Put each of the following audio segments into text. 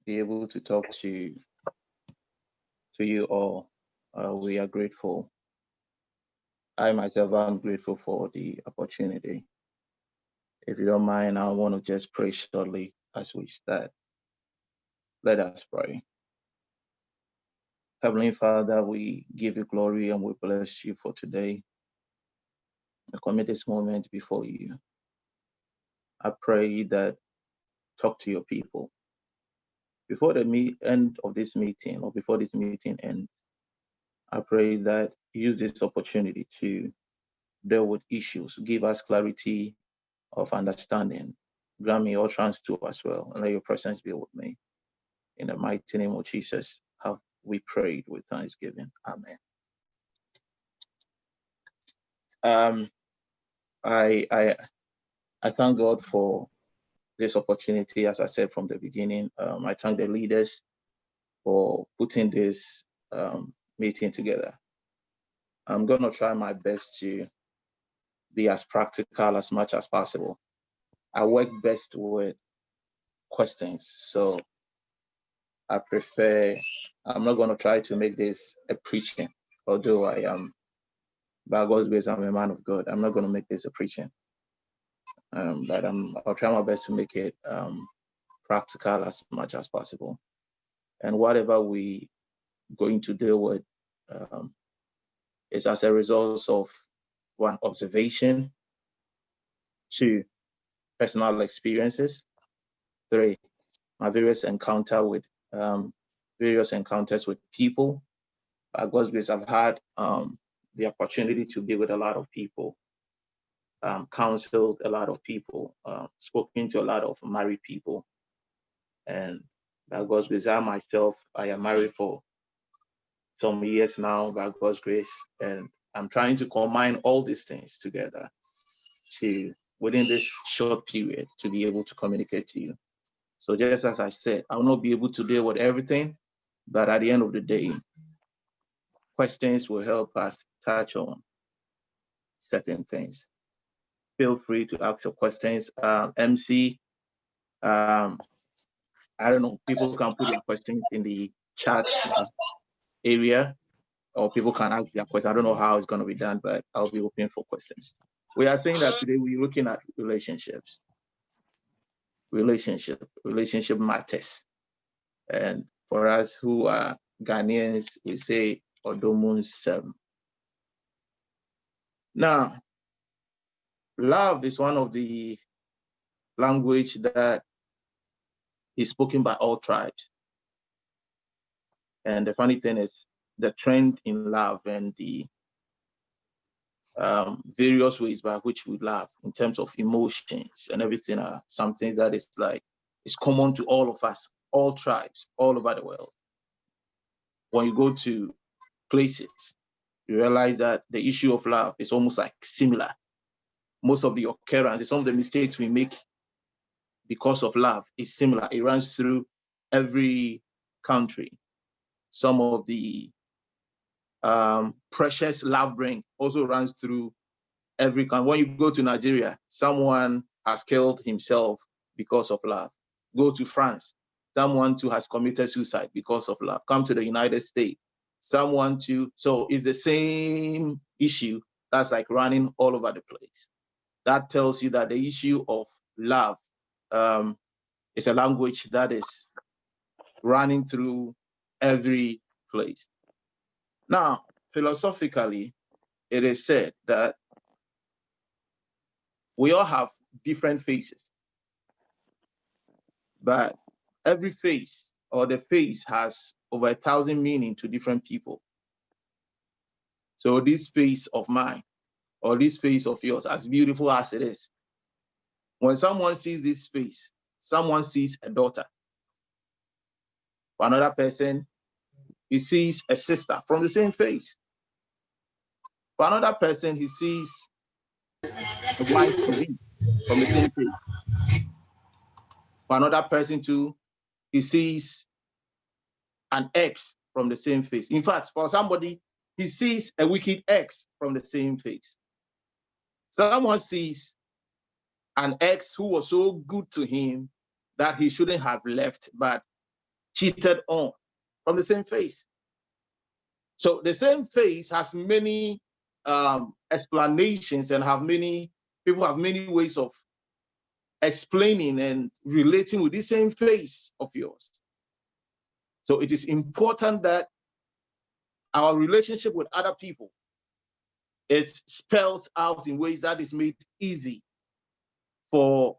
be able to talk to you all. We are grateful. I myself am grateful for the opportunity. If you don't mind, I want to just pray shortly as we start. Let us pray. Heavenly Father, we give you glory and we bless you for today. I commit this moment before you. I pray that talk to your people. Before the end of this meeting or before this meeting ends, I pray that use this opportunity to deal with issues, give us clarity of understanding, grant me utterance too as well, and let your presence be with me. In the mighty name of Jesus, have we prayed with thanksgiving. Amen. Um, I thank God for this opportunity. As I said from the beginning, I thank the leaders for putting this meeting together. I'm gonna try my best to be as practical as much as possible. I work best with questions, so I'm not gonna try to make this a preaching, although I am, by God's grace, I'm a man of God. I'm not gonna make this a preaching, but I'll try my best to make it practical as much as possible. And whatever we going to deal with is as a result of one, observation, two, personal experiences, three, my various encounters with people. By God's grace, I've had the opportunity to be with a lot of people, counseled a lot of people, spoken to a lot of married people. And by God's grace, I am married for some years now, by God's grace. And I'm trying to combine all these things together to, within this short period, to be able to communicate to you. So just as I said, I will not be able to deal with everything, but at the end of the day, questions will help us touch on certain things. Feel free to ask your questions. MC, I don't know, people can put their questions in the chat area, or people can ask their questions. I don't know how it's going to be done, but I'll be open for questions. We are saying that today we're looking at relationships. Relationship matters. And for us who are Ghanaians, we say Nsem. Now, love is one of the language that is spoken by all tribes. And the funny thing is the trend in love and the various ways by which we love in terms of emotions and everything are something that is common to all of us, all tribes, all over the world. When you go to places, you realize that the issue of love is almost like similar. Most of the occurrences, some of the mistakes we make because of love is similar. It runs through every country. Some of the precious love bring also runs through every country. When you go to Nigeria, someone has killed himself because of love. Go to France, someone too has committed suicide because of love. Come to the United States, someone too. So it's the same issue that's like running all over the place. That tells you that the issue of love is a language that is running through every place. Now, philosophically, it is said that we all have different faces, but every face or the face has over 1,000 meaning to different people. So this face of mine or this face of yours, as beautiful as it is, when someone sees this face, someone sees a daughter. For another person, he sees a sister from the same face. For another person, he sees a wife to be from the same face. For another person too, he sees an ex from the same face. In fact, for somebody, he sees a wicked ex from the same face. Someone sees an ex who was so good to him that he shouldn't have left, but cheated on from the same face. So the same face has many explanations and people have many ways of explaining and relating with the same face of yours. So it is important that our relationship with other people is spelled out in ways that is made easy for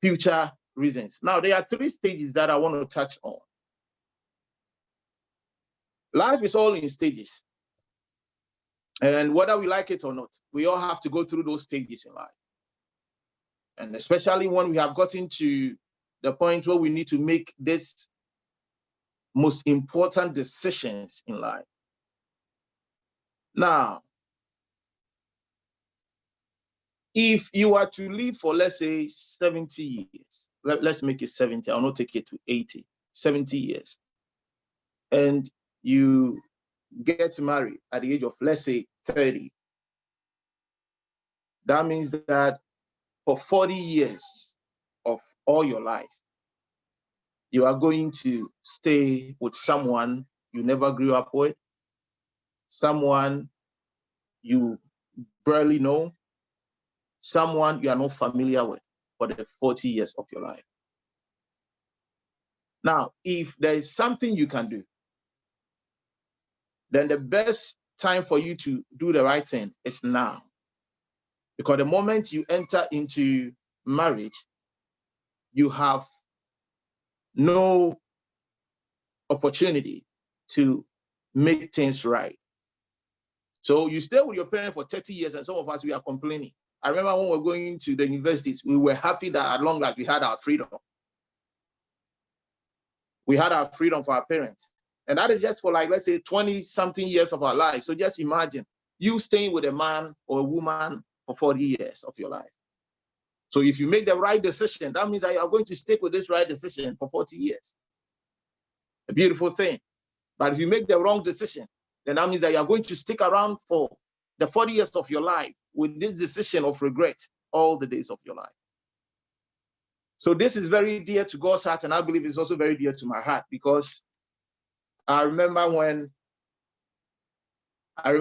future reasons. Now, there are 3 stages that I want to touch on. Life is all in stages. And whether we like it or not, we all have to go through those stages in life. And especially when we have gotten to the point where we need to make this most important decisions in life. Now, if you are to live for, let's say, 70 years, let's make it 70, I'll not take it to 80, 70 years, and you get married at the age of, let's say, 30, that means that for 40 years of all your life, you are going to stay with someone you never grew up with, someone you barely know, someone you are not familiar with for the 40 years of your life. Now, if there is something you can do, then the best time for you to do the right thing is now. Because the moment you enter into marriage, you have no opportunity to make things right. So you stay with your parents for 30 years, and some of us, we are complaining. I remember when we were going to the universities, we were happy that at long last we had our freedom. We had our freedom for our parents. And that is just for, like, let's say 20-something years of our life. So just imagine you staying with a man or a woman for 40 years of your life. So if you make the right decision, that means that you are going to stick with this right decision for 40 years. A beautiful thing. But if you make the wrong decision, then that means that you are going to stick around for the 40 years of your life with this decision of regret all the days of your life. So this is very dear to God's heart, and I believe it's also very dear to my heart, because I remember when I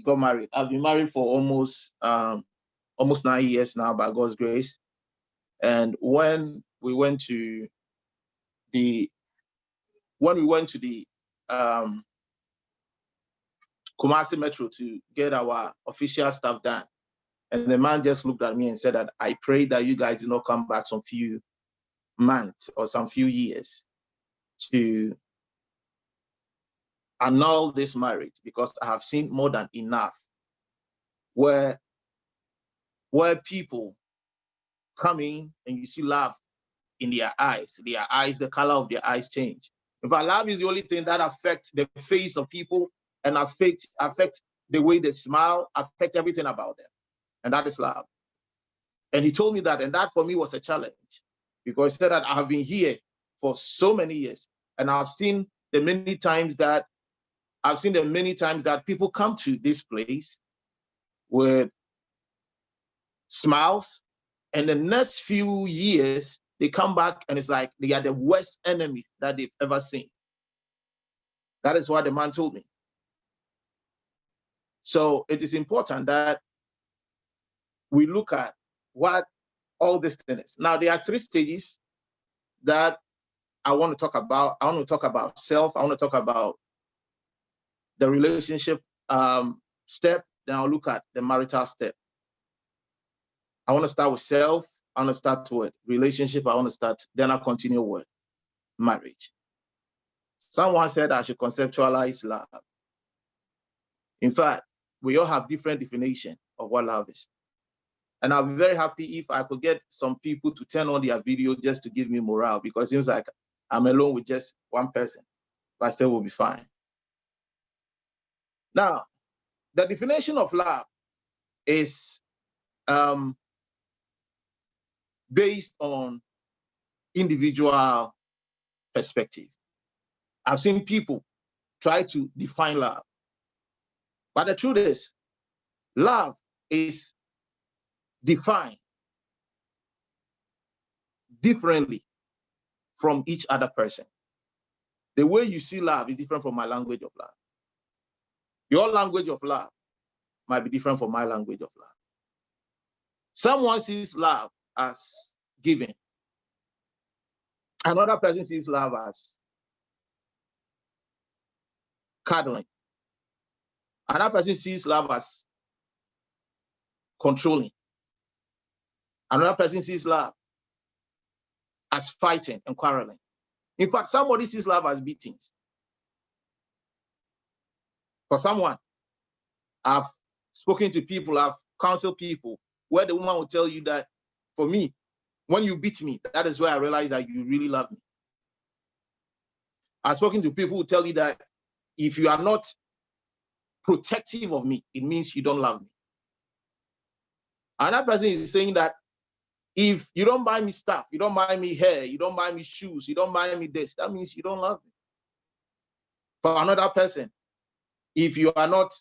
got married. I've been married for almost 9 years now, by God's grace. And when we went to the Kumasi Metro to get our official stuff done, and the man just looked at me and said that I pray that you guys do not come back some few months or some few years to annul this marriage, because I have seen more than enough where people come in and you see love in their eyes, the color of their eyes change. In fact, love is the only thing that affects the face of people and affect the way they smile, affect everything about them. And that is love. And he told me that, and that for me was a challenge, because he said that I have been here for so many years, and I've seen the many times that people come to this place with smiles, and the next few years they come back and it's like they are the worst enemy that they've ever seen. That is what the man told me. So it is important that we look at what all this thing is. Now, there are 3 stages that I want to talk about. I want to talk about self. I want to talk about the relationship step. Then I'll look at the marital step. I want to start with self. I want to start with relationship. Then I'll continue with marriage. Someone said I should conceptualize love. In fact, we all have different definition of what love is. And I'll be very happy if I could get some people to turn on their video just to give me morale, because it seems like I'm alone with just one person, but I still will be fine. Now, the definition of love is based on individual perspective. I've seen people try to define love, but the truth is, love is defined differently from each other person. The way you see love is different from my language of love. Your language of love might be different from my language of love. Someone sees love as giving. Another person sees love as cuddling. Another person sees love as controlling. Another person sees love as fighting and quarreling. In fact, somebody sees love as beatings. For someone, I've spoken to people, I've counseled people, where the woman will tell you that, for me, when you beat me, that is where I realize that you really love me. I've spoken to people who tell you that if you are not protective of me, it means you don't love me. Another person is saying that if you don't buy me stuff, you don't buy me hair, you don't buy me shoes, you don't buy me this, that means you don't love me. For another person, if you are not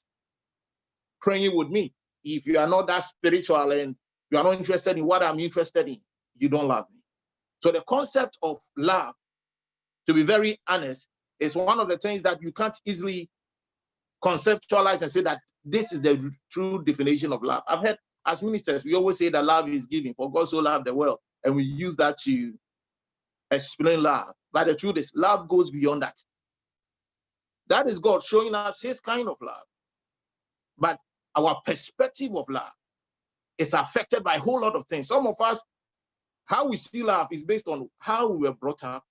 praying with me, if you are not that spiritual and you are not interested in what I'm interested in, you don't love me. So the concept of love, to be very honest, is one of the things that you can't easily conceptualize and say that this is the true definition of love. I've heard, as ministers, we always say that love is giving, for God so loved the world, and we use that to explain love. But the truth is, love goes beyond that. That is God showing us his kind of love. But our perspective of love is affected by a whole lot of things. Some of us, how we see love is based on how we were brought up,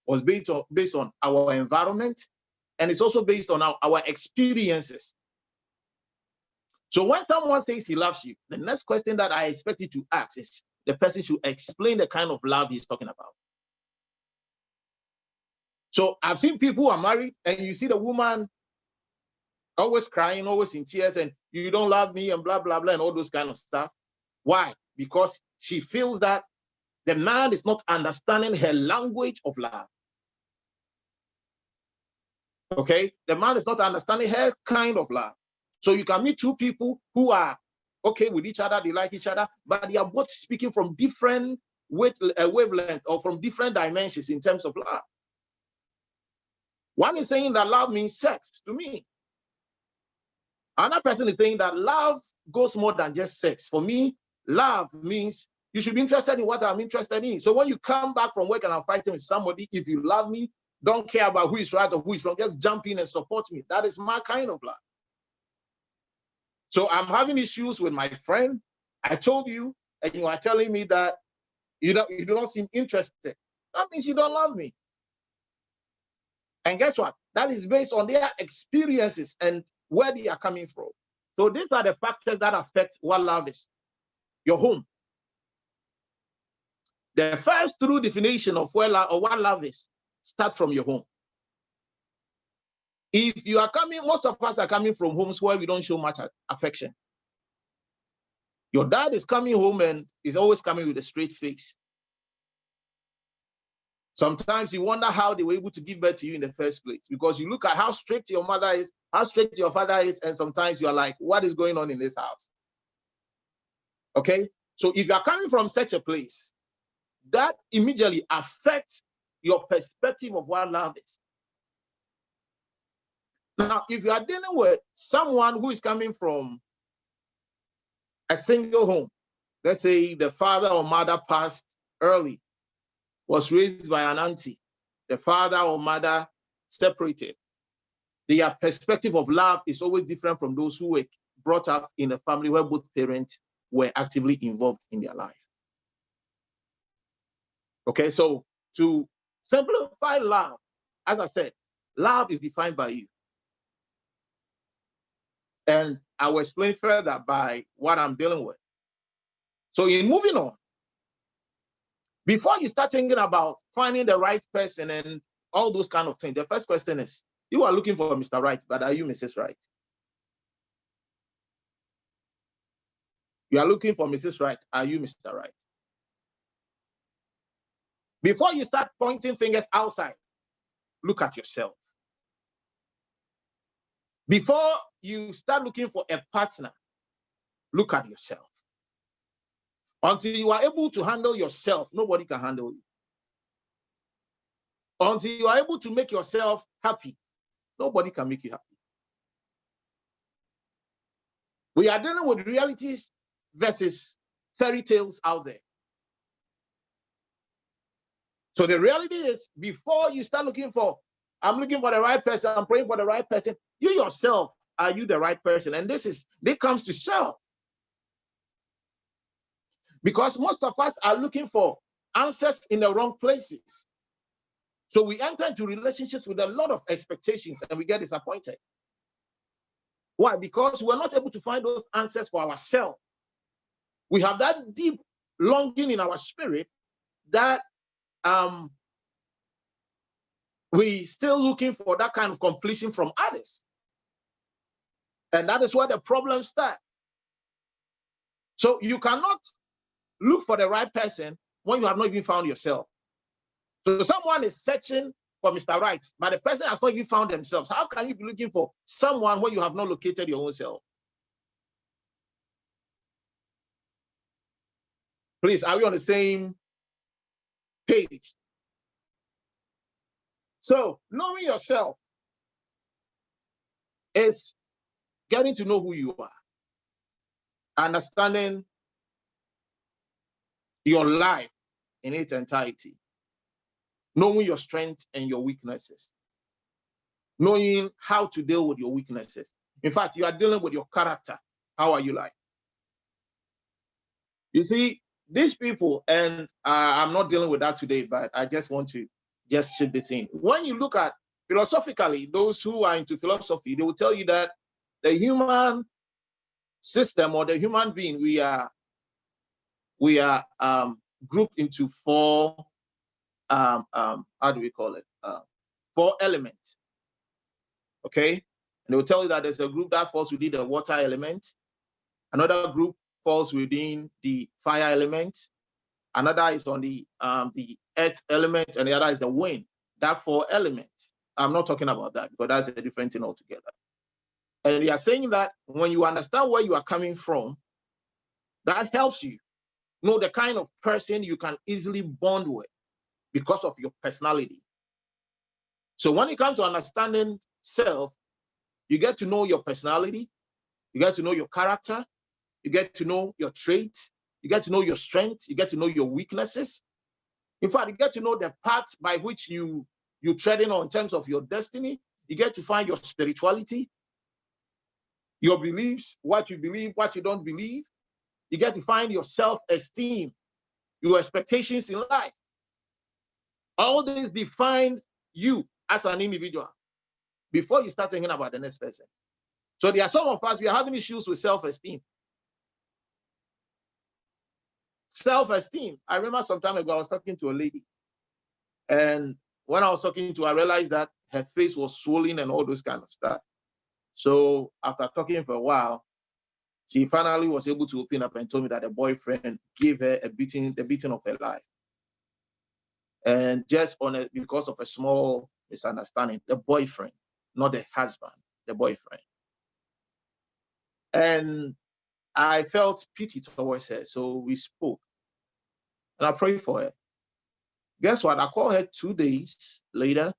was based on our environment, and it's also based on our experiences. So when someone says he loves you, the next question that I expect you to ask is, the person should explain the kind of love he's talking about. So I've seen people who are married, and you see the woman always crying, always in tears, and you don't love me, and blah, blah, blah, and all those kind of stuff. Why? Because she feels that the man is not understanding her language of love. Okay? The man is not understanding her kind of love. So you can meet two people who are okay with each other, they like each other, but they are both speaking from different wavelength or from different dimensions in terms of love. One is saying that love means sex to me. Another person is saying that love goes more than just sex. For me, love means you should be interested in what I'm interested in. So when you come back from work and I'm fighting with somebody, if you love me, don't care about who is right or who is wrong, just jump in and support me. That is my kind of love. So I'm having issues with my friend. I told you, and you are telling me that you do not seem interested. That means you don't love me. And guess what? That is based on their experiences and where they are coming from. So these are the factors that affect what love is. Your home. The first true definition of where love, or what love is, starts from your home. If you are coming, most of us are coming from homes where we don't show much affection. Your dad is coming home and is always coming with a straight face. Sometimes you wonder how they were able to give birth to you in the first place, because you look at how strict your mother is, how strict your father is, and sometimes you're like, what is going on in this house? Okay? So if you're coming from such a place, that immediately affects your perspective of what love is. Now, if you are dealing with someone who is coming from a single home, let's say the father or mother passed early, was raised by an auntie, the father or mother separated, their perspective of love is always different from those who were brought up in a family where both parents were actively involved in their life. Okay, so to simplify love, as I said, love is defined by you. And I will explain further by what I'm dealing with. So in moving on, before you start thinking about finding the right person and all those kind of things, the first question is, you are looking for Mr. Right, but are you Mrs. Right? You are looking for Mrs. Right, are you Mr. Right? Before you start pointing fingers outside, look at yourself. Before you start looking for a partner, look at yourself. Until you are able to handle yourself, nobody can handle you. Until you are able to make yourself happy, nobody can make you happy. We are dealing with realities versus fairy tales out there. So the reality is, before you start looking for, I'm looking for the right person, I'm praying for the right person, you yourself, are you the right person? And this comes to self. Because most of us are looking for answers in the wrong places. So we enter into relationships with a lot of expectations and we get disappointed. Why? Because we're not able to find those answers for ourselves. We have that deep longing in our spirit that we still looking for that kind of completion from others. And that is where the problems start. So you cannot look for the right person when you have not even found yourself. So someone is searching for Mr. Right, but the person has not even found themselves. How can you be looking for someone when you have not located your own self? Please, are we on the same page? So knowing yourself is getting to know who you are, understanding your life in its entirety, knowing your strengths and your weaknesses, knowing how to deal with your weaknesses. In fact, you are dealing with your character. How are you like? You see, these people, and I'm not dealing with that today, but I just want to just shift the thing. When you look at philosophically, those who are into philosophy, they will tell you that the human system or the human being, we are grouped into four, how do we call it? 4 elements. Okay, and they will tell you that there's a group that falls within the water element, another group falls within the fire element, another is on the earth element, and the other is the wind. That 4 elements. I'm not talking about that because that's a different thing altogether. And we are saying that when you understand where you are coming from, that helps you know the kind of person you can easily bond with because of your personality. So when it comes to understanding self, you get to know your personality, you get to know your character, you get to know your traits, you get to know your strengths, you get to know your weaknesses. In fact, you get to know the path by which you treading on in terms of your destiny. You get to find your spirituality, your beliefs, what you believe, what you don't believe. You get to find your self-esteem, your expectations in life. All this defines you as an individual before you start thinking about the next person. So there are some of us, we are having issues with self-esteem. Self-esteem. I remember some time ago, I was talking to a lady. And when I was talking to her, I realized that her face was swollen and all those kind of stuff. So after talking for a while, she finally was able to open up and told me that a boyfriend gave her a beating, the beating of her life. And just because of a small misunderstanding, the boyfriend, not the husband, the boyfriend. And I felt pity towards her, so we spoke. And I prayed for her. Guess what? I called her 2 days later.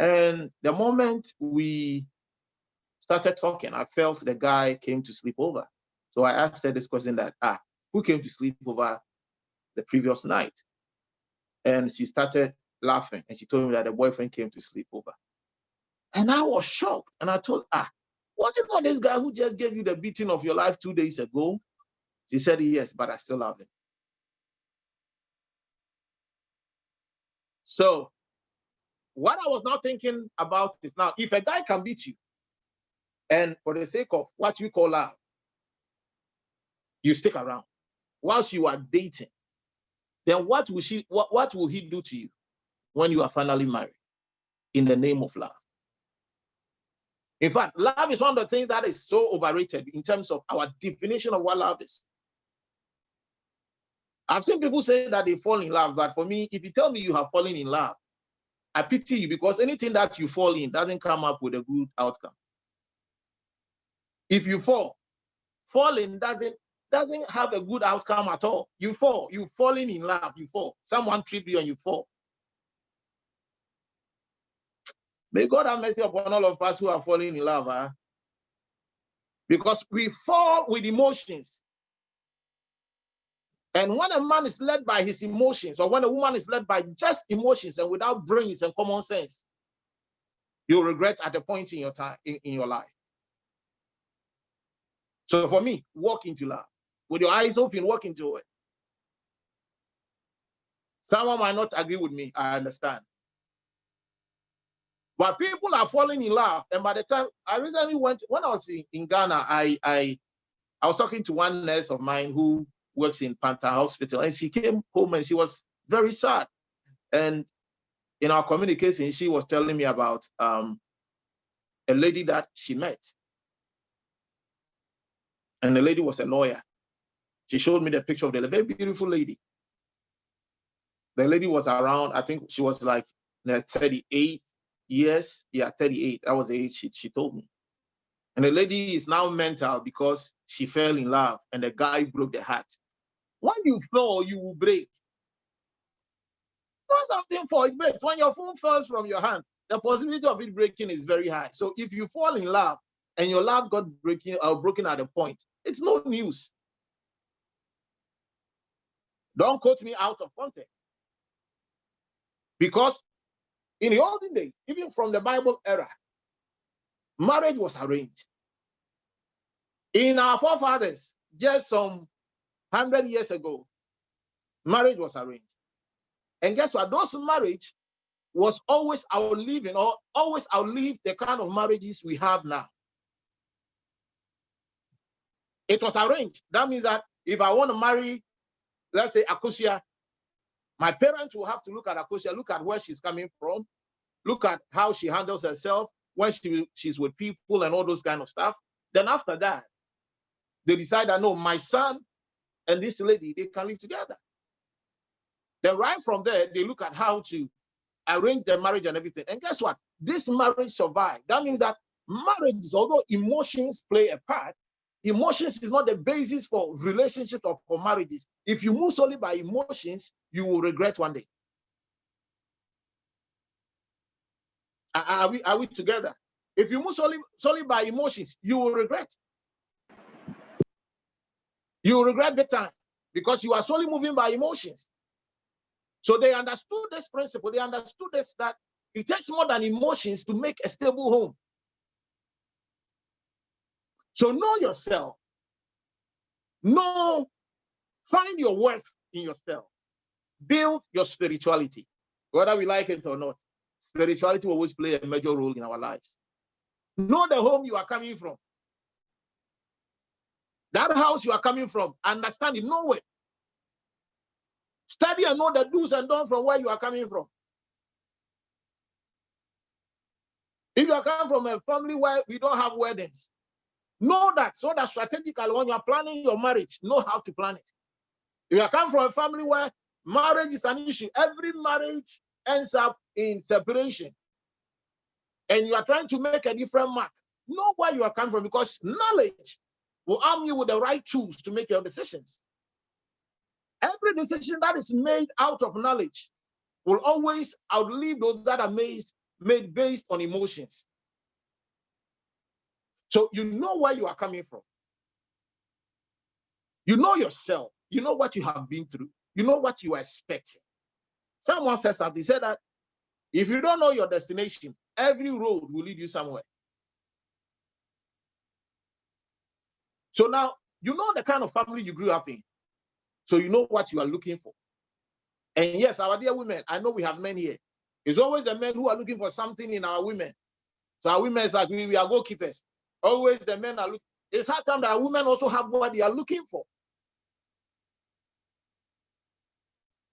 And the moment we started talking, I felt the guy came to sleep over. So I asked her this question that, who came to sleep over the previous night? And she started laughing. And she told me that the boyfriend came to sleep over. And I was shocked. And I told her, was it not this guy who just gave you the beating of your life 2 days ago? She said, yes, but I still love him. So what I was now thinking about is now, if a guy can beat you, and for the sake of what you call love, you stick around whilst you are dating, then what will he do to you when you are finally married in the name of love? In fact, love is one of the things that is so overrated in terms of our definition of what love is. I've seen people say that they fall in love, but for me, if you tell me you have fallen in love, I pity you, because anything that you fall in doesn't come up with a good outcome. If you falling doesn't have a good outcome at all. You fall, you've fallen in love, you fall. Someone tripped you and you fall. May God have mercy upon all of us who are falling in love, huh? Because we fall with emotions. And when a man is led by his emotions, or when a woman is led by just emotions and without brains and common sense, you'll regret at the point in your time in your life. So for me, walk into love. With your eyes open, walk into it. Someone might not agree with me, I understand. But people are falling in love. And by the time I recently went, when I was in Ghana, I was talking to one nurse of mine who works in Panther Hospital, and she came home and she was very sad. And in our communication, she was telling me about a lady that she met. And the lady was a lawyer. She showed me the picture of the very beautiful lady. The lady was around, I think she was like 38 years. Yeah, 38. That was the age she told me. And the lady is now mental because she fell in love and the guy broke the heart. When you fall, you will break. Do something for it breaks. When your phone falls from your hand, the possibility of it breaking is very high. So if you fall in love and your love got broken at a point, it's no news. Don't quote me out of context. Because in the olden days, even from the Bible era, marriage was arranged. In our forefathers, just some 100 years ago, marriage was arranged. And guess what? Those marriage was always outliving or always outlive the kind of marriages we have now. It was arranged. That means that if I want to marry, let's say Akosia, my parents will have to look at Akosia, look at where she's coming from, look at how she handles herself when she's with people and all those kind of stuff. Then after that, they decide that no, my son and this lady, they can live together. Then right from there, they look at how to arrange their marriage and everything. And guess what? This marriage survived. That means that marriage, although emotions play a part, emotions is not the basis for relationships or for marriages. If you move solely by emotions, you will regret one day. Are we together? If you move solely by emotions, you will regret. You will regret the time because you are solely moving by emotions. So they understood this principle. They understood this, that it takes more than emotions to make a stable home. So know yourself. Find your worth in yourself. Build your spirituality. Whether we like it or not, spirituality will always play a major role in our lives. Know the home you are coming from. That house you are coming from, understand it, know it. Study and know the do's and don'ts from where you are coming from. If you are coming from a family where we don't have weddings, know that, so that strategically when you are planning your marriage, know how to plan it. If you come from a family where marriage is an issue, every marriage ends up in separation, and you are trying to make a different mark, know where you are coming from, because knowledge will arm you with the right tools to make your decisions. Every decision that is made out of knowledge will always outlive those that are made based on emotions. So you know where you are coming from. You know yourself. You know what you have been through. You know what you are expecting. Someone said something. He said that if you don't know your destination, every road will lead you somewhere. So now you know the kind of family you grew up in. So you know what you are looking for. And yes, our dear women, I know we have men here. It's always the men who are looking for something in our women. So our women is like, we are goalkeepers. Always the men are looking. It's hard time that our women also have what they are looking for.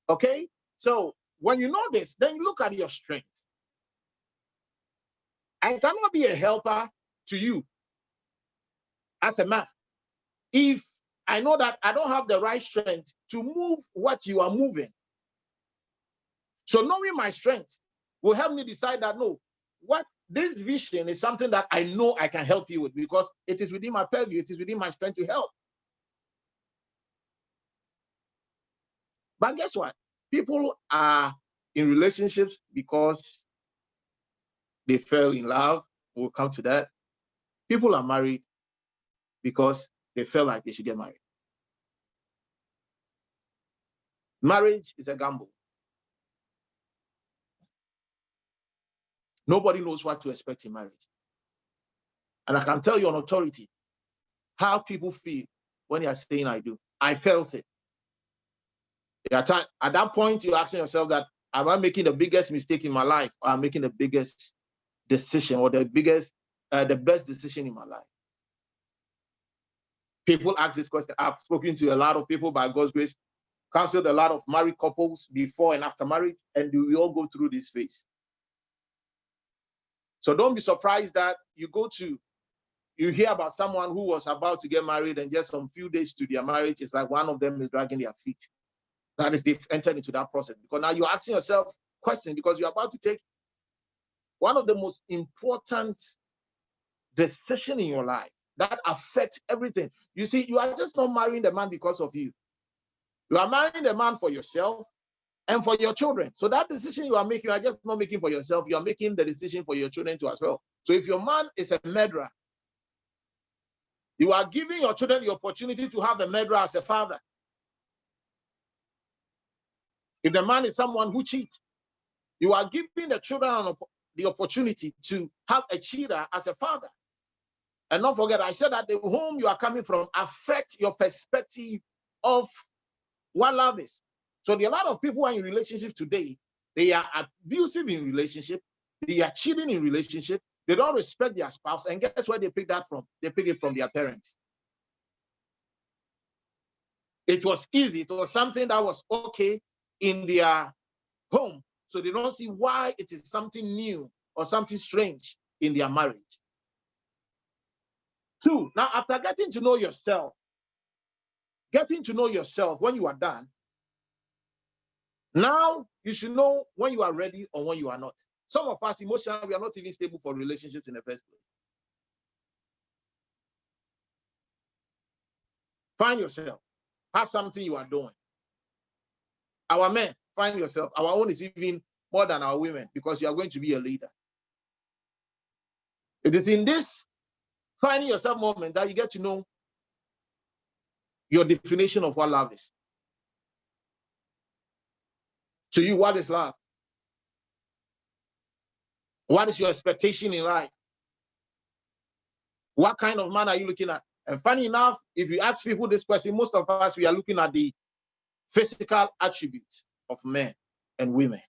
Okay? So when you know this, then you look at your strength. I cannot be a helper to you as a man if I know that I don't have the right strength to move what you are moving. So knowing my strength will help me decide that, no, what this vision is something that I know I can help you with, because it is within my purview, it is within my strength to help. But guess what? People are in relationships because they fell in love. We'll come to that. People are married because they felt like they should get married. Marriage is a gamble. Nobody knows what to expect in marriage. And I can tell you on authority how people feel when they are saying I do. I felt it. At that point, you're asking yourself that, am I making the biggest mistake in my life, or am I making the biggest decision, or the best decision in my life? People ask this question. I've spoken to a lot of people by God's grace, counseled a lot of married couples before and after marriage, and we all go through this phase. So don't be surprised that you hear about someone who was about to get married, and just some few days to their marriage, it's like one of them is dragging their feet. That is, they've entered into that process. Because now you're asking yourself questions, because you're about to take one of the most important decisions in your life that affects everything. You see, you are just not marrying the man because of you. You are marrying the man for yourself and for your children. So that decision you are making, you are just not making for yourself, you are making the decision for your children too as well. So if your man is a murderer, you are giving your children the opportunity to have a murderer as a father. If the man is someone who cheats, you are giving the children the opportunity to have a cheater as a father. And don't forget, I said that the home you are coming from affects your perspective of what love is. So there are a lot of people who are in relationships today, they are abusive in relationship, they are cheating in relationship, they don't respect their spouse, and guess where they pick that from? They pick it from their parents. It was easy, it was something that was okay in their home, so they don't see why it is something new or something strange in their marriage. 2, now after getting to know yourself when you are done, now you should know when you are ready or when you are not. Some of us emotionally, we are not even stable for relationships in the first place. Find yourself, have something you are doing. Our men, find yourself. Our own is even more than our women, because you are going to be a leader. It is in this finding yourself moment that you get to know your definition of what love is. To you, what is love? What is your expectation in life? What kind of man are you looking at? And funny enough, if you ask people this question, most of us, we are looking at the physical attributes of men and women.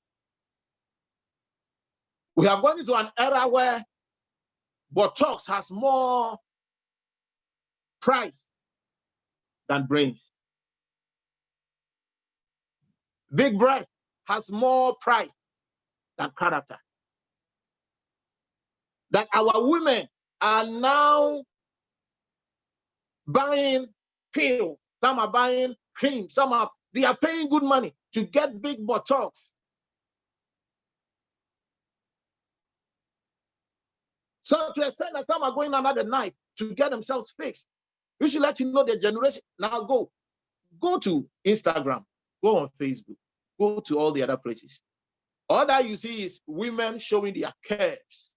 We have gone into an era where Botox has more price than brains. Big breath has more price than character. That our women are now buying pills, some are buying cream, they are paying good money to get big Botox. So to a extent that some are going under the knife to get themselves fixed. We should let you know the generation. Now go to Instagram, go on Facebook, go to all the other places. All that you see is women showing their curves.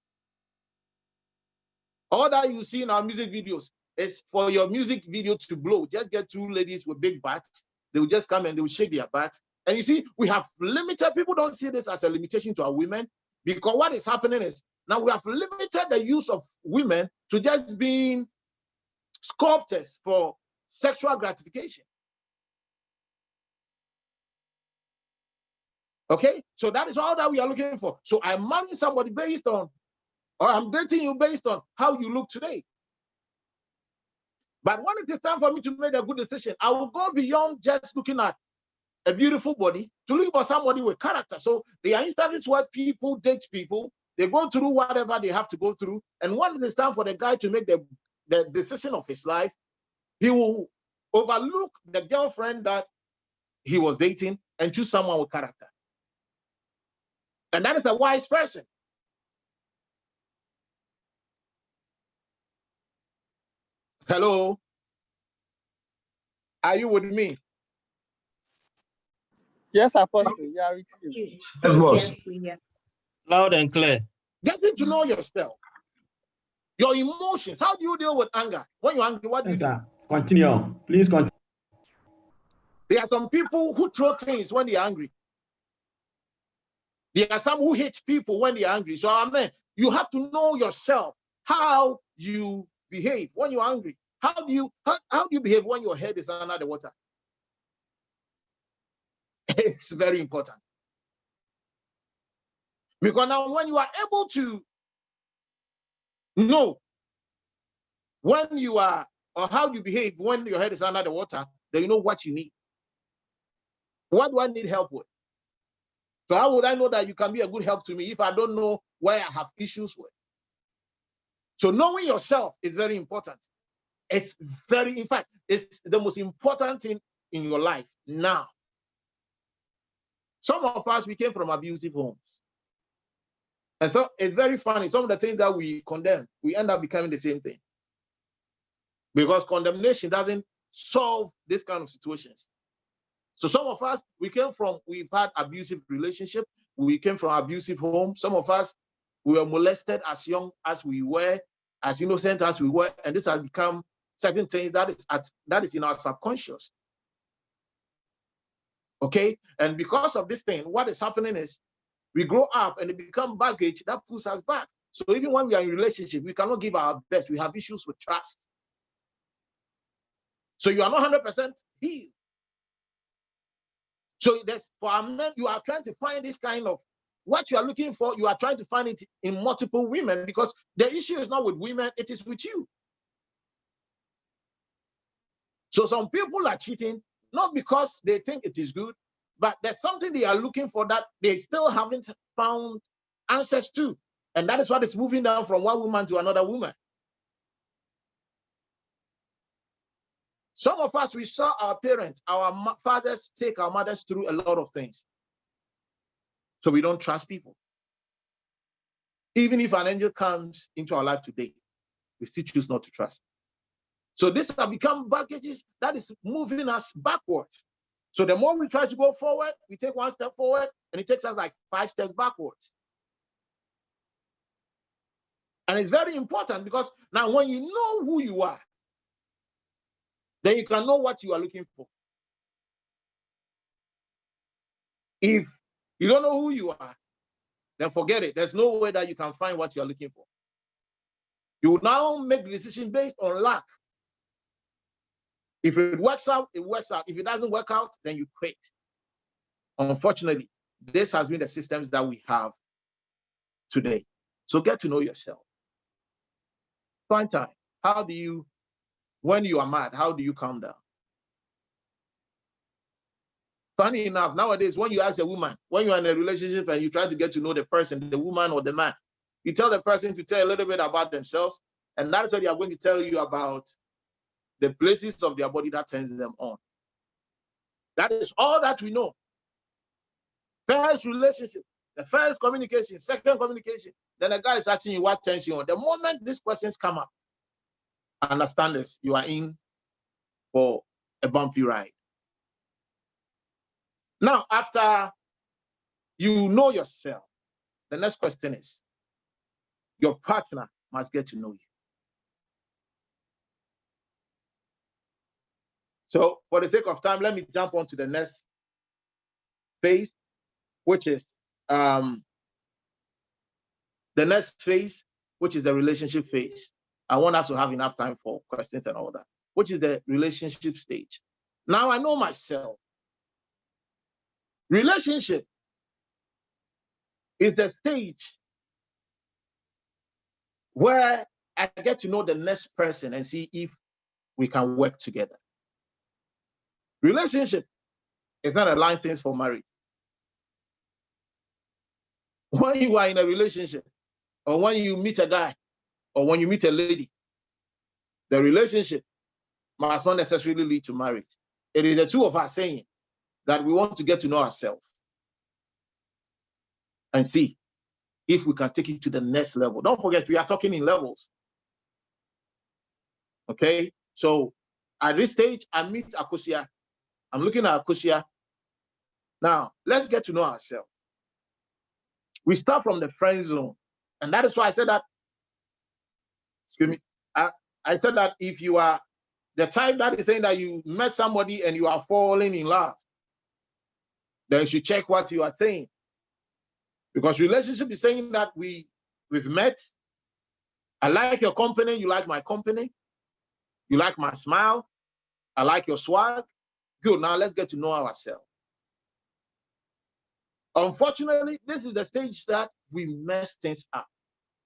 All that you see in our music videos is for your music video to blow. Just get 2 ladies with big butts. They will just come and they will shake their butts. And you see, we have limited, people don't see this as a limitation to our women, because what is happening is now we have limited the use of women to just being sculptors for sexual gratification. Okay, so that is all that we are looking for. So I'm marrying somebody based on, or I'm dating you based on how you look today. But when it is time for me to make a good decision, I will go beyond just looking at a beautiful body to look for somebody with character. So there are instances where people date people, they go through whatever they have to go through, and when it is time for the guy to make the decision of his life, he will overlook the girlfriend that he was dating and choose someone with character. And that is a wise person. Hello? Are you with me? Yes, Apostle. Yeah, with you. Yes, boss. Yes, we hear. Loud and clear. Getting to know yourself, your emotions. How do you deal with anger? When you're angry, what do you do? Continue. Please continue. There are some people who throw things when they're angry. There are some who hate people when they're angry. So, amen. You have to know yourself, how you behave when you're angry. How do you behave when your head is under the water? It's very important. Because now when you are able to know when you are, or how you behave when your head is under the water, then you know what you need. What do I need help with? So how would I know that you can be a good help to me if I don't know where I have issues with? So knowing yourself is very important. It's in fact, it's the most important thing in your life now. Some of us, we came from abusive homes. And so it's very funny. Some of the things that we condemn, we end up becoming the same thing. Because condemnation doesn't solve this kind of situations. So some of us, we've had abusive relationship. We came from abusive home. Some of us, we were molested as young as we were, as innocent as we were. And this has become certain things that is in our subconscious. Okay? And because of this thing, what is happening is we grow up and it becomes baggage that pulls us back. So even when we are in a relationship, we cannot give our best. We have issues with trust. So you are not 100% healed. So for our men, you are trying to find this kind of, what you are looking for, you are trying to find it in multiple women, because the issue is not with women, it is with you. So some people are cheating, not because they think it is good, but there's something they are looking for that they still haven't found answers to. And that is what is moving down from one woman to another woman. Some of us, we saw our parents, our fathers take our mothers through a lot of things. So we don't trust people. Even if an angel comes into our life today, we still choose not to trust. So this has become baggages that is moving us backwards. So the more we try to go forward, we take one step forward, and it takes us like 5 steps backwards. And it's very important, because now when you know who you are, then you can know what you are looking for. If you don't know who you are, then forget it. There's no way that you can find what you are looking for. You will now make the decision based on luck. If it works out, it works out. If it doesn't work out, then you quit. Unfortunately, this has been the systems that we have today. So get to know yourself. Find time. How do you, when you are mad, how do you calm down? Funny enough, nowadays, when you ask a woman, when you're in a relationship and you try to get to know the person, the woman or the man, you tell the person to tell a little bit about themselves, and that's what they are going to tell you about the places of their body that turns them on. That is all that we know. First relationship, the first communication, second communication, then the guy is asking you what turns you on. The moment these questions come up, understand this, you are in for a bumpy ride. Now, after you know yourself, the next question is, your partner must get to know you. So for the sake of time, let me jump on to the next phase, which is the next phase, which is the relationship phase. I want us to have enough time for questions and all that, which is the relationship stage. Now I know myself. Relationship is the stage where I get to know the next person and see if we can work together. Relationship is not a license for marriage. When you are in a relationship, or when you meet a guy, or when you meet a lady, the relationship must not necessarily lead to marriage. It is the two of us saying that we want to get to know ourselves and see if we can take it to the next level. Don't forget, we are talking in levels. Okay? So at this stage, I meet Akosia. I'm looking at Akosia. Now, let's get to know ourselves. We start from the friend zone. And that is why I said that, excuse me, I said that if you are the type that is saying that you met somebody and you are falling in love, then you should check what you are saying. Because relationship is saying that we've met, I like your company, you like my company, you like my smile, I like your swag. Good, now let's get to know ourselves. Unfortunately, this is the stage that we mess things up.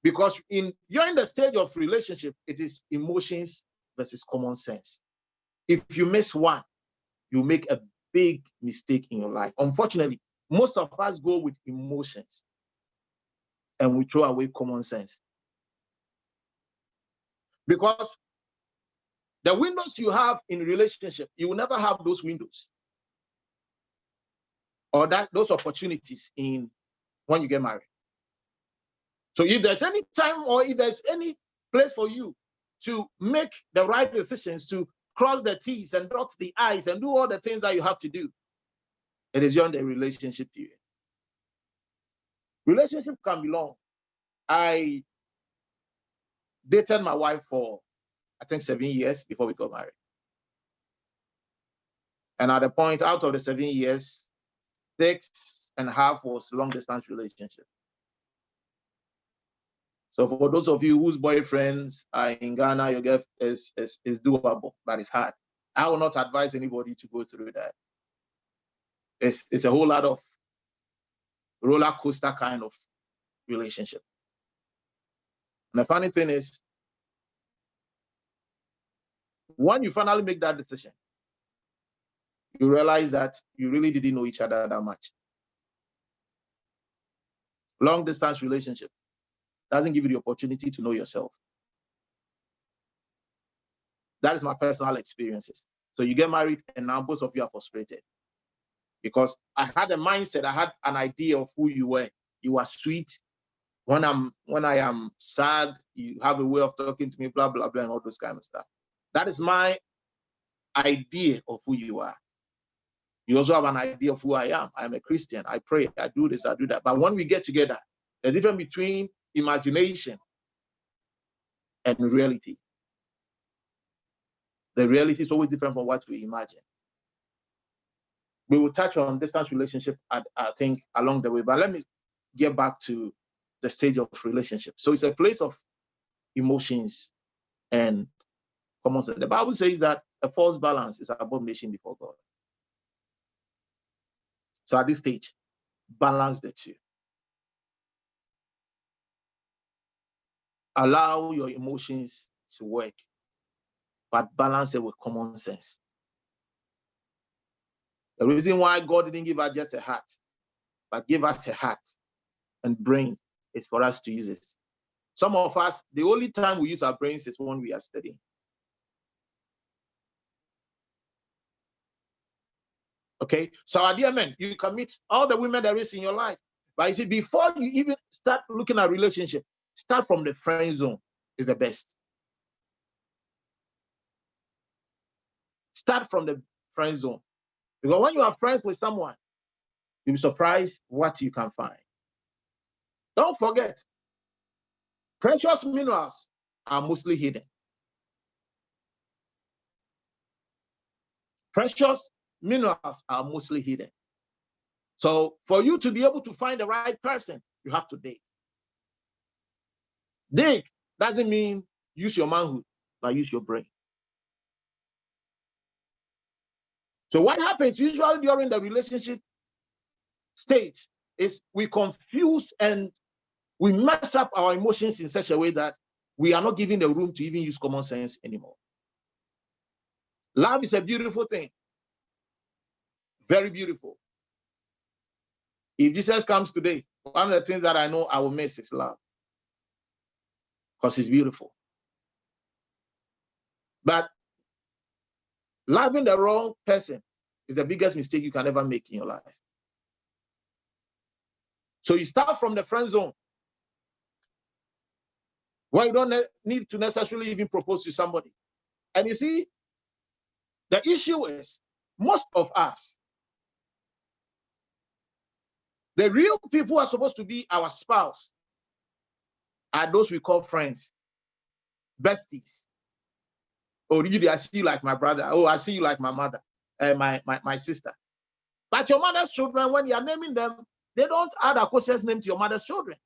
Because you're in the stage of relationship, it is emotions versus common sense. If you miss one, you make a big mistake in your life. Unfortunately, most of us go with emotions and we throw away common sense. Because the windows you have in relationship, you will never have those windows or those opportunities when you get married. So if there's any time or if there's any place for you to make the right decisions, to cross the T's and dot the I's and do all the things that you have to do, it is during the relationship period. Relationship can be long. I dated my wife for, I think, 7 years before we got married. And at the point, out of the 7 years, 6.5 was long distance relationship. So for those of you whose boyfriends are in Ghana, your girl is doable, but it's hard. I will not advise anybody to go through that. It's a whole lot of roller coaster kind of relationship. And the funny thing is, when you finally make that decision, you realize that you really didn't know each other that much. Long distance relationship doesn't give you the opportunity to know yourself. That is my personal experiences. So you get married and now both of you are frustrated. Because I had a mindset, I had an idea of who you were. You are sweet. When I am sad, you have a way of talking to me, blah, blah, blah, and all those kind of stuff. That is my idea of who you are. You also have an idea of who I am. I'm a Christian. I pray. I do this. I do that. But when we get together, the difference between imagination and reality. The reality is always different from what we imagine. We will touch on distance relationship, I think, along the way. But let me get back to the stage of relationship. So it's a place of emotions and common sense. The Bible says that a false balance is an abomination before God. So at this stage, balance the two. Allow your emotions to work, but balance it with common sense. The reason why God didn't give us just a heart, but give us a heart and brain is for us to use it. Some of us, the only time we use our brains is when we are studying. Okay, so our dear men, you can meet all the women there is in your life. But you see, before you even start looking at relationship, start from the friend zone is the best. Start from the friend zone. Because when you are friends with someone, you'll be surprised what you can find. Don't forget, precious minerals are mostly hidden. Precious minerals are mostly hidden. So for you to be able to find the right person, you have to dig. Dig doesn't mean use your manhood, but use your brain. So what happens usually during the relationship stage is we confuse and we mess up our emotions in such a way that we are not giving the room to even use common sense anymore. Love is a beautiful thing. Very beautiful. If Jesus comes today, one of the things that I know I will miss is love. Because it's beautiful. But loving the wrong person is the biggest mistake you can ever make in your life. So you start from the friend zone, where you don't need to necessarily even propose to somebody. And you see, the issue is, most of us, the real people who are supposed to be our spouse, are those we call friends, besties. Oh, I see you like my brother. Oh, I see you like my mother, my sister. But your mother's children, when you are naming them, they don't add a Akoshia's name to your mother's children.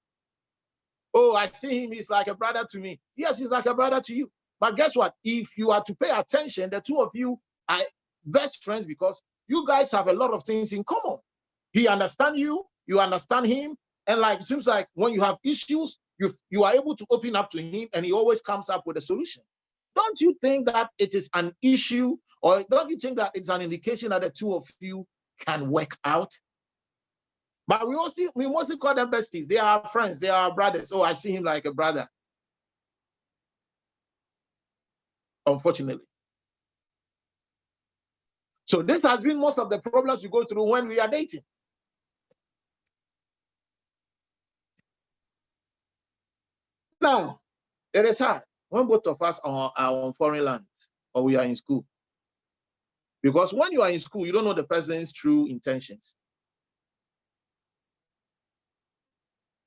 Oh, I see him, he's like a brother to me. Yes, he's like a brother to you. But guess what? If you are to pay attention, the two of you are best friends because you guys have a lot of things in common. He understands you, you understand him, and like it seems like when you have issues, you are able to open up to him, and he always comes up with a solution. Don't you think that it is an issue, or don't you think that it's an indication that the two of you can work out? But we mostly call them besties. They are friends, they are brothers. Oh, I see him like a brother. Unfortunately. So this has been most of the problems we go through when we are dating. Now, it is hard when both of us are on foreign lands or we are in school. Because when you are in school, you don't know the person's true intentions.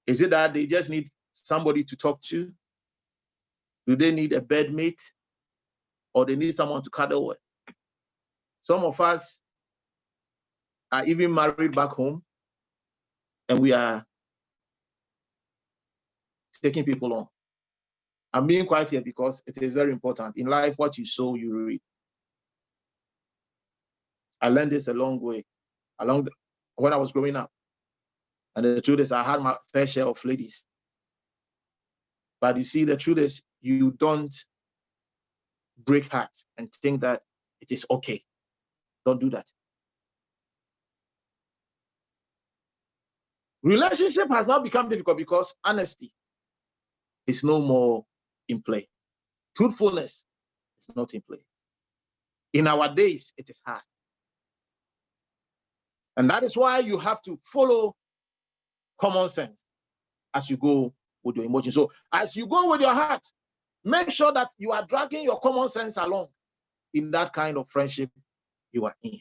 Is it that they just need somebody to talk to? Do they need a bedmate? Or they need someone to cuddle with? Some of us are even married back home, and we are taking people on. I'm being quiet here because it is very important. In life, what you sow, you reap. I learned this a long way, when I was growing up. And the truth is, I had my fair share of ladies. But you see, the truth is, you don't break hearts and think that it is okay. Don't do that. Relationship has now become difficult because honesty is no more in play. Truthfulness is not in play. In our days, it is hard. And that is why you have to follow common sense as you go with your emotions. So as you go with your heart, make sure that you are dragging your common sense along in that kind of friendship you are in.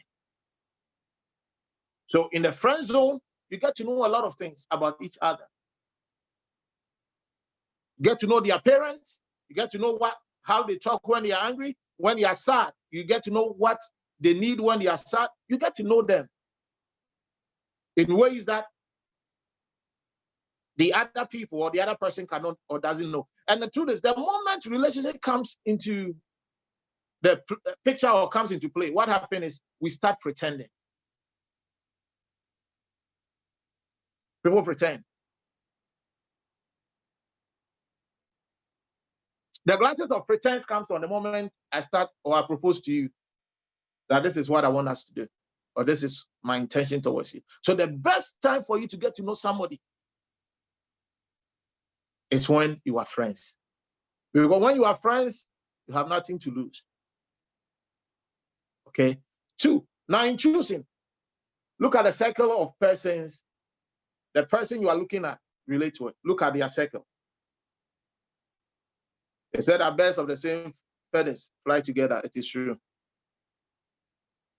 So in the friend zone, you get to know a lot of things about each other. Get to know their parents. You get to know how they talk when they are angry, when they are sad. You get to know what they need when they are sad. You get to know them in ways that the other people or the other person cannot or doesn't know. And the truth is, the moment relationship comes into the picture or comes into play, what happens is we start pretending. People pretend. The glasses of pretense comes from the moment I start or I propose to you that this is what I want us to do, or this is my intention towards you. So the best time for you to get to know somebody is when you are friends. Because when you are friends, you have nothing to lose. Okay. 2, now in choosing, look at the circle of persons, the person you are looking at, relate to it. Look at their circle. They said that birds of the same feathers fly together. It is true.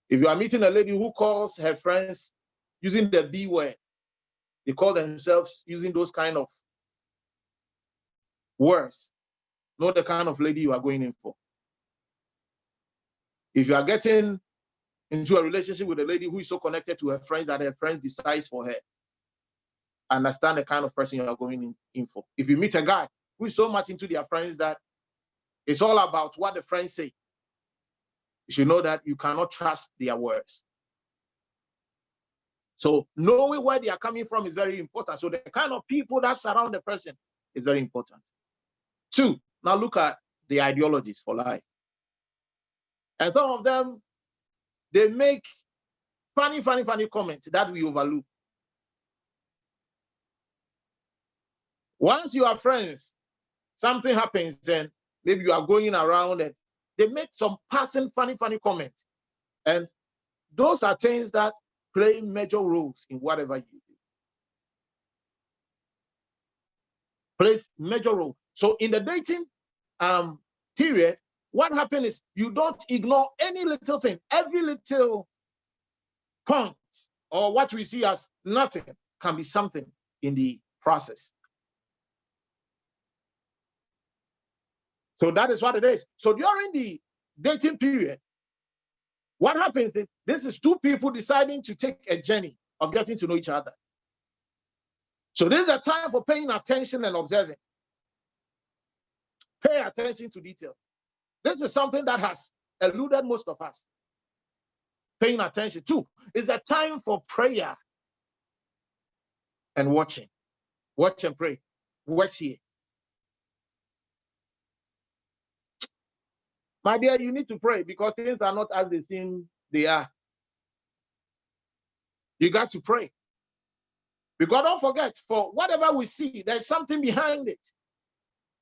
If you are meeting a lady who calls her friends using the B word, they call themselves using those kind of words, know the kind of lady you are going in for. If you are getting into a relationship with a lady who is so connected to her friends that her friends decides for her, understand the kind of person you are going in for. If you meet a guy who is so much into their friends that it's all about what the friends say, you should know that you cannot trust their words. So knowing where they are coming from is very important. So the kind of people that surround the person is very important. 2, now look at the ideologies for life. And some of them, they make funny comments that we overlook. Once you are friends, something happens and maybe you are going around and they make some passing funny comments. And those are things that play major roles in whatever you do. Plays major role. So in the dating period, what happens is you don't ignore any little thing. Every little point or what we see as nothing can be something in the process. So that is what it is. So during the dating period, what happens is this is two people deciding to take a journey of getting to know each other. So this is a time for paying attention and observing. Pay attention to detail. This is something that has eluded most of us. Paying attention. Two, is a time for prayer and watching. Watch and pray. Watch here. My dear, you need to pray because things are not as they seem they are. You got to pray. Because don't forget, for whatever we see, there's something behind it.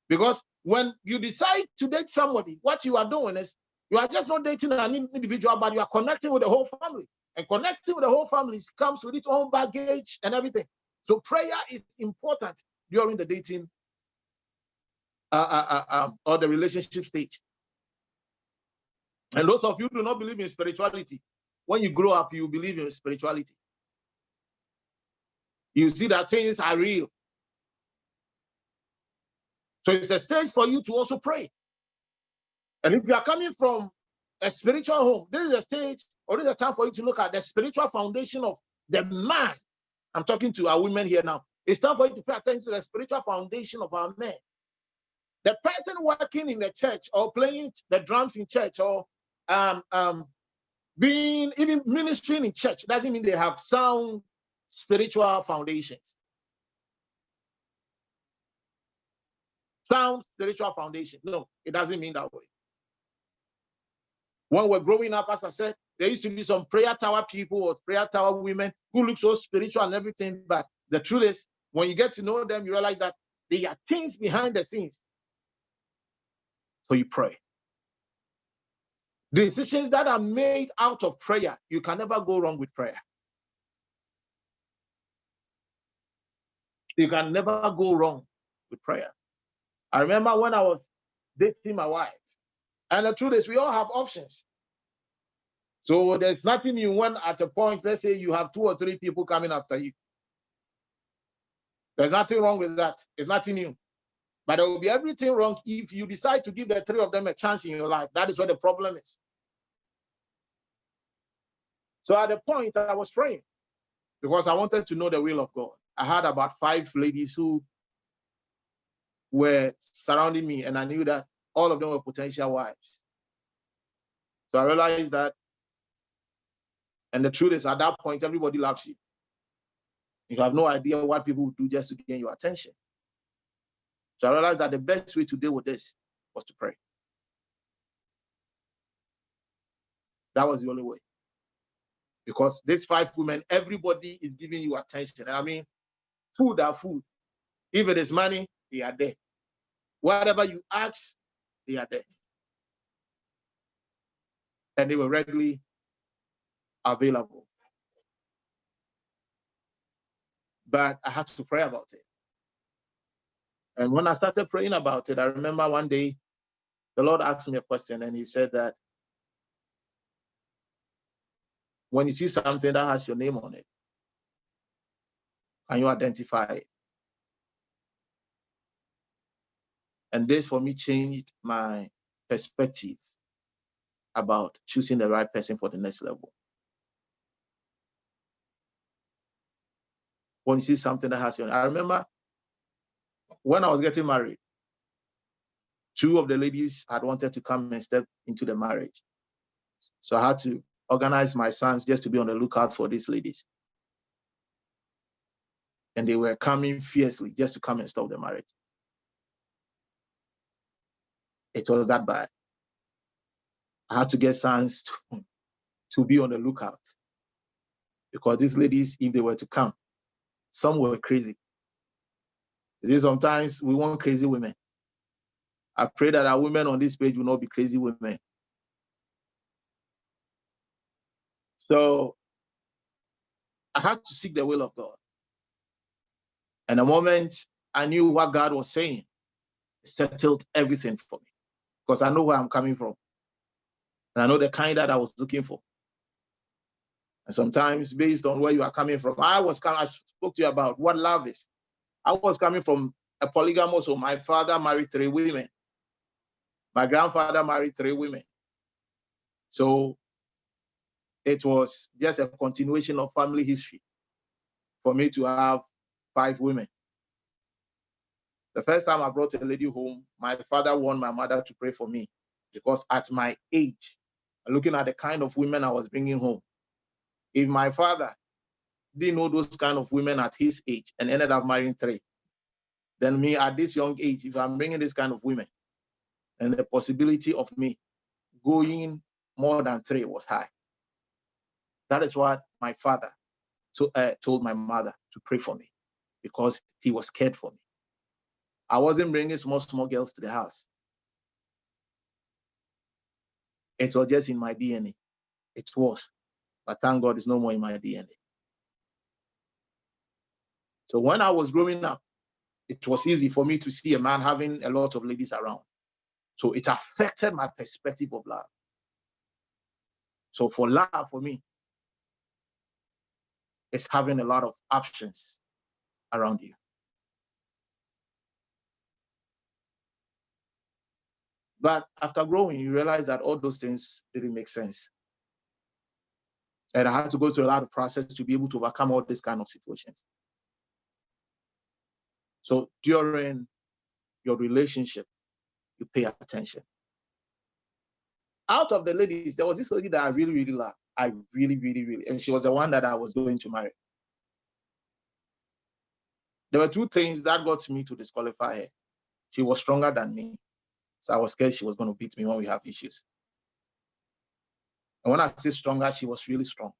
Because when you decide to date somebody, what you are doing is you are just not dating an individual, but you are connecting with the whole family. And connecting with the whole family comes with its own baggage and everything. So prayer is important during the dating or the relationship stage. And those of you who do not believe in spirituality, when you grow up, you believe in spirituality. You see that things are real. So it's a stage for you to also pray. And if you are coming from a spiritual home, this is a stage or this is a time for you to look at the spiritual foundation of the man. I'm talking to our women here now. It's time for you to pay attention to the spiritual foundation of our men. The person working in the church or playing the drums in church or being even ministering in church doesn't mean they have sound spiritual foundations. Sound spiritual foundation. No, it doesn't mean that way. When we're growing up, as I said, there used to be some prayer tower people or prayer tower women who look so spiritual and everything. But the truth is, when you get to know them, you realize that there are things behind the scenes. So you pray. Decisions that are made out of prayer, you can never go wrong with prayer. You can never go wrong with prayer. I remember when I was dating my wife, and the truth is, we all have options. So there's nothing new when at a point, let's say you have 2 or 3 people coming after you. There's nothing wrong with that. It's nothing new. But there will be everything wrong if you decide to give the 3 of them a chance in your life. That is where the problem is. So at the point, I was praying because I wanted to know the will of God. I had about 5 ladies who were surrounding me, and I knew that all of them were potential wives. So I realized that, and the truth is, at that point, everybody loves you. You have no idea what people would do just to gain your attention. So I realized that the best way to deal with this was to pray. That was the only way. Because these 5 women, everybody is giving you attention. I mean, food are food. If it is money, they are there. Whatever you ask, they are there. And they were readily available. But I had to pray about it. And when I started praying about it, I remember one day the Lord asked me a question, and he said that when you see something that has your name on it, can you identify it? And this for me changed my perspective about choosing the right person for the next level. When you see something that has your name, I remember when I was getting married, 2 of the ladies had wanted to come and step into the marriage. So I had to organize my sons just to be on the lookout for these ladies. And they were coming fiercely just to come and stop the marriage. It was that bad. I had to get sons to be on the lookout. Because these ladies, if they were to come, some were crazy. Sometimes we want crazy women. I pray that our women on this page will not be crazy women. So I had to seek the will of God. And the moment I knew what God was saying, it settled everything for me. Because I know where I'm coming from. And I know the kind that I was looking for. And sometimes based on where you are coming from, I spoke to you about what love is. I was coming from a polygamous home. My father married 3 women. My grandfather married 3 women. So it was just a continuation of family history for me to have 5 women. The first time I brought a lady home, my father warned my mother to pray for me because at my age, looking at the kind of women I was bringing home, if my father didn't know those kind of women at his age and ended up marrying 3, then me at this young age, if I'm bringing this kind of women, and the possibility of me going more than 3 was high. That is what my father told my mother to pray for me because he was scared for me. I wasn't bringing small girls to the house. It was just in my DNA. It was. But thank God it's no more in my DNA. So when I was growing up, it was easy for me to see a man having a lot of ladies around. So it affected my perspective of love. So for love, for me, it's having a lot of options around you. But after growing, you realize that all those things didn't make sense. And I had to go through a lot of process to be able to overcome all these kind of situations. So during your relationship, you pay attention. Out of the ladies, there was this lady that I really loved. I really, and she was the one that I was going to marry. There were 2 things that got me to disqualify her. She was stronger than me. So I was scared she was going to beat me when we have issues. And when I say stronger, she was really strong.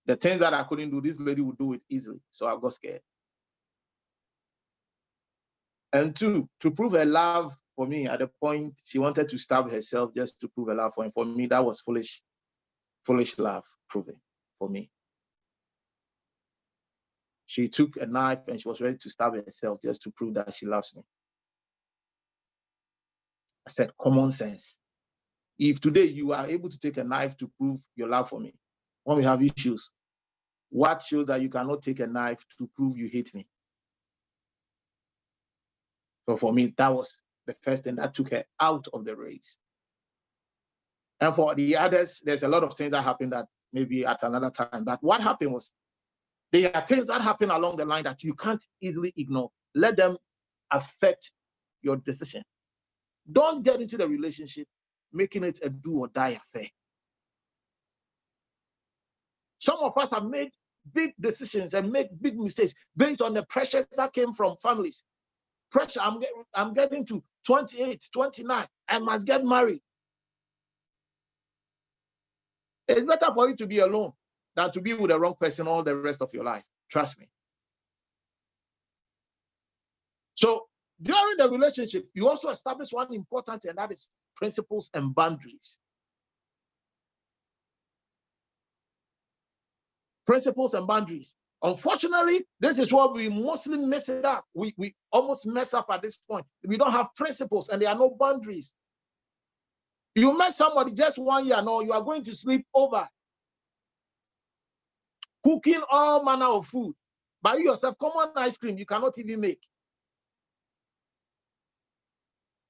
The things that I couldn't do, this lady would do it easily. So I got scared. And 2, to prove her love for me at the point she wanted to stab herself just to prove her love for him. For me, that was foolish love proving for me. She took a knife and she was ready to stab herself just to prove that she loves me. I said, common sense. If today you are able to take a knife to prove your love for me, when we have issues, what shows that you cannot take a knife to prove you hate me? So for me, that was the first thing that took her out of the race. And for the others, there's a lot of things that happened that maybe at another time. But what happened was, there are things that happen along the line that you can't easily ignore. Let them affect your decision. Don't get into the relationship making it a do or die affair. Some of us have made big decisions and made big mistakes based on the pressures that came from families. Pressure, I'm getting to 28, 29, I must get married. It's better for you to be alone than to be with the wrong person all the rest of your life. Trust me. So during the relationship, you also establish one important, and that is principles and boundaries. Principles and boundaries. Unfortunately, this is what we mostly mess it up. We almost mess up at this point. We don't have principles and there are no boundaries. You met somebody just 1 year, no, you are going to sleep over, cooking all manner of food. By yourself, common ice cream, you cannot even make.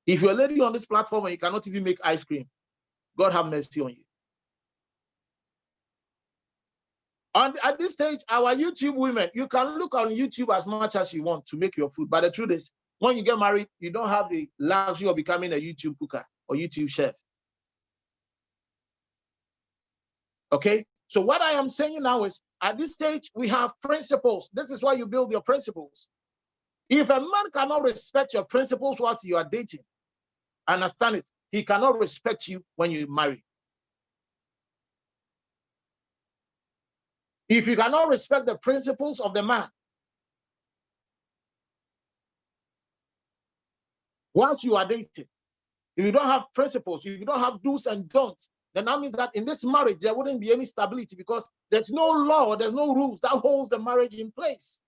If you're a lady on this platform and you cannot even make ice cream, God have mercy on you. And at this stage, our YouTube women, you can look on YouTube as much as you want to make your food. But the truth is, when you get married, you don't have the luxury of becoming a YouTube cooker or YouTube chef. Okay? So what I am saying now is, at this stage, we have principles. This is why you build your principles. If a man cannot respect your principles whilst you are dating, understand it, he cannot respect you when you marry. If you cannot respect the principles of the man once you are dating, if you don't have principles, if you don't have do's and don'ts, then that means that in this marriage, there wouldn't be any stability because there's no law, there's no rules that holds the marriage in place.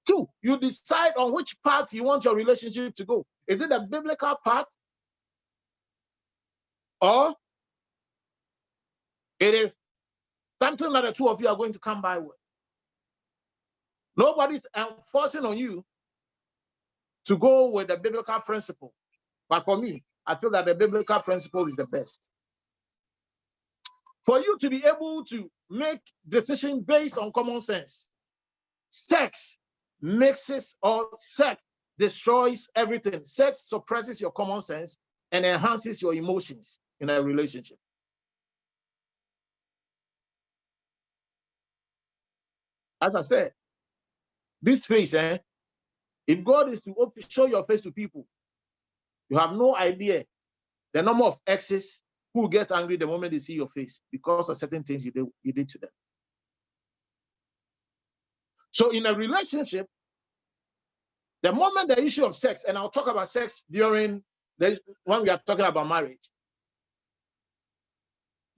2, you decide on which path you want your relationship to go. Is it a biblical path? Or it is something that the 2 of you are going to come by with? Nobody's forcing on you to go with the biblical principle. But for me, I feel that the biblical principle is the best. For you to be able to make decisions based on common sense, sex mixes or sex destroys everything. Sex suppresses your common sense and enhances your emotions in a relationship. As I said, this face, if God is to show your face to people, you have no idea the number of exes who get angry the moment they see your face because of certain things you did to them. So in a relationship, the moment the issue of sex, and I'll talk about sex during when we are talking about marriage.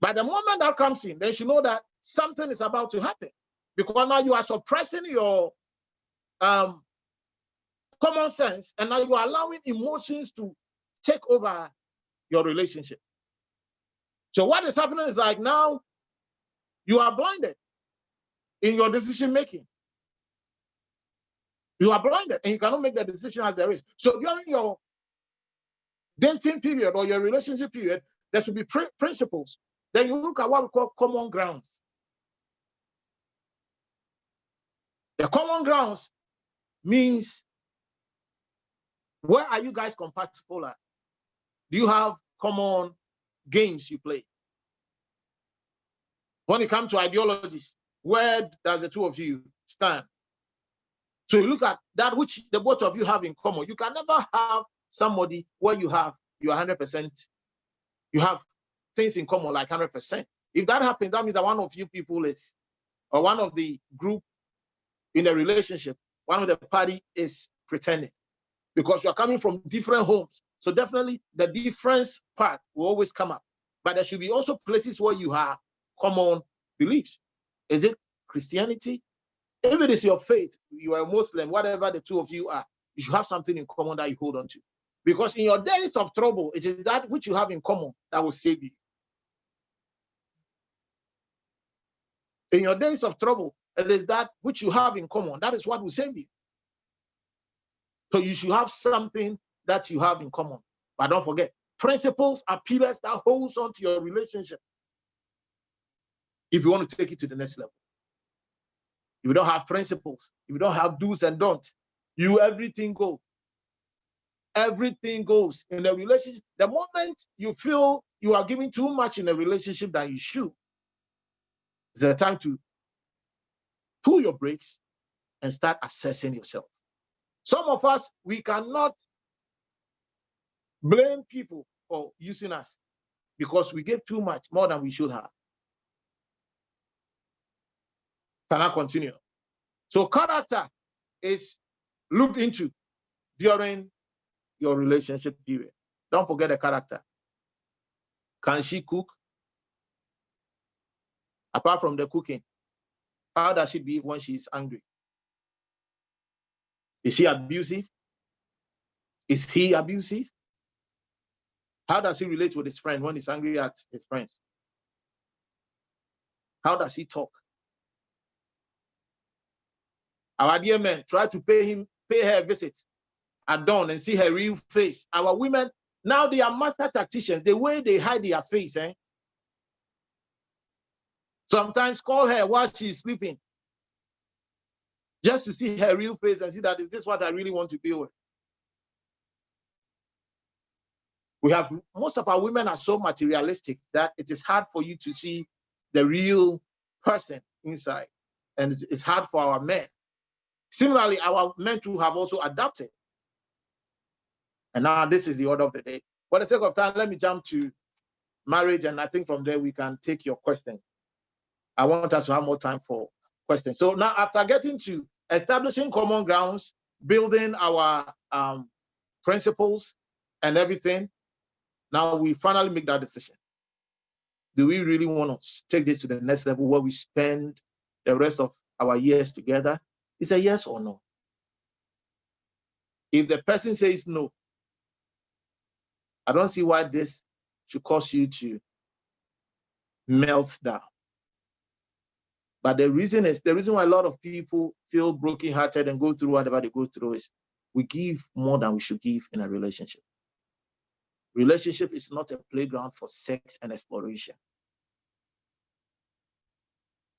But the moment that comes in, then you know that something is about to happen. Because now you are suppressing your common sense, and now you are allowing emotions to take over your relationship. So what is happening is like now you are blinded in your decision making. You are blinded and you cannot make the decision as there is. So during your dating period or your relationship period, there should be principles. Then you look at what we call common grounds. The common grounds means, where are you guys compatible at? Do you have common games you play? When it comes to ideologies, where does the two of you stand? So you look at that which the both of you have in common. You can never have somebody where you are 100%, you have things in common like 100%. If that happens, that means that one of you people is, or one of the group in a relationship, one of the party is pretending, because you are coming from different homes. So definitely the difference part will always come up. But there should be also places where you have common beliefs. Is it Christianity? If it is your faith, you are a Muslim, whatever the two of you are, you should have something in common that you hold on to. Because in your days of trouble, it is that which you have in common that will save you. In your days of trouble, it is that which you have in common. That is what will save you. So you should have something that you have in common. But don't forget, principles are pillars that holds on to your relationship. If you want to take it to the next level. If you don't have principles, if you don't have do's and don'ts, everything goes. Everything goes in the relationship. The moment you feel you are giving too much in a relationship than you should, it's the time to pull your brakes and start assessing yourself. Some of us, we cannot blame people for using us because we give too much, more than we should have. Can I continue? So character is looked into during your relationship period. Don't forget the character. Can she cook? Apart from the cooking, how does she behave when she's angry? Is she abusive? Is he abusive? How does he relate with his friend when he's angry at his friends? How does he talk? Our dear men, try to pay her a visit at dawn and see her real face. Our women, now they are master tacticians. The way they hide their face, Sometimes call her while she's sleeping, just to see her real face and see that, is this what I really want to be with? Most of our women are so materialistic that it is hard for you to see the real person inside. And it's hard for our men. Similarly, our men too have also adapted. And now this is the order of the day. For the sake of time, let me jump to marriage, and I think from there we can take your questions. I want us to have more time for questions. So now, after getting to establishing common grounds, building our principles and everything, now we finally make that decision. Do we really want to take this to the next level where we spend the rest of our years together? Is a yes or no? If the person says no, I don't see why this should cause you to melt down. But the reason why a lot of people feel brokenhearted and go through whatever they go through is we give more than we should give in a relationship. Relationship is not a playground for sex and exploration.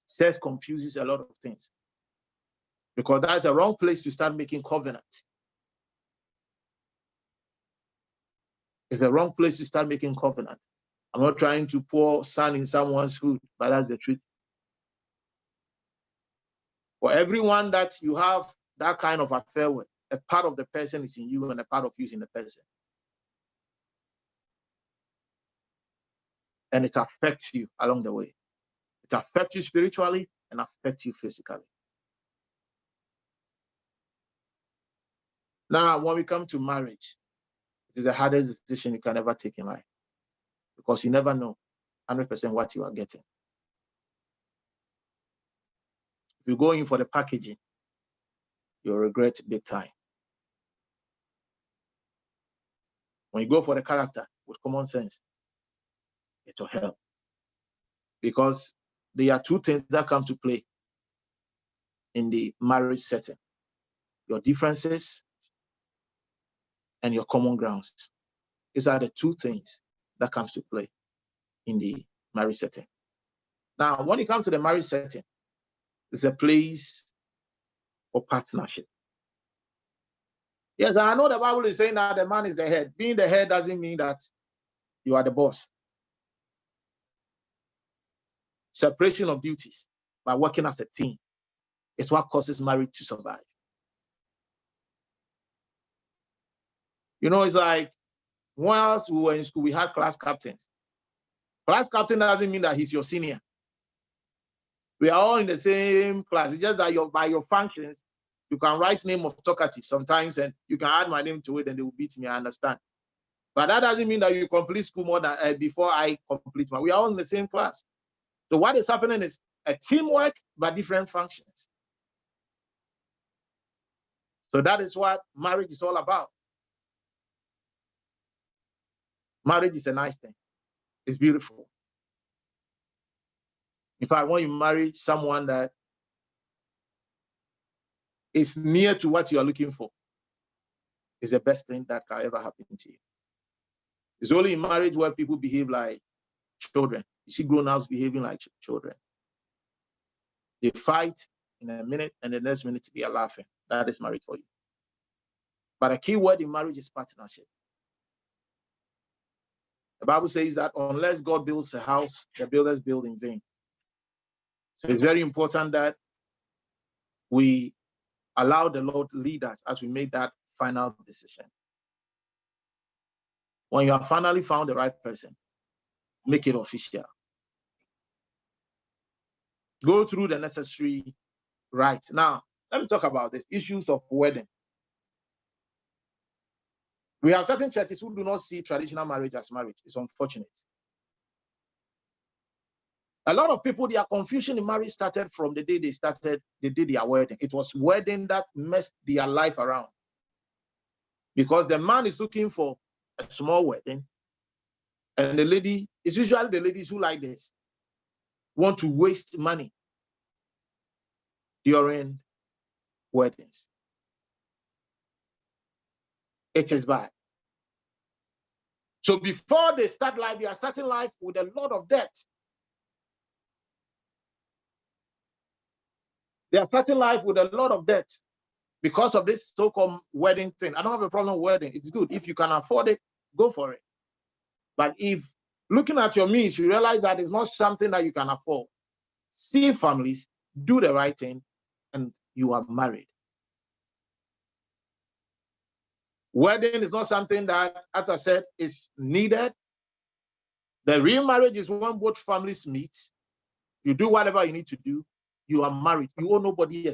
Sex confuses a lot of things because that's a wrong place to start making covenant. It's a wrong place to start making covenant. I'm not trying to pour sand in someone's food, but that's the truth. For everyone that you have that kind of affair with, a part of the person is in you and a part of you is in the person. And it affects you along the way. It affects you spiritually and affects you physically. Now, when we come to marriage, it is the hardest decision you can ever take in life because you never know 100% what you are getting. If you go in for the packaging, you'll regret big time. When you go for the character with common sense, it will help. Because there are two things that come to play in the marriage setting: your differences and your common grounds. These are the two things that comes to play in the marriage setting. Now, when it comes to the marriage setting, it's a place for partnership. Yes, I know the Bible is saying that the man is the head. Being the head doesn't mean that you are the boss. Separation of duties by working as a team is what causes marriage to survive. You know, it's like once we were in school, we had class captains. Class captain doesn't mean that he's your senior. We are all in the same class. It's just that by your functions, you can write name of talkative sometimes, and you can add my name to it, and they will beat me. I understand. But that doesn't mean that you complete school more than before I complete mine. We are all in the same class. So what is happening is a teamwork, but different functions. So that is what marriage is all about. Marriage is a nice thing. It's beautiful. In fact, when you marry someone that is near to what you are looking for, it's the best thing that can ever happen to you. It's only in marriage where people behave like children. You see grown-ups behaving like children. They fight in a minute, and the next minute they are laughing. That is marriage for you. But a key word in marriage is partnership. The Bible says that unless God builds a house, the builders build in vain. So it's very important that we allow the Lord lead us as we make that final decision. When you have finally found the right person, make it official. Go through the necessary rites. Now, let me talk about the issues of wedding. We have certain churches who do not see traditional marriage as marriage. It's unfortunate. A lot of people, their confusion in marriage started from the day they did their wedding. It was wedding that messed their life around. Because the man is looking for a small wedding, and the lady, it's usually the ladies who like this, want to waste money during weddings. It is bad. So before they start life, they are starting life with a lot of debt. They are starting life with a lot of debt because of this so-called wedding thing. I don't have a problem with wedding. It's good. If you can afford it, go for it. But if looking at your means, you realize that it's not something that you can afford, see families, do the right thing, and you are married. Wedding is not something that, as I said, is needed. The real marriage is when both families meet. You do whatever you need to do. You are married. You owe nobody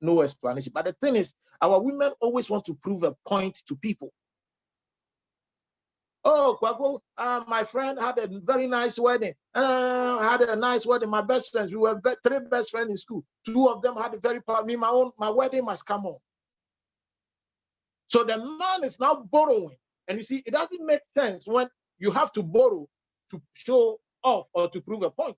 no explanation. But the thing is, our women always want to prove a point to people. Oh, Kwago, my friend had a very nice wedding. Had a nice wedding. My best friends, we were three best friends in school. Two of them had a very powerful. Me, my wedding must come on. So the man is now borrowing. And you see, it doesn't make sense when you have to borrow to show off or to prove a point.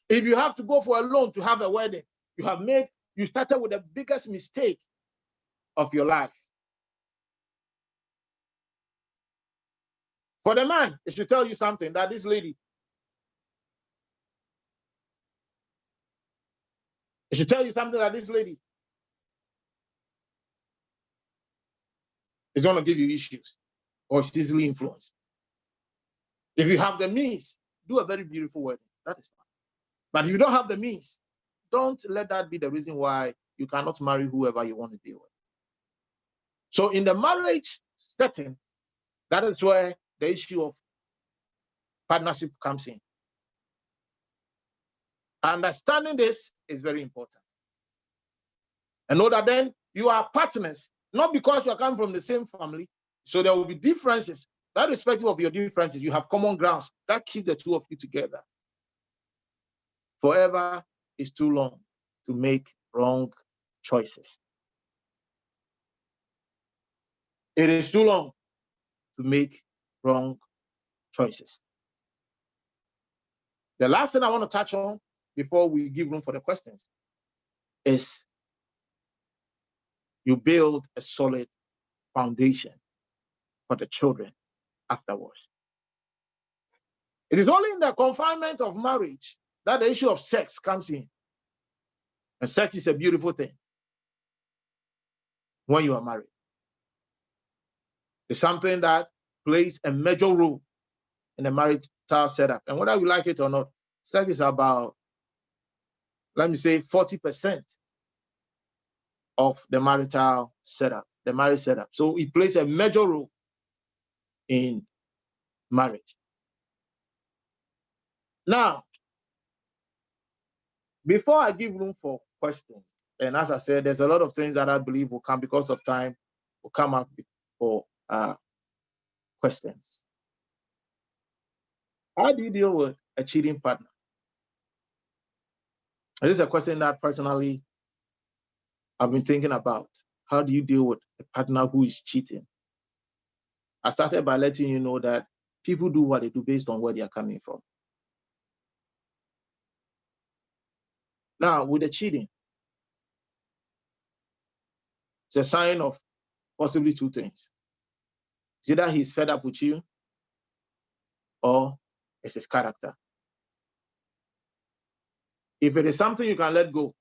If you have to go for a loan to have a wedding, you you started with the biggest mistake of your life. For the man, it should tell you something that this lady, it should tell you something that this lady is going to give you issues or is easily influenced. If you have the means, do a very beautiful wedding. That is fine. But if you don't have the means, don't let that be the reason why you cannot marry whoever you want to deal with. So in the marriage setting, that is where the issue of partnership comes in. Understanding this is very important. And know that then you are partners, not because you are coming from the same family. So there will be differences. That irrespective of your differences, you have common grounds that keep the two of you together. Forever is too long to make wrong choices. It is too long to make wrong choices. The last thing I want to touch on before we give room for the questions is you build a solid foundation for the children afterwards. It is only in the confinement of marriage that the issue of sex comes in. And sex is a beautiful thing when you are married. It's something that plays a major role in the marital setup. And whether we like it or not, sex is about, let me say, 40% of the marital setup, the marriage setup. So it plays a major role in marriage. Now, before I give room for questions, and as I said, there's a lot of things that I believe will come because of time, will come up for questions. How do you deal with a cheating partner? This is a question that personally I've been thinking about. How do you deal with a partner who is cheating? I started by letting you know that people do what they do based on where they are coming from. Now, with the cheating, it's a sign of possibly two things. It's either he's fed up with you or it's his character. If it is something you can let go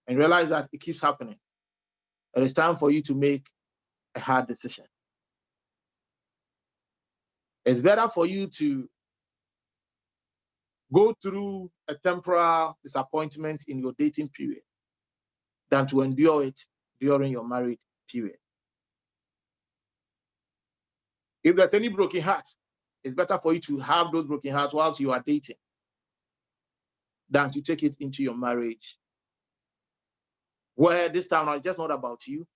and realize that it keeps happening, it is time for you to make a hard decision. It's better for you to go through a temporal disappointment in your dating period than to endure it during your married period. If there's any broken hearts, it's better for you to have those broken hearts whilst you are dating than to take it into your marriage, where this time it's just not about you,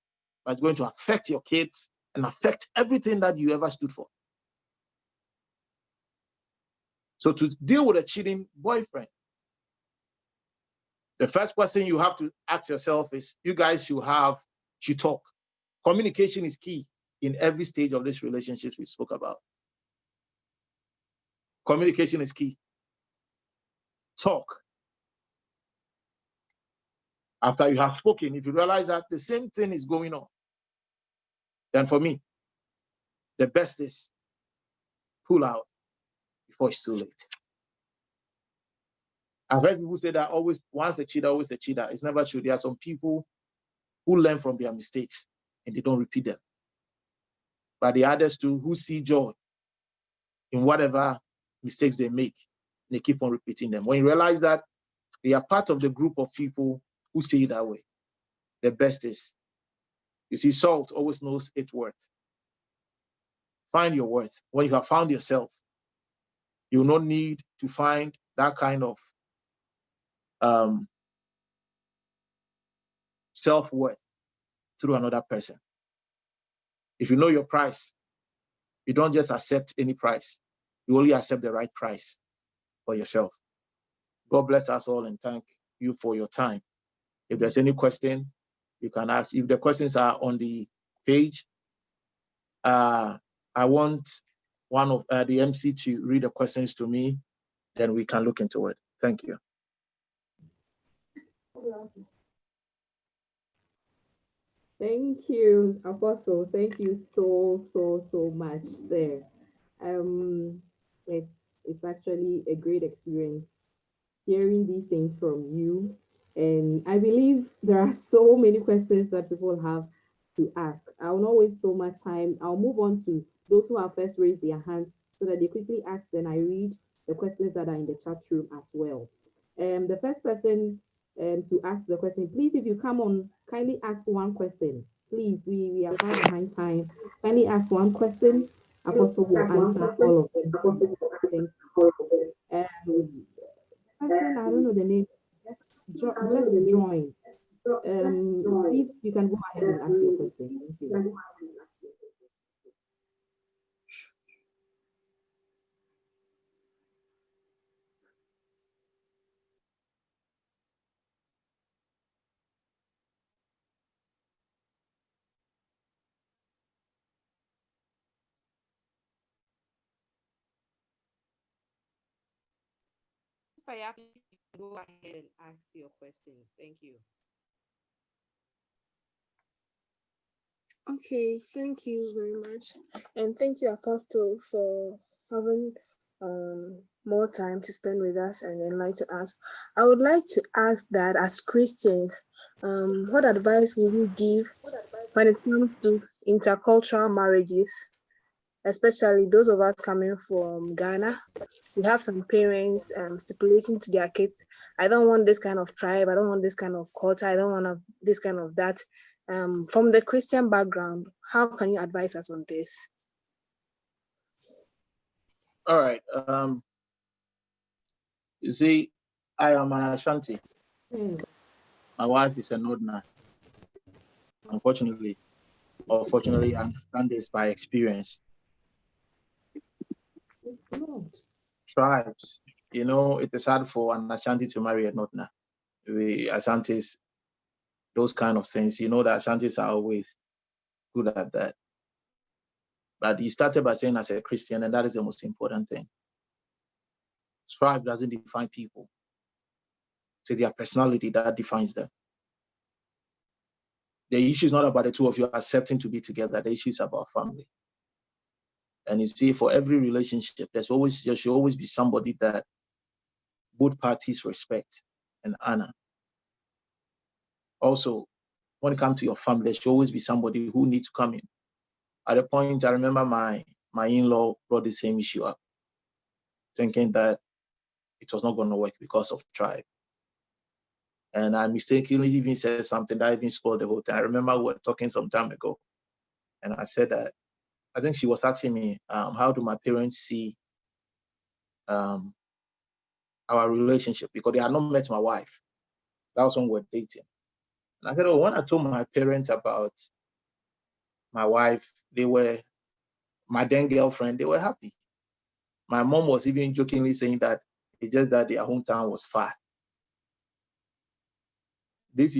but it's going to affect your kids and affect everything that you ever stood for. So to deal with a cheating boyfriend, the first question you have to ask yourself is, you guys should talk. Communication is key in every stage of this relationship we spoke about. Communication is key. Talk. After you have spoken, if you realize that the same thing is going on, then for me, the best is pull out before it's too late. I've heard people say that always, once a cheater, always a cheater. It's never true. There are some people who learn from their mistakes and they don't repeat them. But the others too, who see joy in whatever mistakes they make, they keep on repeating them. When you realize that they are part of the group of people who say it that way, the best is, you see, salt always knows its worth. Find your worth. When you have found yourself, you will not need to find that kind of self-worth through another person. If you know your price, you don't just accept any price. You only accept the right price for yourself. God bless us all and thank you for your time. If there's any question, you can ask. If the questions are on the page, I want one of the MC to read the questions to me, then we can look into it. Thank you. Thank you, Apostle. Thank you so much, sir. Um, it's actually a great experience hearing these things from you. And I believe there are so many questions that people have to ask. I will not waste so much time. I'll move on to those who have first raised their hands so that they quickly ask, then I read the questions that are in the chat room as well. The first person to ask the question, please, if you come on, kindly ask one question. Please, we are far behind time. Kindly ask one question. Apostle will answer all of them for you. Thank you. Person, I don't know the name. Just join. Please, you can go ahead and ask your question. Thank you. Mr. Please, you can go ahead and ask your question. Thank you. Okay, thank you very much. And thank you, Apostle, for having more time to spend with us and enlighten us. I would like to ask that as Christians, what advice will you give when it comes to intercultural marriages, especially those of us coming from Ghana? We have some parents stipulating to their kids, I don't want this kind of tribe, I don't want this kind of culture, I don't want this kind of that. From the Christian background, how can you advise us on this? All right. You see, I am an Ashanti. My wife is a Nodna. Unfortunately, or fortunately, I understand this by experience. Tribes, it is hard for an Ashanti to marry a Nodna. We Ashantis, those kind of things, the Ashantis are always good at that. But you started by saying as a Christian, and that is the most important thing. Tribe doesn't define people. It's their personality that defines them. The issue is not about the two of you accepting to be together. The issue is about family. And you see, for every relationship, there should always be somebody that both parties respect and honor. Also, when it comes to your family, there should always be somebody who needs to come in. At a point, I remember my in-law brought the same issue up, thinking that it was not going to work because of tribe. And I mistakenly even said something that even spoiled the whole thing. I remember we were talking some time ago, and I said that I think she was asking me, how do my parents see our relationship? Because they had not met my wife. That was when we were dating. And I said, when I told my parents about my wife, they were, my then girlfriend, they were happy. My mom was even jokingly saying that it's just that their hometown was far. This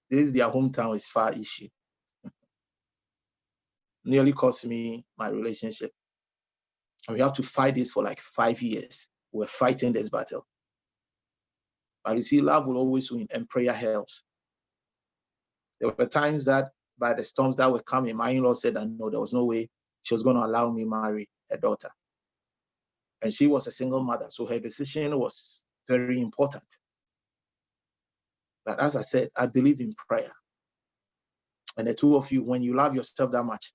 their hometown is far issue, nearly cost me my relationship. And we have to fight this for like 5 years. We're fighting this battle. But you see, love will always win and prayer helps. There were times that by the storms that were coming, my in-law said that no, there was no way she was going to allow me marry her daughter. And she was a single mother, so her decision was very important. But as I said, I believe in prayer. And the two of you, when you love yourself that much,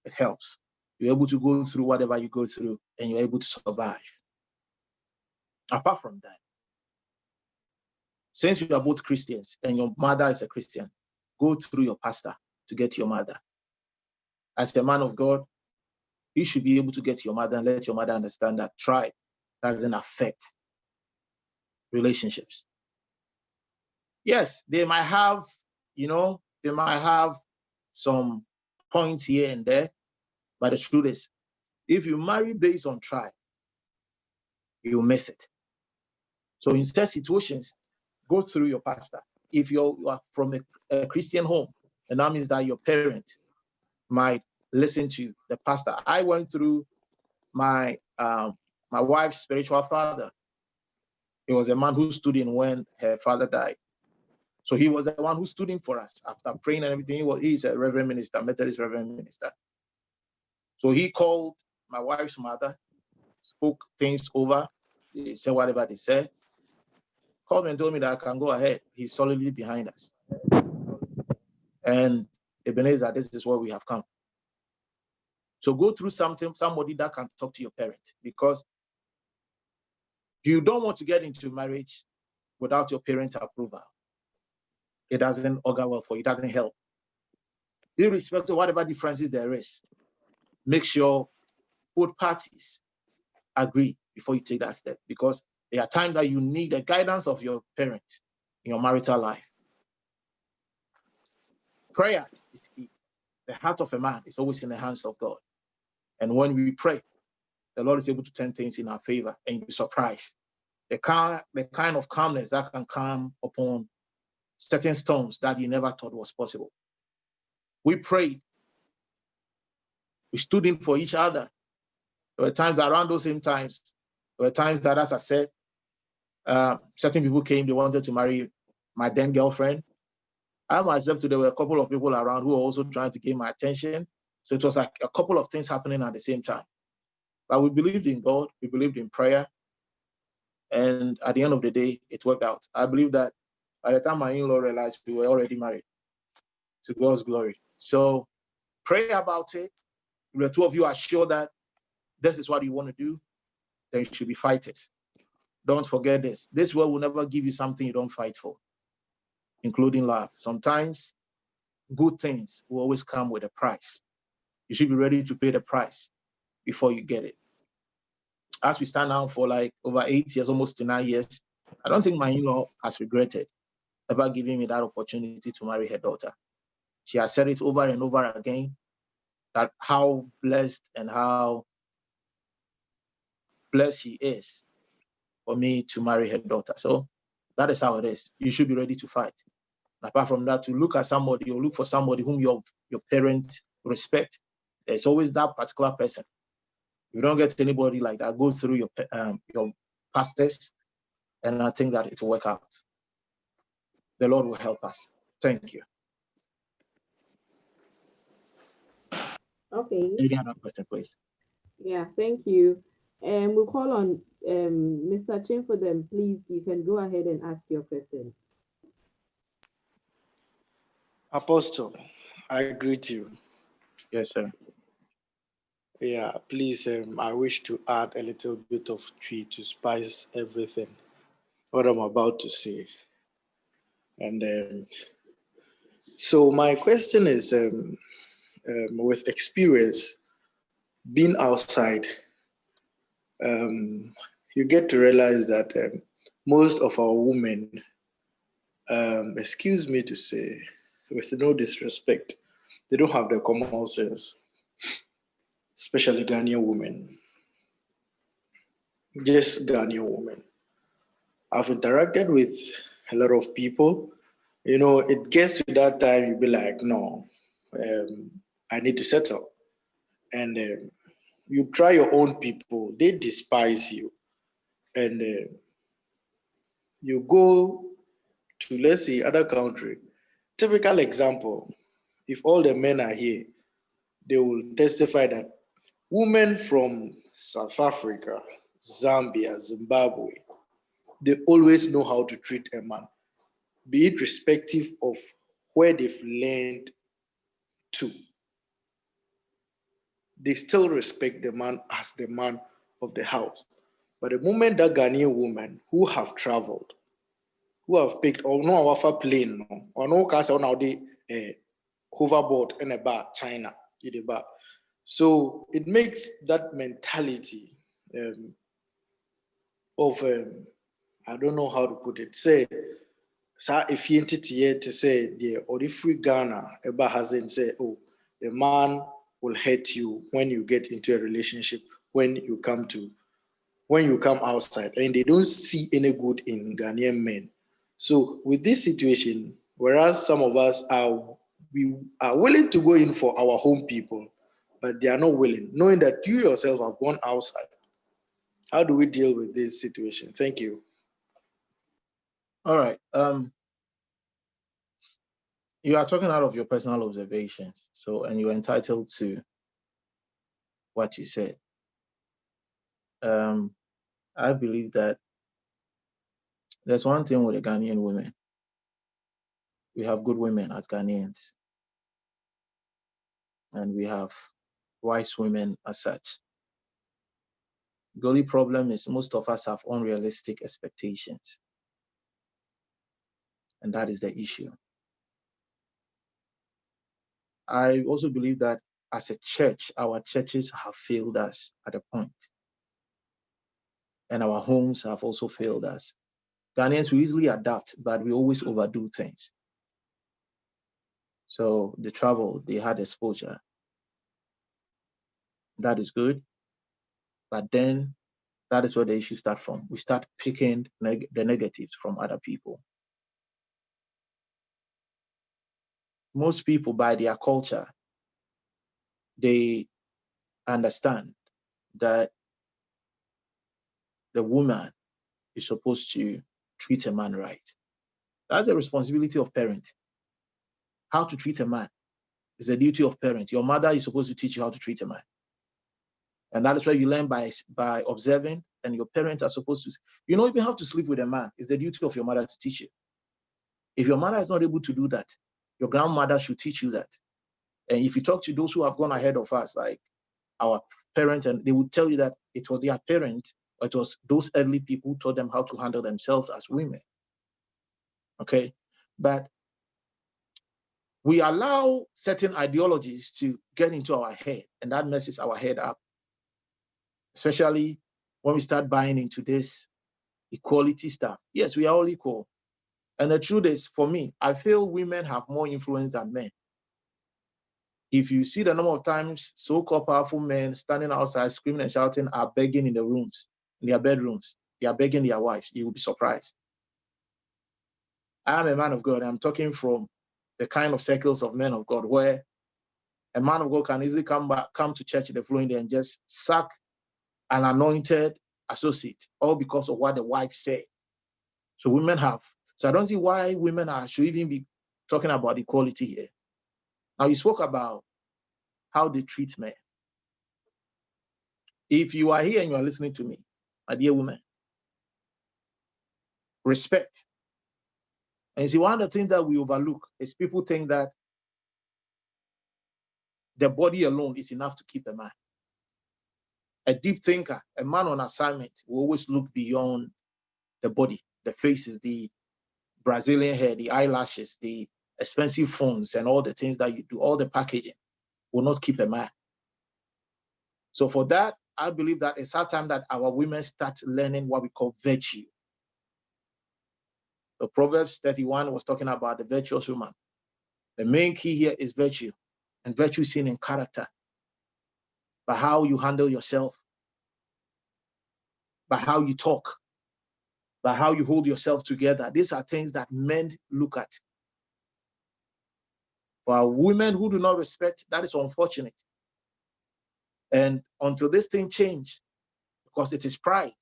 it helps. You're able to go through whatever you go through, and you're able to survive. Apart from that, since you are both Christians and your mother is a Christian, go through your pastor to get your mother. As a man of God, you should be able to get your mother and let your mother understand that tribe doesn't affect relationships. Yes, they might have, some points here and there, but the truth is, if you marry based on tribe, you'll miss it. So in such situations, go through your pastor. If you are from a Christian home, and that means that your parents might listen to the pastor. I went through my wife's spiritual father. He was a man who stood in when her father died. So he was the one who stood in for us after praying and everything. He's a reverend minister, Methodist reverend minister. So he called my wife's mother, spoke things over. They said whatever they said. Called me and told me that I can go ahead. He's solidly behind us. And Ebenezer, this is where we have come. So go through somebody that can talk to your parents, because you don't want to get into marriage without your parents' approval. It doesn't augur well for you, it doesn't help. Irrespective of whatever differences there is, make sure both parties agree before you take that step, because there are times that you need the guidance of your parents in your marital life. Prayer is key. The heart of a man is always in the hands of God. And when we pray, the Lord is able to turn things in our favor, and you'll be surprised. The kind of calmness that can come upon certain storms that you never thought was possible. We prayed. We stood in for each other. There were times that around those same times, there were times that, as I said, certain people came, they wanted to marry my then girlfriend. I myself, too, there were a couple of people around who were also trying to gain my attention. So it was like a couple of things happening at the same time. But we believed in God, we believed in prayer, and at the end of the day, it worked out. I believe that by the time my in-law realized, we were already married, to God's glory. So pray about it. If the two of you are sure that this is what you want to do, then you should be fighting. Don't forget this. This world will never give you something you don't fight for, including love. Sometimes good things will always come with a price. You should be ready to pay the price before you get it. As we stand now for like over 8 years, almost to 9 years, I don't think my in-law has regretted ever giving me that opportunity to marry her daughter. She has said it over and over again, that how blessed and how blessed she is for me to marry her daughter. So that is how it is. You should be ready to fight. And apart from that, to look at somebody or look for somebody whom your parents respect, there's always that particular person. If you don't get anybody like that, go through your pastors, and I think that it will work out. The Lord will help us. Thank you. Okay. Any other question, please? Yeah, thank you. And we'll call on Mr. Chin for them. Please, you can go ahead and ask your question. Apostle, I greet you. Yes, sir. Yeah, please, I wish to add a little bit of tea to spice everything, what I'm about to say. And so my question is, with experience, being outside, you get to realize that most of our women, excuse me to say, with no disrespect, they don't have the common sense, especially Ghanaian women. Just Ghanaian women. I've interacted with a lot of people. You know, it gets to that time, you be like, no, I need to settle. And you try your own people, they despise you. And you go to, let's say, other country. Typical example, if all the men are here, they will testify that women from South Africa, Zambia, Zimbabwe, they always know how to treat a man, be it respective of where they've learned to. They still respect the man as the man of the house. But the moment that Ghanaian women who have traveled, who have picked or no offer plane, or no cast on the hoverboard in a bar, China, in the bar. So it makes that mentality of I don't know how to put it. Say, if you entity to say the or the free Ghana, Eba hasn't say, oh, the man will hurt you when you get into a relationship, when you come outside, and they don't see any good in Ghanaian men. So with this situation, whereas some of us are willing to go in for our home people, but they are not willing, knowing that you yourself have gone outside. How do we deal with this situation? Thank you. All right. You are talking out of your personal observations, so, and you're entitled to what you said. I believe that there's one thing with the Ghanaian women. We have good women as Ghanaians, and we have wise women as such. The only problem is most of us have unrealistic expectations, and that is the issue. I also believe that as a church, our churches have failed us at a point, and our homes have also failed us. Ghanaians, we easily adapt, but we always overdo things. So the travel, they had exposure. That is good. But then that is where the issue starts from. We start picking the negatives from other people. Most people, by their culture, they understand that the woman is supposed to treat a man right. That's the responsibility of parent. How to treat a man is the duty of parent. Your mother is supposed to teach you how to treat a man. And that is where you learn by observing, and your parents are supposed to, you know, even how to sleep with a man is the duty of your mother to teach you. If your mother is not able to do that, your grandmother should teach you that. And if you talk to those who have gone ahead of us, like our parents, and they would tell you that it was their parents, or it was those early people who taught them how to handle themselves as women. Okay? But we allow certain ideologies to get into our head, and that messes our head up, especially when we start buying into this equality stuff. Yes, we are all equal. And the truth is, for me, I feel women have more influence than men. If you see the number of times so-called powerful men standing outside screaming and shouting are begging in the rooms, in their bedrooms, they are begging their wives, you will be surprised. I am a man of God. I'm talking from the kind of circles of men of God where a man of God can easily come to church the following day and just sack an anointed associate, all because of what the wife said. So women have. So I don't see why women should even be talking about equality here. Now, you spoke about how they treat men. If you are here and you are listening to me, my dear woman, respect. And you see, one of the things that we overlook is people think that the body alone is enough to keep a man. A deep thinker, a man on assignment, will always look beyond the body, the faces, the Brazilian hair, the eyelashes, the expensive phones, and all the things that you do, all the packaging will not keep a man. So for that, I believe that it's our time that our women start learning what we call virtue. The Proverbs 31 was talking about the virtuous woman. The main key here is virtue, and virtue is seen in character, by how you handle yourself, by how you talk, by how you hold yourself together. These are things that men look at. For women who do not respect, that is unfortunate. And until this thing change, because it is pride,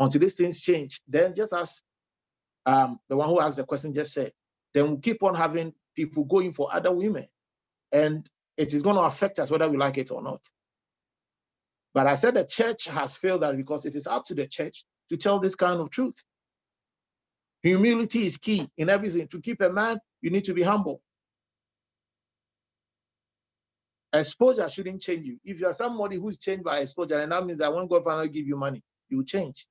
until these things change, then just as the one who asked the question just said, then we'll keep on having people going for other women. And it is going to affect us whether we like it or not. But I said the church has failed us because it is up to the church to tell this kind of truth. Humility is key in everything. To keep a man, you need to be humble. Exposure shouldn't change you. If you are somebody who's changed by exposure, and that means that when God finally give you money, you will change.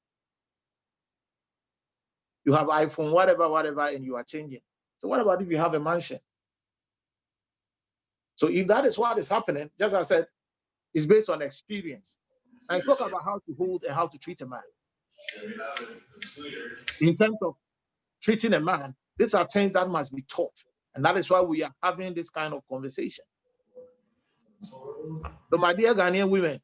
You have iPhone, whatever, and you are changing. So what about if you have a mansion? So if that is what is happening, just as I said, it's based on experience. I spoke about how to hold and how to treat a man. In terms of treating a man, these are things that must be taught. And that is why we are having this kind of conversation. So my dear Ghanaian women,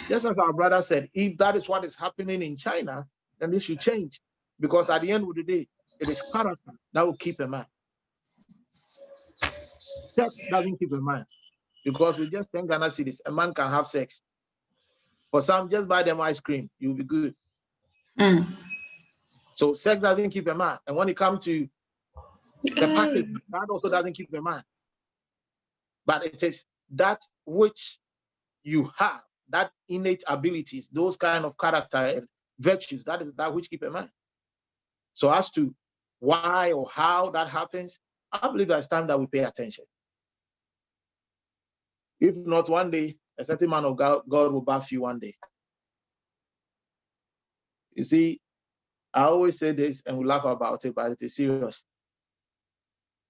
just as our brother said, if that is what is happening in China, then this should change. Because at the end of the day, it is character that will keep a man. Sex doesn't keep a man. Because we just think Ghana cities, a man can have sex. For some, just buy them ice cream, you'll be good. So sex doesn't keep a man. And when it comes to The package that also doesn't keep a man. But it is that which you have, that innate abilities, those kind of character and virtues, that is that which keep a man. So as to why or how that happens, I believe it's time that we pay attention. If not, one day, a certain man of God will bath you one day. You see, I always say this and we laugh about it, but it is serious.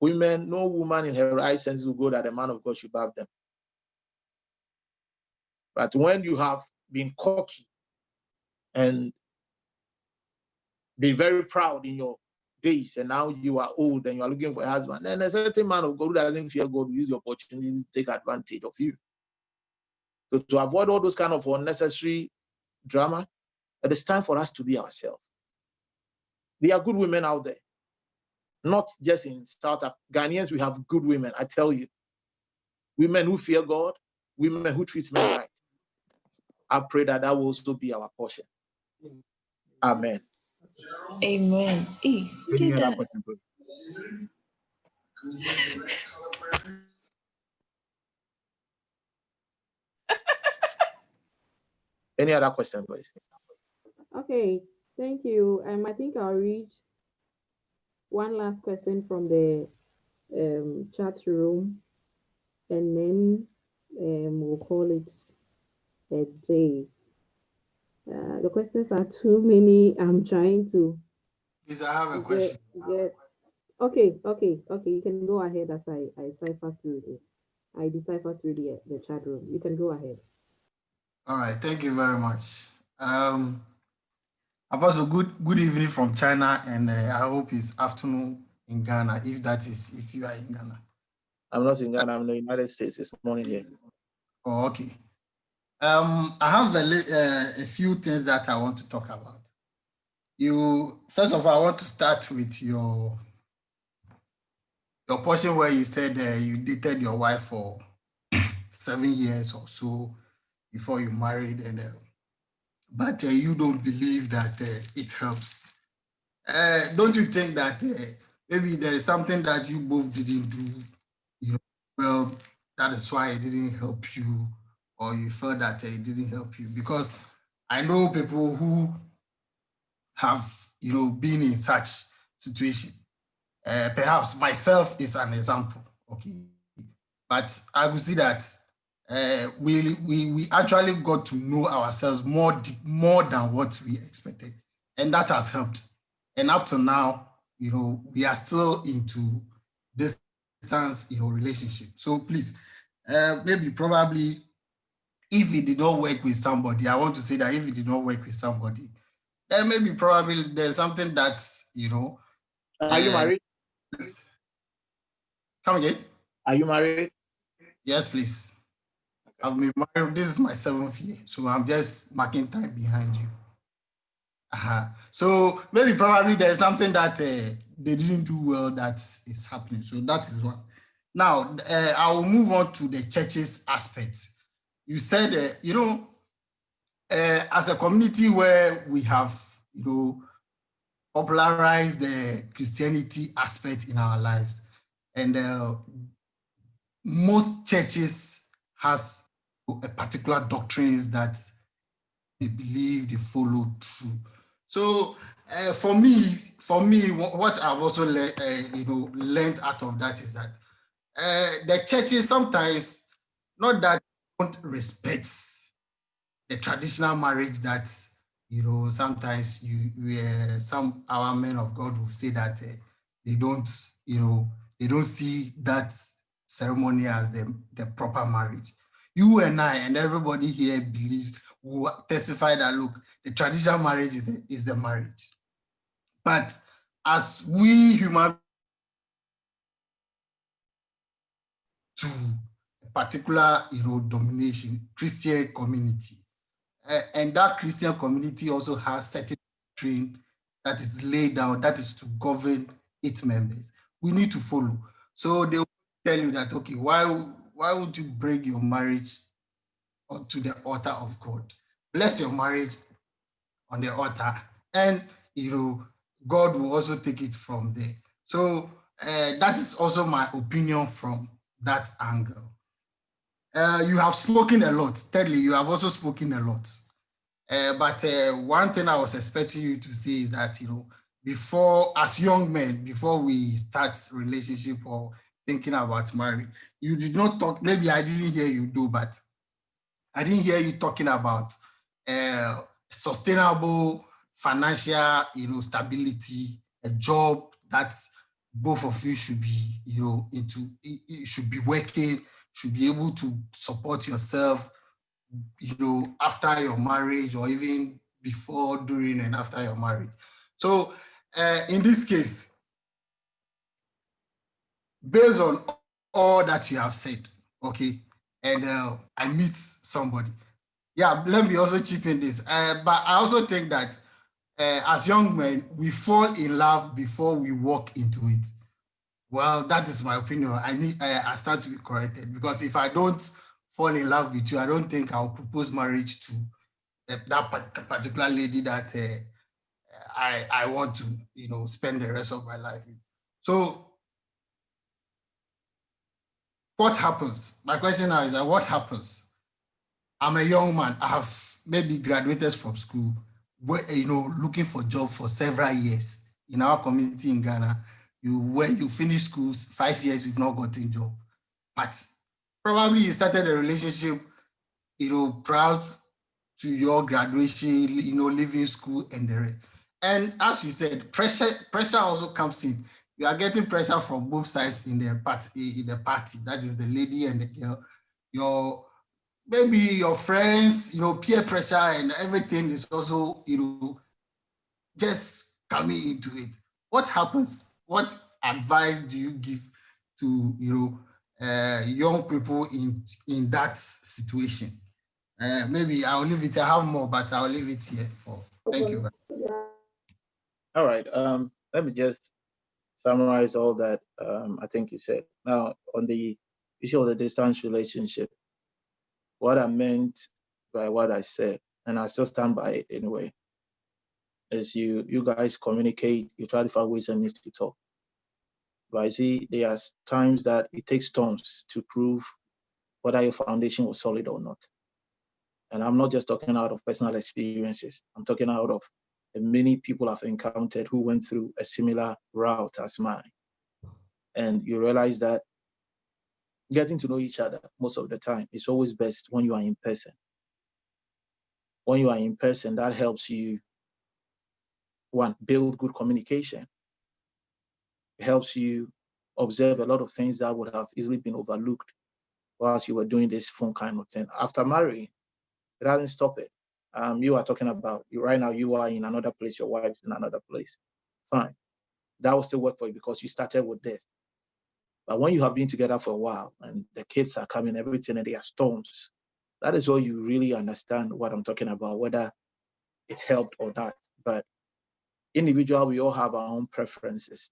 Women, no woman in her right senses will go that a man of God should bath them. But when you have been cocky and be very proud in your days, and now you are old and you are looking for a husband, then a certain man of God who doesn't fear God will use the opportunity to take advantage of you. So to avoid all those kind of unnecessary drama, it is time for us to be ourselves. There are good women out there, not just in South Africa. Ghanaians, we have good women, I tell you. Women who fear God, women who treat men right. I pray that that will also be our portion. Amen. Amen. Any other question, please? Any other question, please? Okay, thank you. I think I'll read one last question from the chat room, and then we'll call it a day. The questions are too many. I'm trying to Please, I have a question. Okay. You can go ahead as I decipher through the chat room. You can go ahead. All right, thank you very much. Apostle, good evening from China, and I hope it's afternoon in Ghana, if you are in Ghana. I'm not in Ghana, I'm in the United States this morning here. Oh, okay. I have a few things that I want to talk about. First of all, I want to start with your portion where you said you dated your wife for 7 years or so before you married, and but you don't believe that it helps. Don't you think that maybe there is something that you both didn't do, well, that is why it didn't help you, or you felt that it didn't help you? Because I know people who have, been in such situation. Perhaps myself is an example, okay? But I would see that we actually got to know ourselves more than what we expected, and that has helped. And up to now, we are still into this distance, relationship. So please, maybe probably, if it did not work with somebody, I want to say that if it did not work with somebody, then maybe probably there's something that, Are you married? Come again? Are you married? Yes, please. Okay. I've been married. This is my 7th year, so I'm just marking time behind you. So maybe probably there's something that they didn't do well that is happening. So that is one. Now, I will move on to the church's aspect. You said, as a community where we have, popularized the Christianity aspect in our lives, and most churches has a particular doctrines that they believe, they follow through. So for me, what I've also learned out of that is that the churches sometimes, not that they don't respect the traditional marriage that, sometimes some our men of God will say that they don't see that ceremony as the proper marriage. You and I and everybody here believes, will testify that, look, the traditional marriage is the marriage. But as we human to a particular, domination, Christian community, and that Christian community also has certain doctrine that is laid down, that is to govern its members. We need to follow. So they will tell you that, okay, why would you bring your marriage onto the altar of God? Bless your marriage on the altar, and God will also take it from there. So that is also my opinion from that angle. You have spoken a lot. Thirdly, you have also spoken a lot. But one thing I was expecting you to say is that, before, as young men, before we start relationship or thinking about marriage, you did not talk, maybe I didn't hear you do, but I didn't hear you talking about sustainable financial, stability, a job that both of you should be, into, should be working, should be able to support yourself, after your marriage, or even before, during, and after your marriage. So in this case, based on all that you have said, okay, and I meet somebody. Yeah, let me also chip in this. But I also think that as young men, we fall in love before we walk into it. Well, that is my opinion. I start to be corrected, because if I don't fall in love with you, I don't think I'll propose marriage to that particular lady that I want to, spend the rest of my life with. So what happens? My question now is that what happens? I'm a young man. I have maybe graduated from school, looking for a job for several years. In our community in Ghana, when you finish schools, 5 years, you've not gotten a job. But probably you started a relationship, proud to your graduation, leaving school and the rest. And as you said, pressure also comes in. You are getting pressure from both sides in the party. That is the lady and the girl. Maybe your friends, peer pressure and everything is also, just coming into it. What happens? What advice do you give to, young people in that situation? Maybe I'll leave it. I have more, but I'll leave it here for. Thank you. All right. Let me just summarize all that I think you said. Now, on the issue of the distance relationship, what I meant by what I said, and I still stand by it anyway, is you guys communicate, you try to find ways and means to talk. But I see there are times that it takes storms to prove whether your foundation was solid or not. And I'm not just talking out of personal experiences. I'm talking out of the many people I've encountered who went through a similar route as mine. And you realize that getting to know each other most of the time is always best when you are in person. When you are in person, that helps you, one, build good communication. It helps you observe a lot of things that would have easily been overlooked whilst you were doing this phone kind of thing. After marrying, it doesn't stop it. You are talking about, right now you are in another place, your wife's in another place. Fine. That will still work for you because you started with this. But when you have been together for a while and the kids are coming, everything, and there are storms, that is where you really understand what I'm talking about, whether it helped or not. But individual, we all have our own preferences,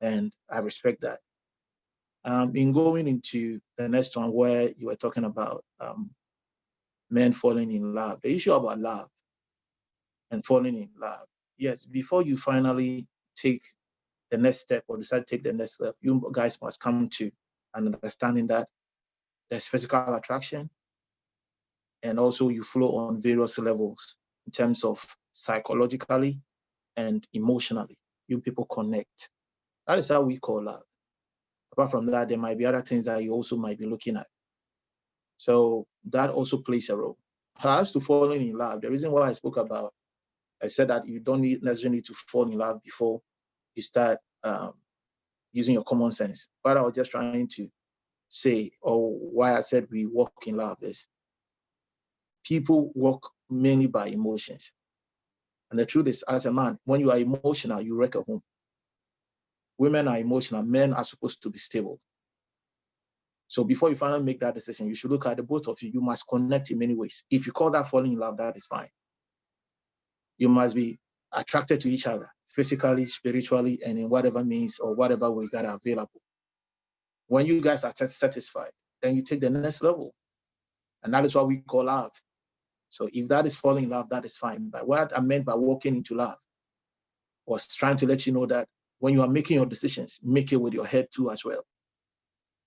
and I respect that. In going into the next one where you were talking about men falling in love, the issue about love and falling in love. Yes, before you finally take the next step or decide to take the next step, you guys must come to an understanding that there's physical attraction, and also you flow on various levels in terms of psychologically and emotionally. You people connect. That is how we call love. Apart from that, there might be other things that you also might be looking at. So that also plays a role. As to falling in love, the reason why I said that you don't necessarily need to fall in love before you start using your common sense. What I was just trying to say, or why I said we walk in love, is people walk mainly by emotions. And the truth is, as a man, when you are emotional, you wreck a home. Women are emotional, men are supposed to be stable. So before you finally make that decision, you should look at the both of you. You must connect in many ways. If you call that falling in love, that is fine. You must be attracted to each other, physically, spiritually, and in whatever means or whatever ways that are available. When you guys are satisfied, then you take the next level. And that is what we call love. So if that is falling in love, that is fine. But what I meant by walking into love was trying to let you know that when you are making your decisions, make it with your head too as well.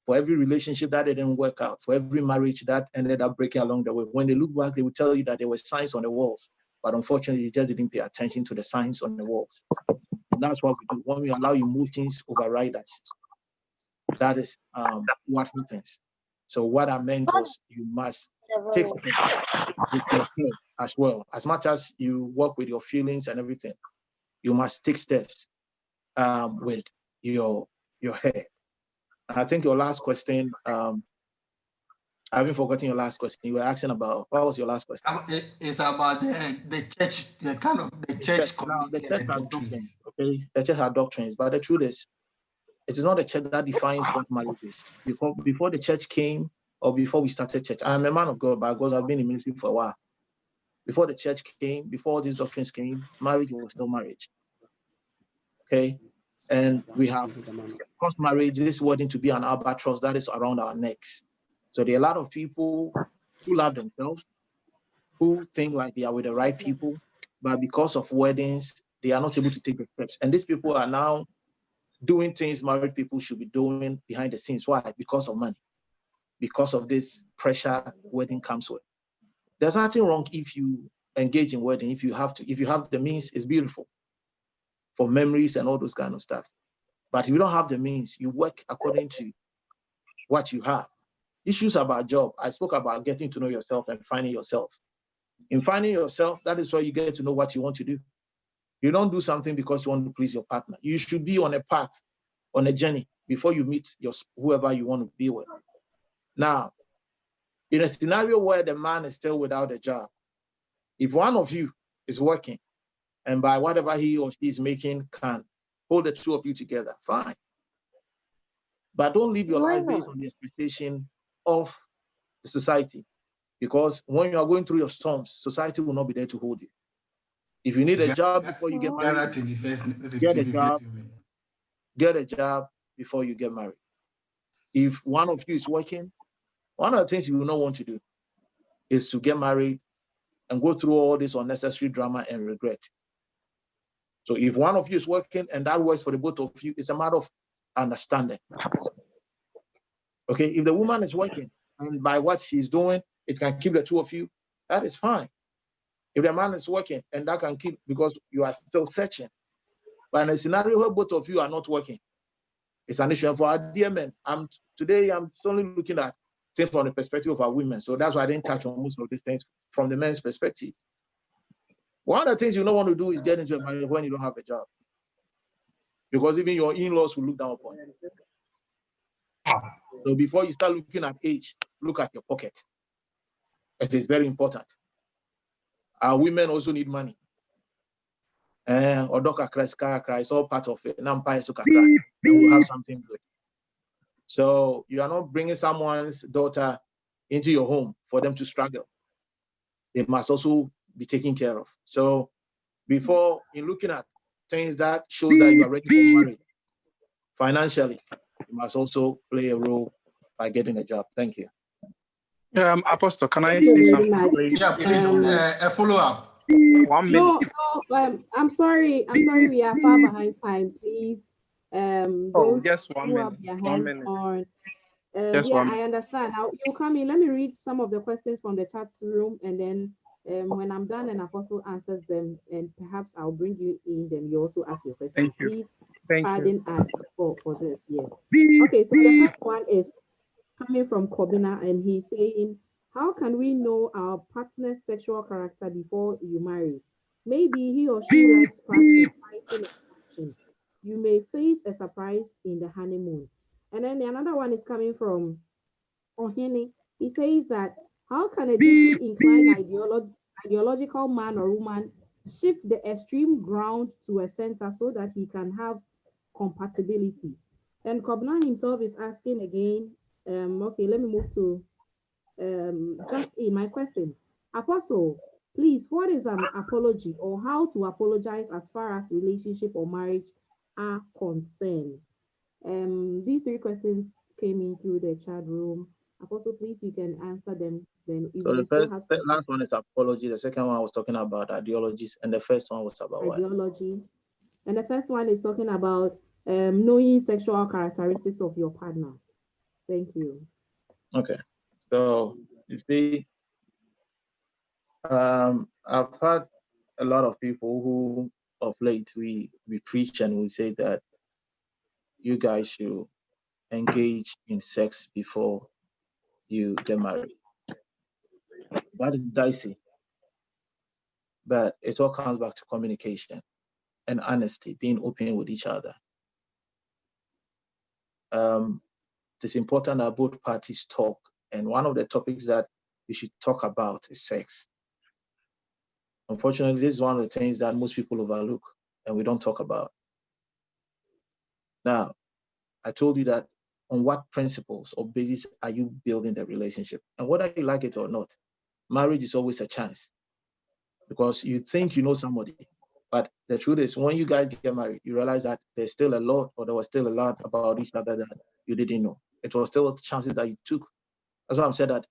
For every relationship that didn't work out, for every marriage that ended up breaking along the way, when they look back, they will tell you that there were signs on the walls, but unfortunately, you just didn't pay attention to the signs on the walls. And that's what we do. When we allow emotions override us, that is what happens. So what I meant was you must take steps with your head as well. As much as you work with your feelings and everything, you must take steps with your head. And I think your last question, I haven't forgotten your last question. You were asking about, what was your last question? It's about the church, the kind of the church Now, the community church and the has doctrines. doctrines, okay? The church has doctrines, but the truth is, it is not the church that defines what marriage is. Before the church came, or before we started church, I'm a man of God, but God, I've been in ministry for a while. Before the church came, before all these doctrines came, marriage was still marriage. Okay? And we have caused marriage, this wedding, to be an albatross that is around our necks. So there are a lot of people who love themselves, who think like they are with the right people, but because of weddings, they are not able to take the steps. And these people are now doing things married people should be doing behind the scenes. Why? Because of money, because of this pressure wedding comes with. There's nothing wrong if you engage in wedding, if you have the means, it's beautiful for memories and all those kind of stuff. But if you don't have the means, you work according to what you have. Issues about job, I spoke about getting to know yourself and finding yourself. In finding yourself, that is where you get to know what you want to do. You don't do something because you want to please your partner. You should be on a path, on a journey before you meet whoever you want to be with. Now, in a scenario where the man is still without a job, if one of you is working and by whatever he or she is making can hold the two of you together, fine. But don't live your life based on the expectation of the society, because when you are going through your storms, society will not be there to hold you. If you need a job before you get married, get a job before you get married. If one of you is working, one of the things you will not want to do is to get married and go through all this unnecessary drama and regret. So if one of you is working and that works for the both of you, it's a matter of understanding. Okay, if the woman is working and by what she's doing, it can keep the two of you, that is fine. If the man is working and that can keep, because you are still searching. But in a scenario where both of you are not working, it's an issue. And for our dear men, today I'm only looking at things from the perspective of our women. So that's why I didn't touch on most of these things from the men's perspective. One of the things you don't want to do is get into a marriage when you don't have a job, because even your in-laws will look down upon you. So before you start looking at age, look at your pocket. It is very important. Our women also need money. Odoka cry is all part of it. Nampa suka cry, and we'll have something good. So you are not bringing someone's daughter into your home for them to struggle. They must also be taken care of. So before in looking at things that shows that you are ready for marriage, financially, you must also play a role by getting a job. Thank you. Apostle, can I Thank you say very something, much. please? Yeah, please, a follow-up. 1 minute. No, I'm sorry, we are far behind time. Please, those Just 1 who minute. have their 1 hands minute. on. Just Yeah, 1 minute. I understand. Now you come in. Let me read some of the questions from the chat room, and then when I'm done and Apostle answers them, and perhaps I'll bring you in. Then you also ask your questions. Thank you. Please Thank you. pardon us for this. Yes. Okay. So the first one is coming from Kobina, and he's saying, how can we know our partner's sexual character before you marry? Maybe he or she likes scratching, fighting, and action. You may face a surprise in the honeymoon. And then the another one is coming from Ohene. He says that how can a deeply inclined ideological man or woman shift the extreme ground to a center so that he can have compatibility? And Kobna himself is asking again, okay, let me move to just in my question. Apostle, please, what is an apology or how to apologize as far as relationship or marriage are concerned? These three questions came in through the chat room. Apostle, please, you can answer them. Then if So you still have some last one is apology. The second one I was talking about ideologies, and the first one was about ideology. And the first one is talking about knowing sexual characteristics of your partner. Thank you. Okay. So you see, I've had a lot of people who of late we preach and we say that you guys should engage in sex before you get married. That is dicey, but it all comes back to communication and honesty, being open with each other. It's important that both parties talk, and one of the topics that we should talk about is sex. Unfortunately, this is one of the things that most people overlook and we don't talk about. Now, I told you that on what principles or basis are you building the relationship? And whether you like it or not, marriage is always a chance because you think you know somebody. But the truth is, when you guys get married, you realize that there's still a lot, or there was still a lot about each other that you didn't know. It was still chances that you took. That's why I'm saying that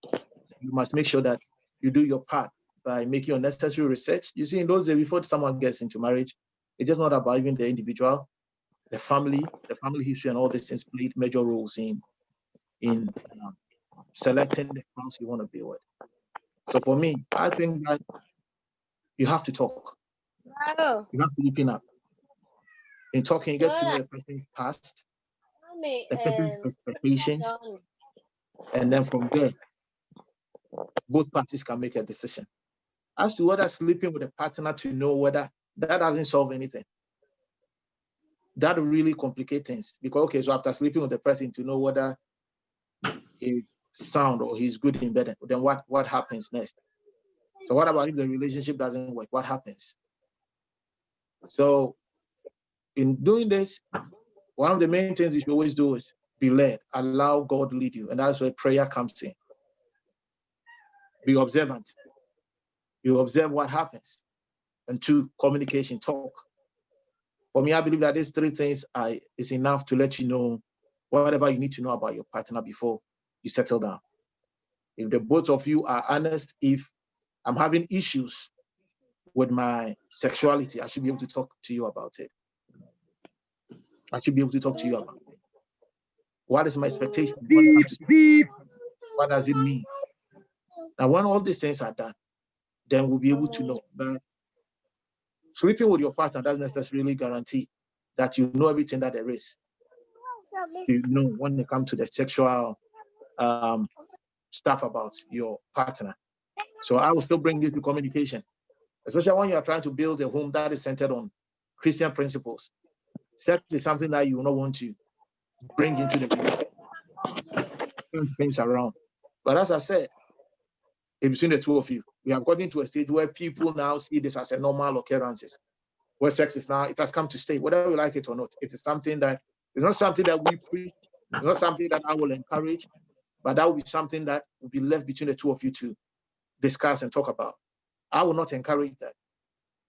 you must make sure that you do your part by making unnecessary research. You see, in those days, before someone gets into marriage, it's just not about even the individual, the family history, and all these things played major roles in selecting the spouse you want to be with. So for me, I think that you have to talk. You have to open up. In talking, you get to know the person's past, the person's expectations, and then from there, both parties can make a decision. As to whether sleeping with a partner to know whether that doesn't solve anything. That really complicates things because okay, so after sleeping with the person to know whether he's sound or he's good in bed, then what happens next? So what about if the relationship doesn't work? What happens? So in doing this, one of the main things you should always do is be led, allow God lead you, and that's where prayer comes in. Be observant. You observe what happens. And two, communication, talk. For me, I believe that these three things is enough to let you know whatever you need to know about your partner before you settle down. If the both of you are honest, if I'm having issues with my sexuality, I should be able to talk to you about it. I should be able to talk to you about it. What is my expectation? What does it mean? Now, when all these things are done, then we'll be able to know that sleeping with your partner doesn't necessarily guarantee that you know everything that there is. You know when it comes to the sexual stuff about your partner. So I will still bring you to communication, especially when you are trying to build a home that is centered on Christian principles. Sex is something that you will not want to bring into the things around. But as I said, in between the two of you, we have gotten to a stage where people now see this as a normal occurrence, where sex is now, it has come to stay, whether we like it or not. It is something that, it's not something that we preach, it's not something that I will encourage, but that will be something that will be left between the two of you to discuss and talk about. I will not encourage that.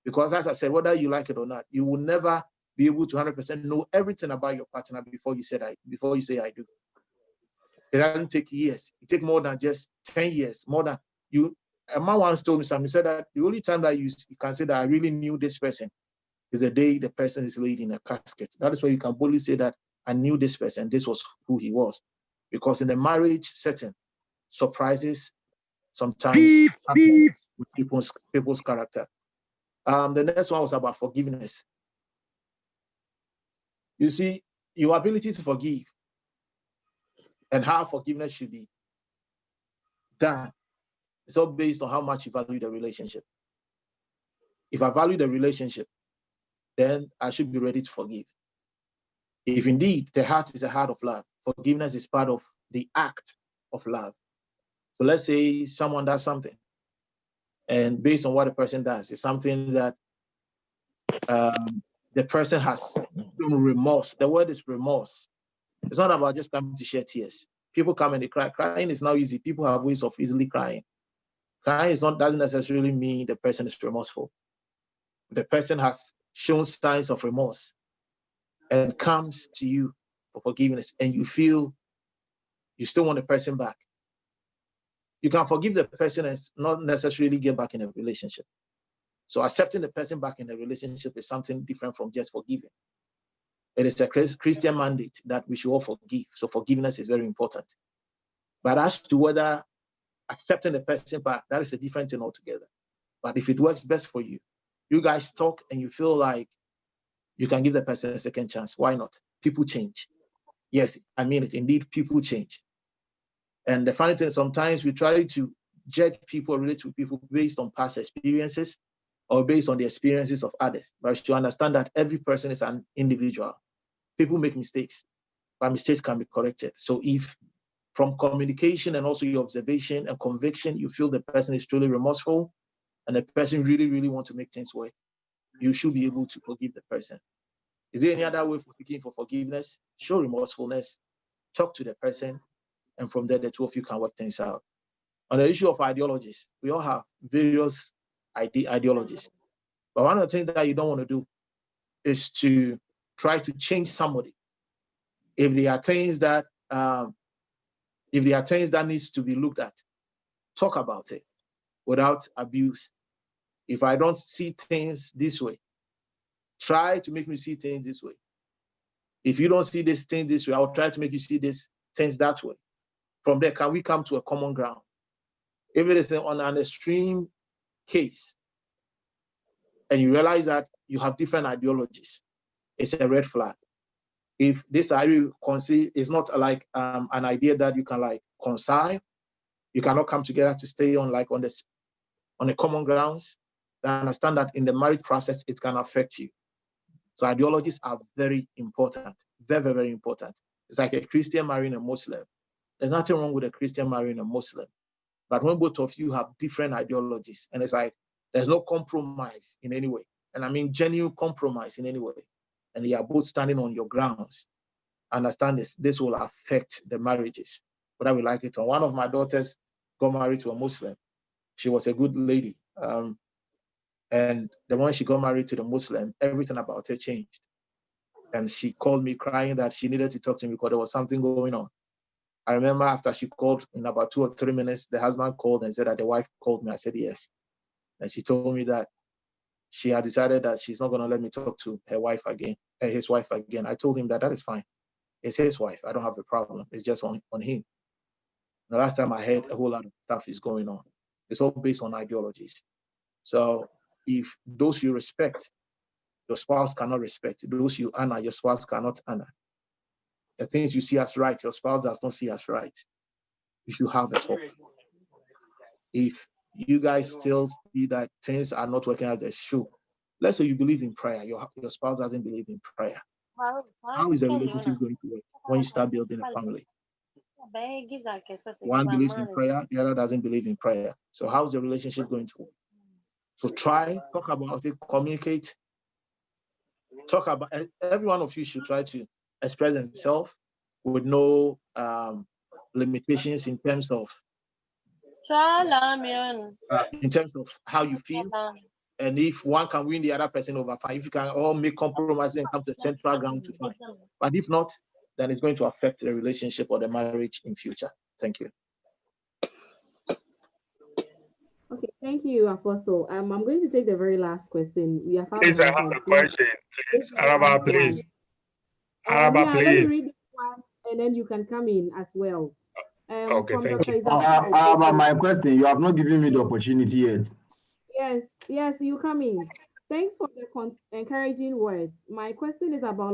Because as I said, whether you like it or not, you will never be able to 100% know everything about your partner before you say I do. It doesn't take years. It takes more than just 10 years, more than you. A man once told me something. He said that the only time that you can say that I really knew this person is the day the person is laid in a casket. That is why you can boldly say that I knew this person. This was who he was. Because in the marriage setting, surprises sometimes happen with people's character. The next one was about forgiveness. You see, your ability to forgive and how forgiveness should be done is all based on how much you value the relationship. If I value the relationship, then I should be ready to forgive. If indeed the heart is a heart of love, forgiveness is part of the act of love. So let's say someone does something, and based on what the person does, it's something that the person has some remorse. The word is remorse. It's not about just coming to shed tears. People come and they cry. Crying is now easy. People have ways of easily crying. Crying doesn't necessarily mean the person is remorseful. The person has shown signs of remorse and comes to you for forgiveness, and you feel you still want the person back. You can forgive the person and not necessarily get back in a relationship. So accepting the person back in the relationship is something different from just forgiving. It is a Christian mandate that we should all forgive. So forgiveness is very important. But as to whether accepting the person back, that is a different thing altogether. But if it works best for you, you guys talk and you feel like you can give the person a second chance. Why not? People change. Yes, I mean it. Indeed, people change. And the funny thing is sometimes we try to judge people, relate to people based on past experiences or based on the experiences of others. But you understand that every person is an individual. People make mistakes, but mistakes can be corrected. So if from communication and also your observation and conviction, you feel the person is truly remorseful and the person really, really wants to make things work, you should be able to forgive the person. Is there any other way for seeking for forgiveness? Show remorsefulness, talk to the person, and from there, the two of you can work things out. On the issue of ideologies, we all have various ideologies. But one of the things that you don't want to do is to try to change somebody. If there are things that needs to be looked at, talk about it without abuse. If I don't see things this way, try to make me see things this way. If you don't see this thing this way, I'll try to make you see this things that way. From there, can we come to a common ground? If it is on an extreme case, and you realize that you have different ideologies, it's a red flag. If this idea is not like an idea that you can like reconcile, you cannot come together to stay on like on the common grounds, then understand that in the marriage process, it can affect you. So ideologies are very important, very, very, very important. It's like a Christian marrying a Muslim. There's nothing wrong with a Christian marrying a Muslim. But when both of you have different ideologies, and it's like there's no compromise in any way, and I mean genuine compromise in any way, and you are both standing on your grounds, understand this will affect the marriages, whether we like it or not. One of my daughters got married to a Muslim. She was a good lady. And the moment she got married to the Muslim, everything about her changed. And she called me crying that she needed to talk to me because there was something going on. I remember after she called, in about 2 or 3 minutes, the husband called and said that the wife called me. I said yes. And she told me that she had decided that she's not going to let me talk to his wife again. I told him that is fine. It's his wife. I don't have a problem. It's just on him. The last time I heard a whole lot of stuff is going on. It's all based on ideologies. So if those you respect, your spouse cannot respect. Those you honor, your spouse cannot honor. The things you see as right, your spouse does not see as right. You should have a talk. If you guys still see that things are not working as they should, let's say you believe in prayer, your spouse doesn't believe in prayer. How is the relationship going to work when you start building a family? One believes in prayer, the other doesn't believe in prayer. So how's the relationship going to work? So talk about it, communicate, talk about it. Every one of you should try to express themselves with no limitations in terms of how you feel. And if one can win the other person over, fine. If you can all make compromises and come to the central ground to find. But if not, then it's going to affect the relationship or the marriage in future. Thank you. Okay, thank you, Apostle. I'm going to take the very last question. We have Please, I have a question. Please, Araba, please. Araba, please. Let me read this one, and then you can come in as well. Okay, from thank you. Araba, my question, you have not given me the opportunity yet. Yes, you come in. Thanks for the encouraging words. My question is about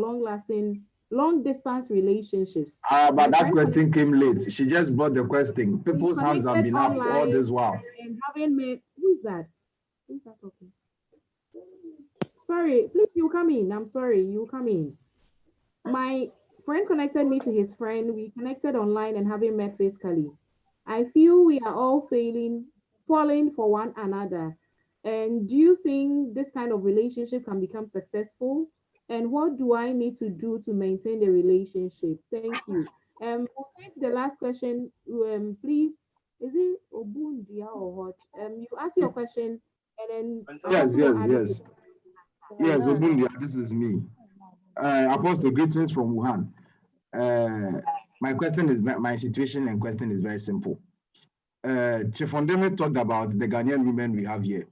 long-distance relationships. But that question came late. She just brought the question. People's hands have been up all this while. And having met, who's that? Who's that talking? Sorry, please, you come in. I'm sorry, you come in. My friend connected me to his friend. We connected online and having met physically. I feel we are all falling for one another. And do you think this kind of relationship can become successful? And what do I need to do to maintain the relationship? Thank you. We'll take the last question. Please, is it Obundia or what? You ask your question and then Yes, Obundia, this is me. Apostle, greetings from Wuhan. My situation and question is very simple. Chief Ondeme talked about the Ghanaian women we have here.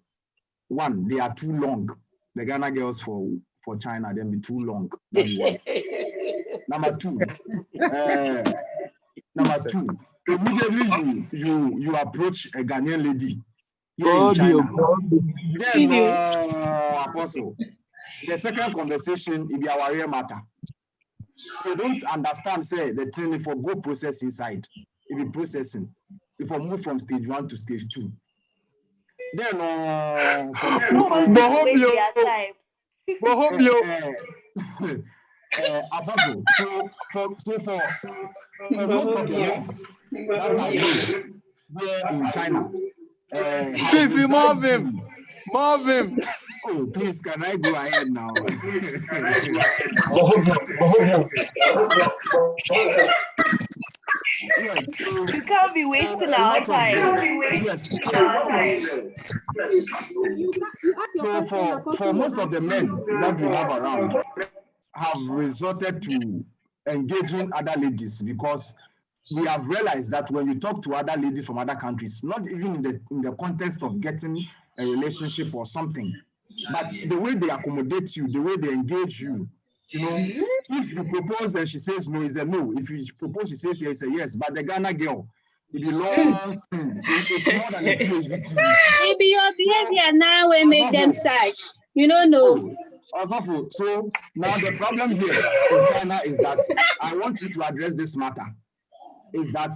one, they are too long. The Ghana girls for China, they'll be too long. That be one. Number two, immediately you approach a Ghanaian lady here in China. Then Apostle. The second conversation is our real matter. You don't understand, say the thing for go process inside. It be processing. If I move from stage 1 to stage 2. Then from I don't want you to waste your time. Apostle. So for most of the men that I know here in China, Marvin. Oh, please, can I go ahead now? Yes. You can't be wasting our time. Yes. So for most of the men that we have around have resorted to engaging other ladies because we have realized that when you talk to other ladies from other countries, not even in the context of getting a relationship or something, but the way they accommodate you, the way they engage you, if you propose and she says no, it's a no. If you propose, she says yes, it's a yes. But the Ghana girl, it be long. It's more than a PhD. Maybe your behavior now will make them search. You don't know. So now the problem here in China is that I want you to address this matter. Is that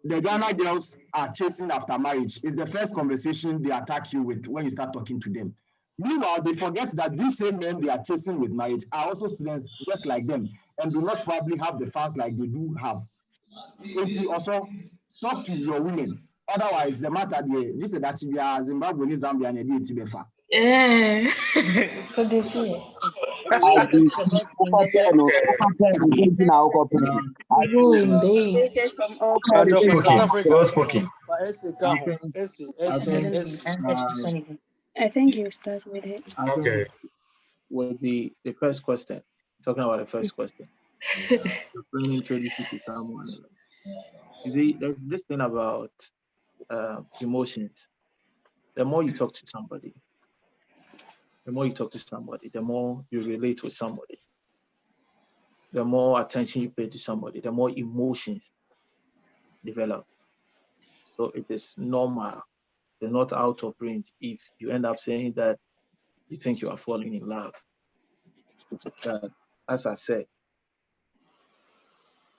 the Ghana girls are chasing after marriage. It's the first conversation they attack you with when you start talking to them. Meanwhile, they forget that these same men they are chasing with marriage are also students just like them and do not probably have the funds like they do have. Also, talk to your women. Otherwise, the matter this is that we are Zimbabwe, Zambia, and Etibefa. Yeah. I think you start with it. Okay. With the first question, talking about the first question. Introduce you to someone. You see, there's this thing about emotions. The more you talk to somebody, the more you relate with somebody, the more attention you pay to somebody, the more emotions develop. So it is normal. They're not out of range if you end up saying that you think you are falling in love. But as I said,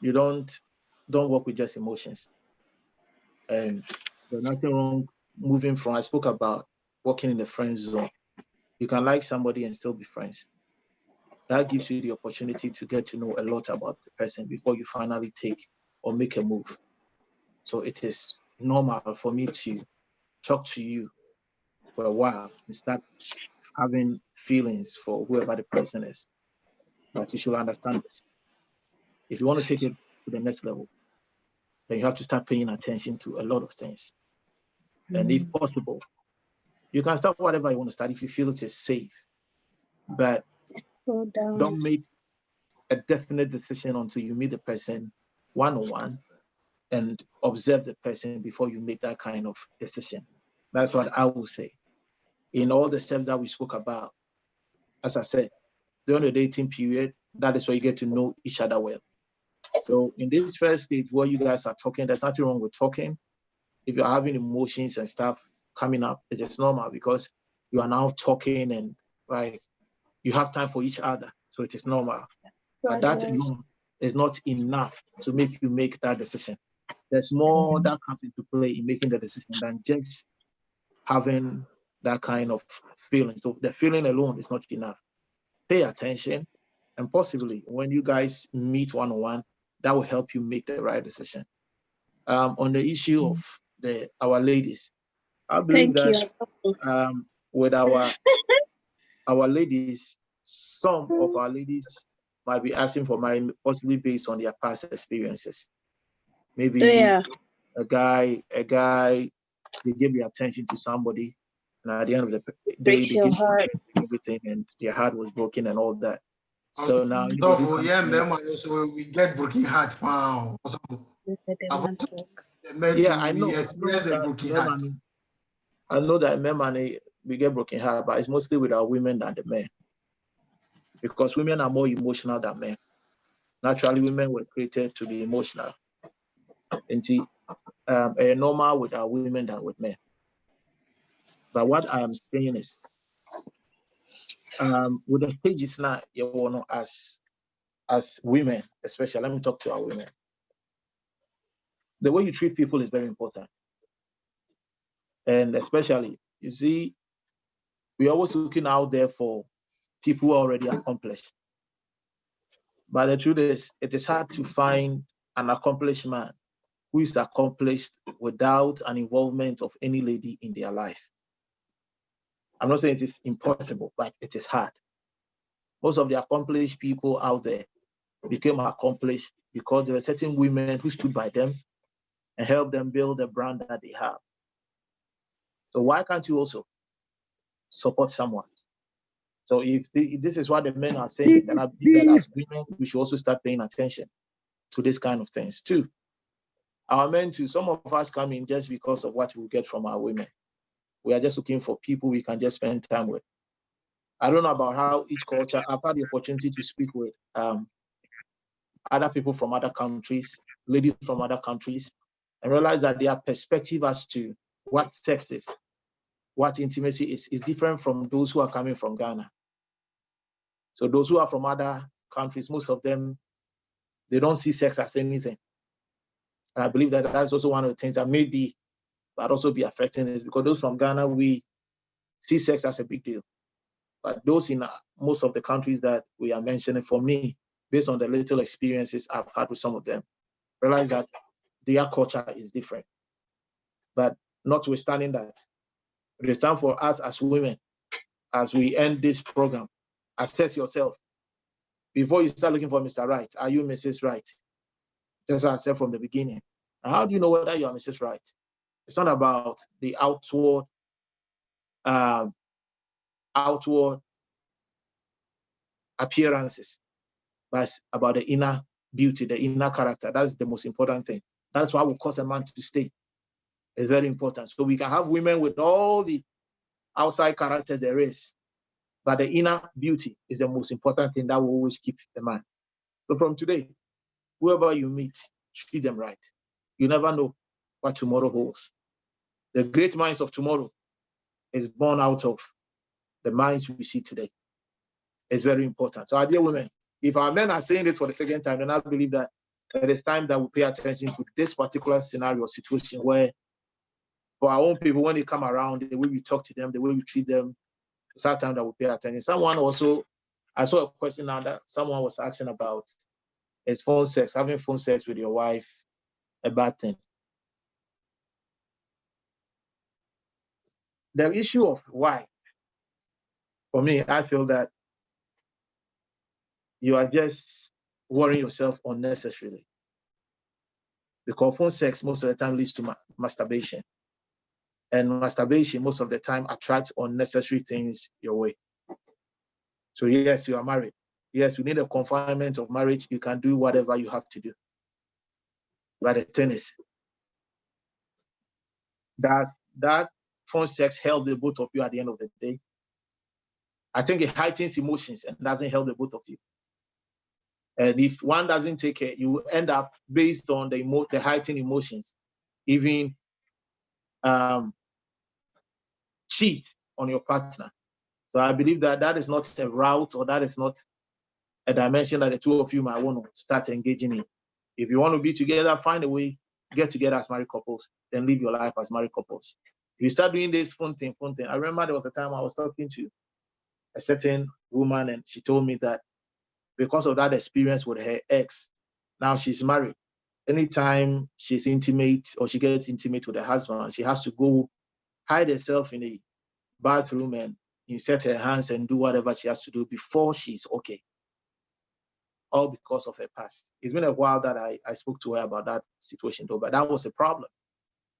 you don't work with just emotions. And there's nothing wrong moving from, I spoke about working in the friend zone. You can like somebody and still be friends. That gives you the opportunity to get to know a lot about the person before you finally take or make a move. So it is normal for me to talk to you for a while and start having feelings for whoever the person is. But you should understand this. If you want to take it to the next level, then you have to start paying attention to a lot of things. And if possible, you can start whatever you want to start if you feel it is safe. But don't make a definite decision until you meet the person one-on-one and observe the person before you make that kind of decision. That's what I will say. In all the steps that we spoke about, as I said, during the dating period, that is where you get to know each other well. So in this first stage where you guys are talking, there's nothing wrong with talking. If you're having emotions and stuff coming up, it's just normal because you are now talking and like you have time for each other. So it is normal. But that alone is not enough to make you make that decision. There's more that comes into play in making the decision than just having that kind of feeling. So the feeling alone is not enough. Pay attention, and possibly when you guys meet one-on-one, that will help you make the right decision. On the issue of our ladies, I believe with our ladies, some of our ladies might be asking for marriage possibly based on their past experiences. Maybe a guy, they give their attention to somebody, and at the end of the day, they give everything, and their heart was broken and all that. So now, so we get broken heart. Wow. Yeah, I know. I know that money we get broken heart, but it's mostly with our women than the men. Because women are more emotional than men. Naturally, women were created to be emotional. And normal with our women than with men. But what I am saying is, with the stages now, you know, as women, especially, let me talk to our women. The way you treat people is very important. And especially, you see, we're always looking out there for people who are already accomplished. But the truth is, it is hard to find an accomplished man who is accomplished without an involvement of any lady in their life. I'm not saying it is impossible, but it is hard. Most of the accomplished people out there became accomplished because there were certain women who stood by them and helped them build the brand that they have. So why can't you also support someone? So if this is what the men are saying, then I believe that as women, we should also start paying attention to this kind of things too. Our men too, some of us come in just because of what we get from our women. We are just looking for people we can just spend time with. I don't know about how each culture, I've had the opportunity to speak with other people from other countries, ladies from other countries, and realize that their perspective as to what sex is, what intimacy is different from those who are coming from Ghana. So those who are from other countries, most of them, they don't see sex as anything. And I believe that that's also one of the things that maybe that also be affecting this, because those from Ghana, we see sex as a big deal. But those in most of the countries that we are mentioning, for me, based on the little experiences I've had with some of them, realize that their culture is different. But notwithstanding that, it is time for us as women, as we end this program, assess yourself. Before you start looking for Mr. Right, are you Mrs. Right? Just as I said from the beginning. And how do you know whether you are Mrs. Right? It's not about the outward appearances, but it's about the inner beauty, the inner character. That's the most important thing. That's what will cause a man to stay. It's very important. So we can have women with all the outside characters there is, but the inner beauty is the most important thing that will always keep the man. So from today, whoever you meet, treat them right. You never know what tomorrow holds. The great minds of tomorrow is born out of the minds we see today. It's very important. So, our dear women, if our men are saying this for the second time, then I believe that it is time that we pay attention to this particular scenario, situation where, for our own people, when they come around, the way we talk to them, the way we treat them, it's our time that we pay attention. Someone also, I saw a question now that someone was asking about is phone sex, having phone sex with your wife, a bad thing. The issue of why, for me, I feel that you are just worrying yourself unnecessarily. Because phone sex most of the time leads to masturbation. And masturbation most of the time attracts unnecessary things your way. So yes, you are married. Yes, you need a confinement of marriage. You can do whatever you have to do. But the thing is, does that phone sex help the both of you at the end of the day? I think it heightens emotions and doesn't help the both of you. And if one doesn't take care, you end up based on the heightened emotions, even cheat on your partner. So I believe that that is not a route, or that is not a dimension that the two of you might want to start engaging in. If you want to be together, find a way, get together as married couples, then live your life as married couples. If you start doing this phone thing, I remember there was a time I was talking to a certain woman, and she told me that because of that experience with her ex, now she's married. Anytime she's intimate or she gets intimate with her husband, she has to go hide herself in a bathroom and insert her hands and do whatever she has to do before she's okay. All because of her past. It's been a while that I spoke to her about that situation though, but that was a problem.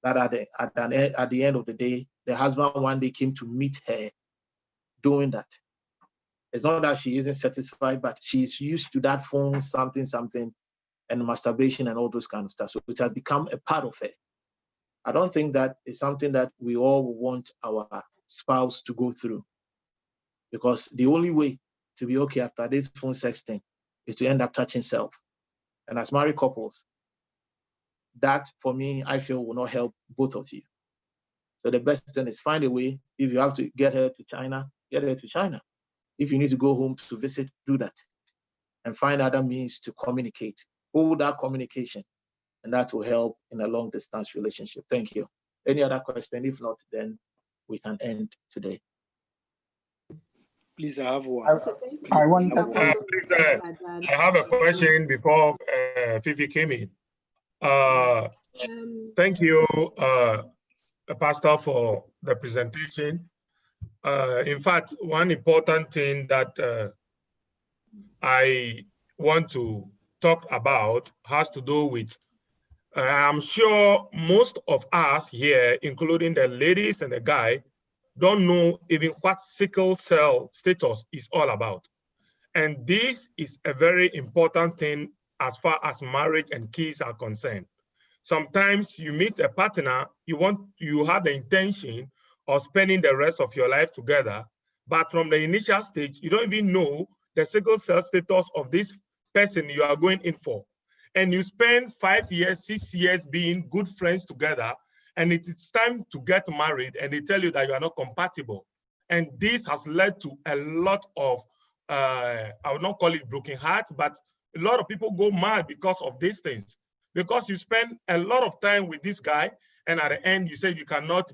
That at the end of the day, the husband one day came to meet her doing that. It's not that she isn't satisfied, but she's used to that phone, something, and masturbation and all those kind of stuff. So it has become a part of her. I don't think that is something that we all want our spouse to go through. Because the only way to be okay after this phone sexting is to end up touching self. And as married couples, that for me, I feel will not help both of you. So the best thing is find a way. If you have to get her to China, get her to China. If you need to go home to visit, do that. And find other means to communicate. Hold that communication. And that will help in a long distance relationship. Thank you. Any other question? If not, then we can end today. Please, I have one. I have a question before Fifi came in. Thank you, Pastor, for the presentation. In fact, one important thing that I want to talk about has to do with, I'm sure most of us here, including the ladies and the guy, don't know even what sickle cell status is all about. And this is a very important thing as far as marriage and kids are concerned. Sometimes you meet a partner, you have the intention of spending the rest of your life together, but from the initial stage, you don't even know the sickle cell status of this person you are going in for. And you spend 5 years, 6 years being good friends together, and it's time to get married, and they tell you that you are not compatible. And this has led to a lot of, I would not call it broken hearts, but a lot of people go mad because of these things. Because you spend a lot of time with this guy, and at the end you say you cannot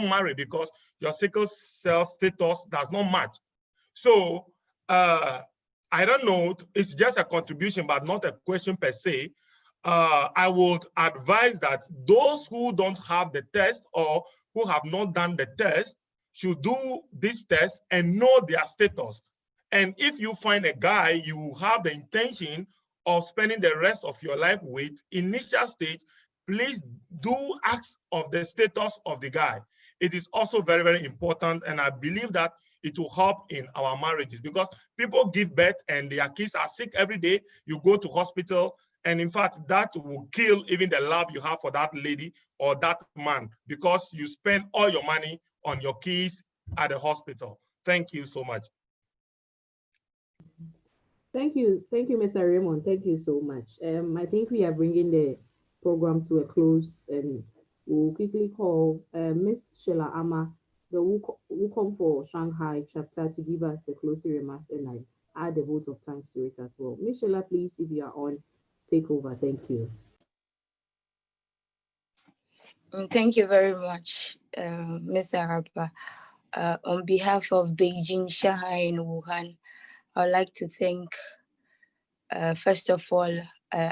marry because your sickle cell status does not match. So I don't know, it's just a contribution, but not a question per se. I would advise that those who don't have the test or who have not done the test should do this test and know their status. And if you find a guy you have the intention of spending the rest of your life with, initial stage, please do ask of the status of the guy. It is also very, very important, and I believe that it will help in our marriages because people give birth and their kids are sick every day. You go to hospital, and in fact, that will kill even the love you have for that lady or that man because you spend all your money on your kids at the hospital. Thank you so much. Thank you, Mr. Raymond. Thank you so much. I think we are bringing the program to a close, and we'll quickly call Miss Sheila Ama, the Wukong for Shanghai chapter, to give us the closing remarks, and I add a vote of thanks to it as well. Miss Sheila, please, if you are on, take over. Thank you. Thank you very much, Ms. Arapa. On behalf of Beijing, Shanghai, and Wuhan, I'd like to thank, first of all,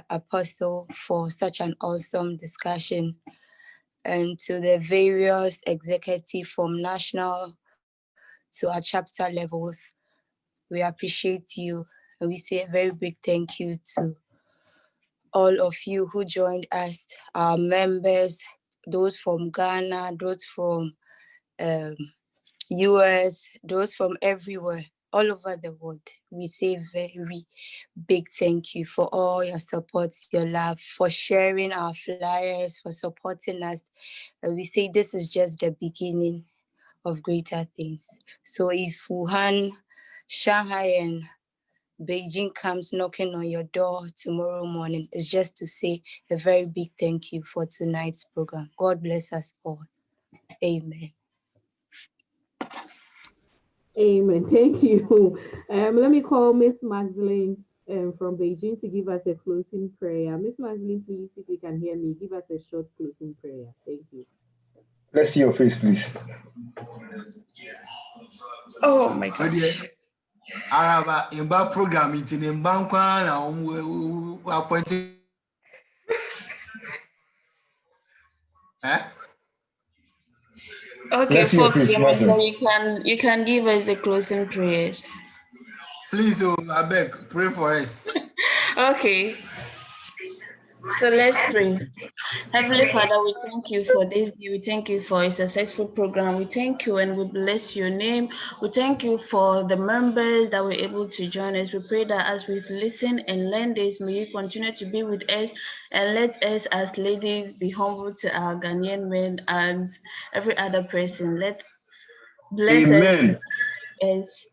Apostle for such an awesome discussion, and to the various executives from national to our chapter levels. We appreciate you, and we say a very big thank you to all of you who joined us, our members, those from Ghana, those from US, those from everywhere, all over the world. We say very big thank you for all your support, your love, for sharing our flyers, for supporting us. And we say this is just the beginning of greater things. So if Wuhan, Shanghai, and Beijing comes knocking on your door tomorrow morning, it's just to say a very big thank you for tonight's program. God bless us all. Amen. Amen. Thank you. Let me call Miss Magdalene from Beijing to give us a closing prayer. Miss Magdalene, please, if you can hear me, give us a short closing prayer. Thank you. Let's see your face, please. Oh my God. Araba imba program it in Bankwa na appointed. Okay, for Clemens, you can give us the closing prayers. Please, I beg, pray for us. Okay. So let's pray. Heavenly Father, we thank you for this day. We thank you for a successful program. We thank you and we bless your name. We thank you for the members that were able to join us. We pray that as we've listened and learned this, may you continue to be with us and let us as ladies be humble to our Ghanaian men and every other person. Let bless us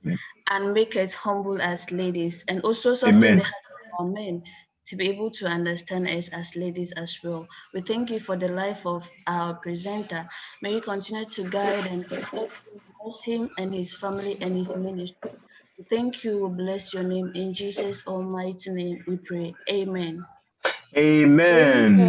and make us humble as ladies, and also soften the hearts of our men to be able to understand us as ladies as well. We thank you for the life of our presenter. May you continue to guide and protect him, bless him and his family and his ministry. We thank you, we bless your name. In Jesus' almighty name we pray. Amen. Amen.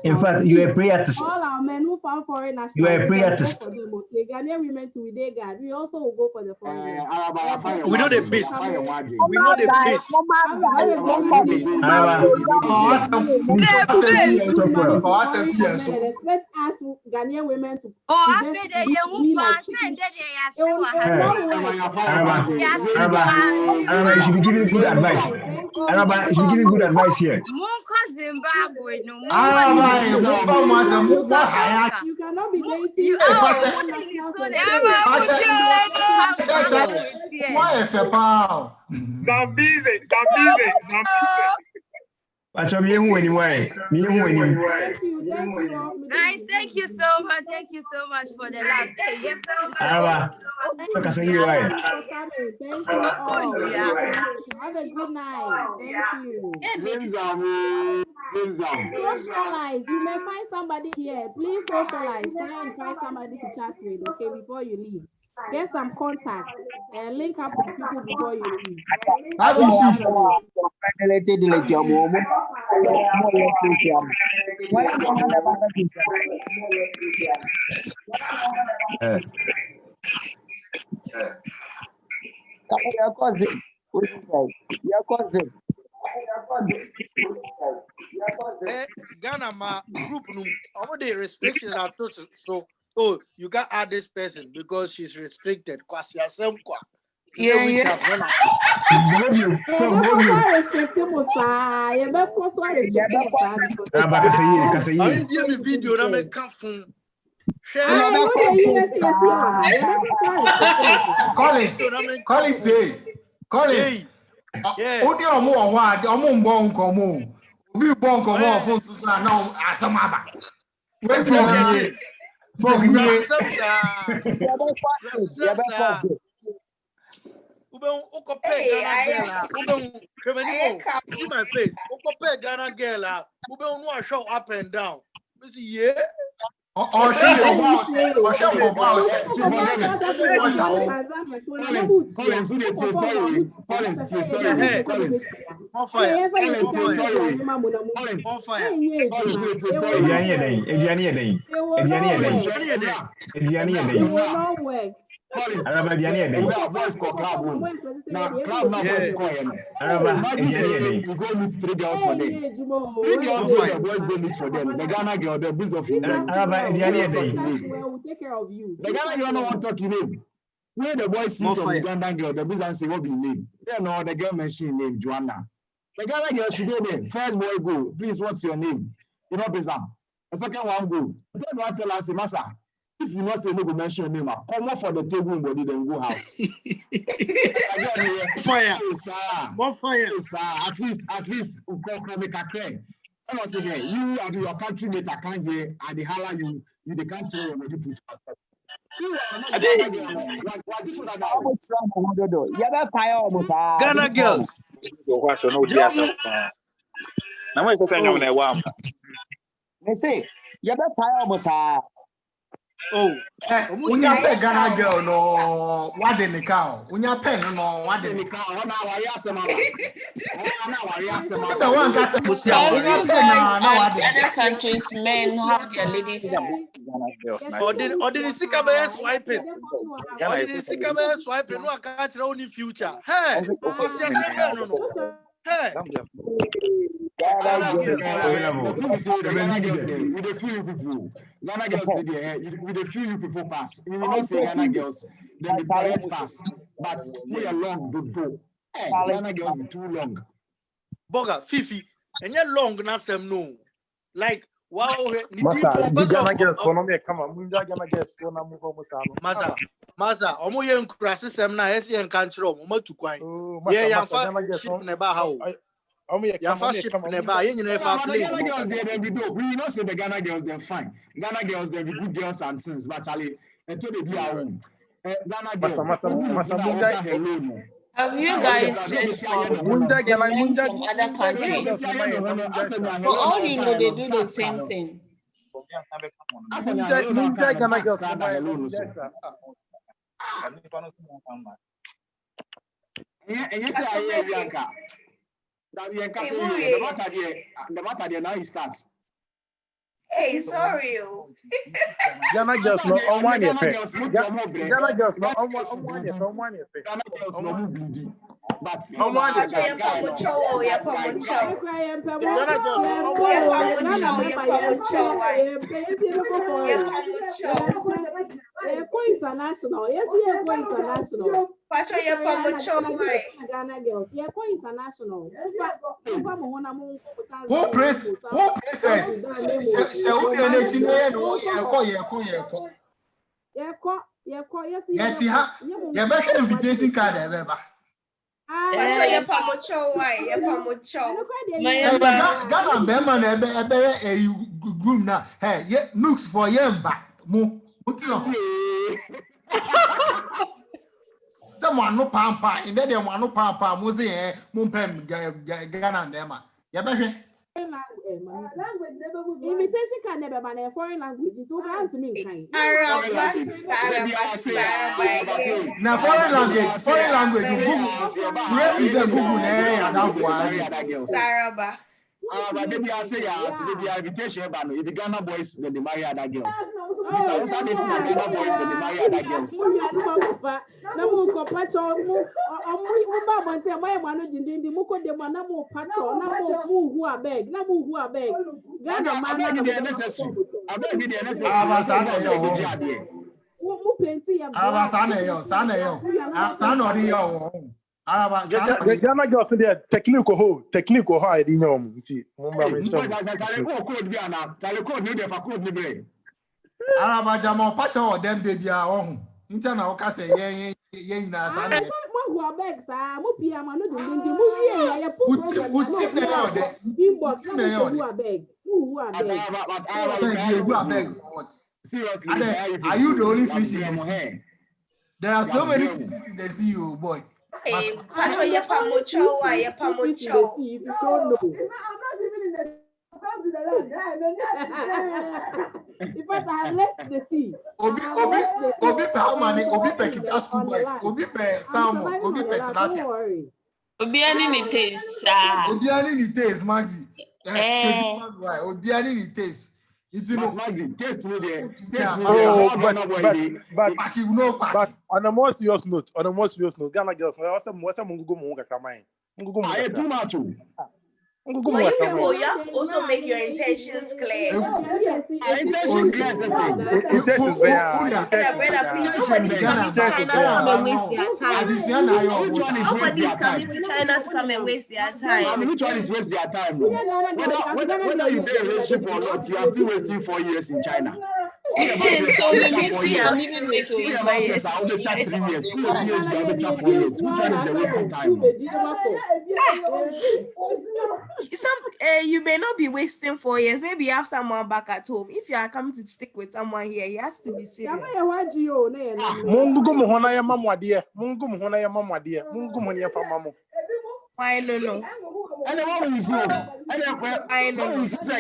In fact, you are a prayer to all our men who found foreign nationals. You are a prayer to for them. Okay, Ghanaian women to they God. We also will go for the foreign. We know the beast. We know the beast. Expect us Ghanaian women to be like chicken. Araba, you should be giving good advice. Araba, you should be giving good advice here. Zimbabwe, no you cannot be dating. You Guys, thank you so much. Thank you so much for the love. Hey, yes, thank you all. Have a good night. Thank you. Socialize. You may find somebody here. Please socialize. Try and find somebody to chat with, okay, before you leave. Get some contacts and link up with people before you leave. Ghana ma group all the restrictions are total. So you can't add this person because she's restricted. Collins. Only on more word, on bon como. We bon como for now as a mother. When you see my face. Ghana girl, who show up and down. Yeah. Or she or she boys call club room. Now club now boys call you go meet 3 girls for them. 3 girls the boys go meet for them. The Ghana girl, the biz of you. We'll take care of you. The Ghana girl don't want to talk your name. Where the boys see some Ugandan girl, the business say what be name. They know the girl mention name Joanna. The Ghana girl should go there. First boy go. Please, what's your name? You know Bezam. The second one go. The third one tell us, Masa. If you not say no go mention your name, come up for the table body then go house. Fire. What fire? At least you come make a claim. You and your country mate I can't hear and the holla you they can't tell you what you put. Ghana girls. Say, you better fire almost. When you pay Ghana girl, no, what the cow? When you pay, no, what the cow? One hour, yes, other countries, men have their ladies. Or did the swiping? Or did the swiping? No, I can't tell only future. Hey, no. Hey. Ghana girls with a few people pass. We will not say Ghana girls, then the correct pass, but we are long do. Ghana girls be too long. Boga, Fifi, and you're long, not some no. Like, wow, Ghana girls, come on, Ghana girls, Masa, omo yen krasi sem na esi en control, omo to kwan. Yeah, yan fa ship ne ba ha o. Ya fa ship never. You know fa plane. Ghana girls they be dope. We not say the Ghana girls they're fine. Ghana girls they be good girls and things. But Charlie, to the be our own. Ghana girl. Hello no. Have you guys heard from the men from other countries? For all you know, they do the same thing. The matter now he starts. Hey, sorry. Ghana girls no on one year. Ghana girls no on one year. Ghana girls no bleeding. But on one year. Ghana girls international. Yes, international. Ghana girls. International. Who praise? Invitation card ever. Ghana Bema a groom now. Hey, NUGS for Yemba. Someone no pampa, and then they want no pampa, Mose, Mumpem, Ghana and Emma. Invitation can never ban a foreign language. It's over to me. Now, foreign language, Google, but they be say so they be invitation ban. If the Ghana boys then they marry other girls. Ghana boys then they marry other girls. Ghana girls there technical I didn't know. Jamo Pacho them baby are on. Intana Okase yen na sana. Seriously, are you the only fish in the sea? There are so many fishes in the sea, oh boy. Hey, Pacho, you're pamucho. I'm not even in the. Come to the land. In fact, I have left the sea. Obi pe kita school boys. Obi pe salmon. Obi pe tilapia. Obi ani ni taste. Obi ani ni taste, Maxi. Obi ani ni taste. It's no Maxi, taste no there. But on a more serious note, Ghana girls, what's a mungu mo kakramai. Mungu mo too much. But you people, you have to also make your intentions clear. Intentions clear, intentions brother, please, nobody's coming to China to come and waste their time. Nobody's coming to China to come and waste their time. Which one is waste their time? Whether you pay a relationship or not, you are still wasting 4 years in China. So I'm even wasting 4 years. I'll be 3 years. 4 years, I'll be 4 years. Which one is the wasting time? You may not be wasting 4 years. Maybe you have someone back at home. If you are coming to stick with someone here, you have to be serious. I don't know.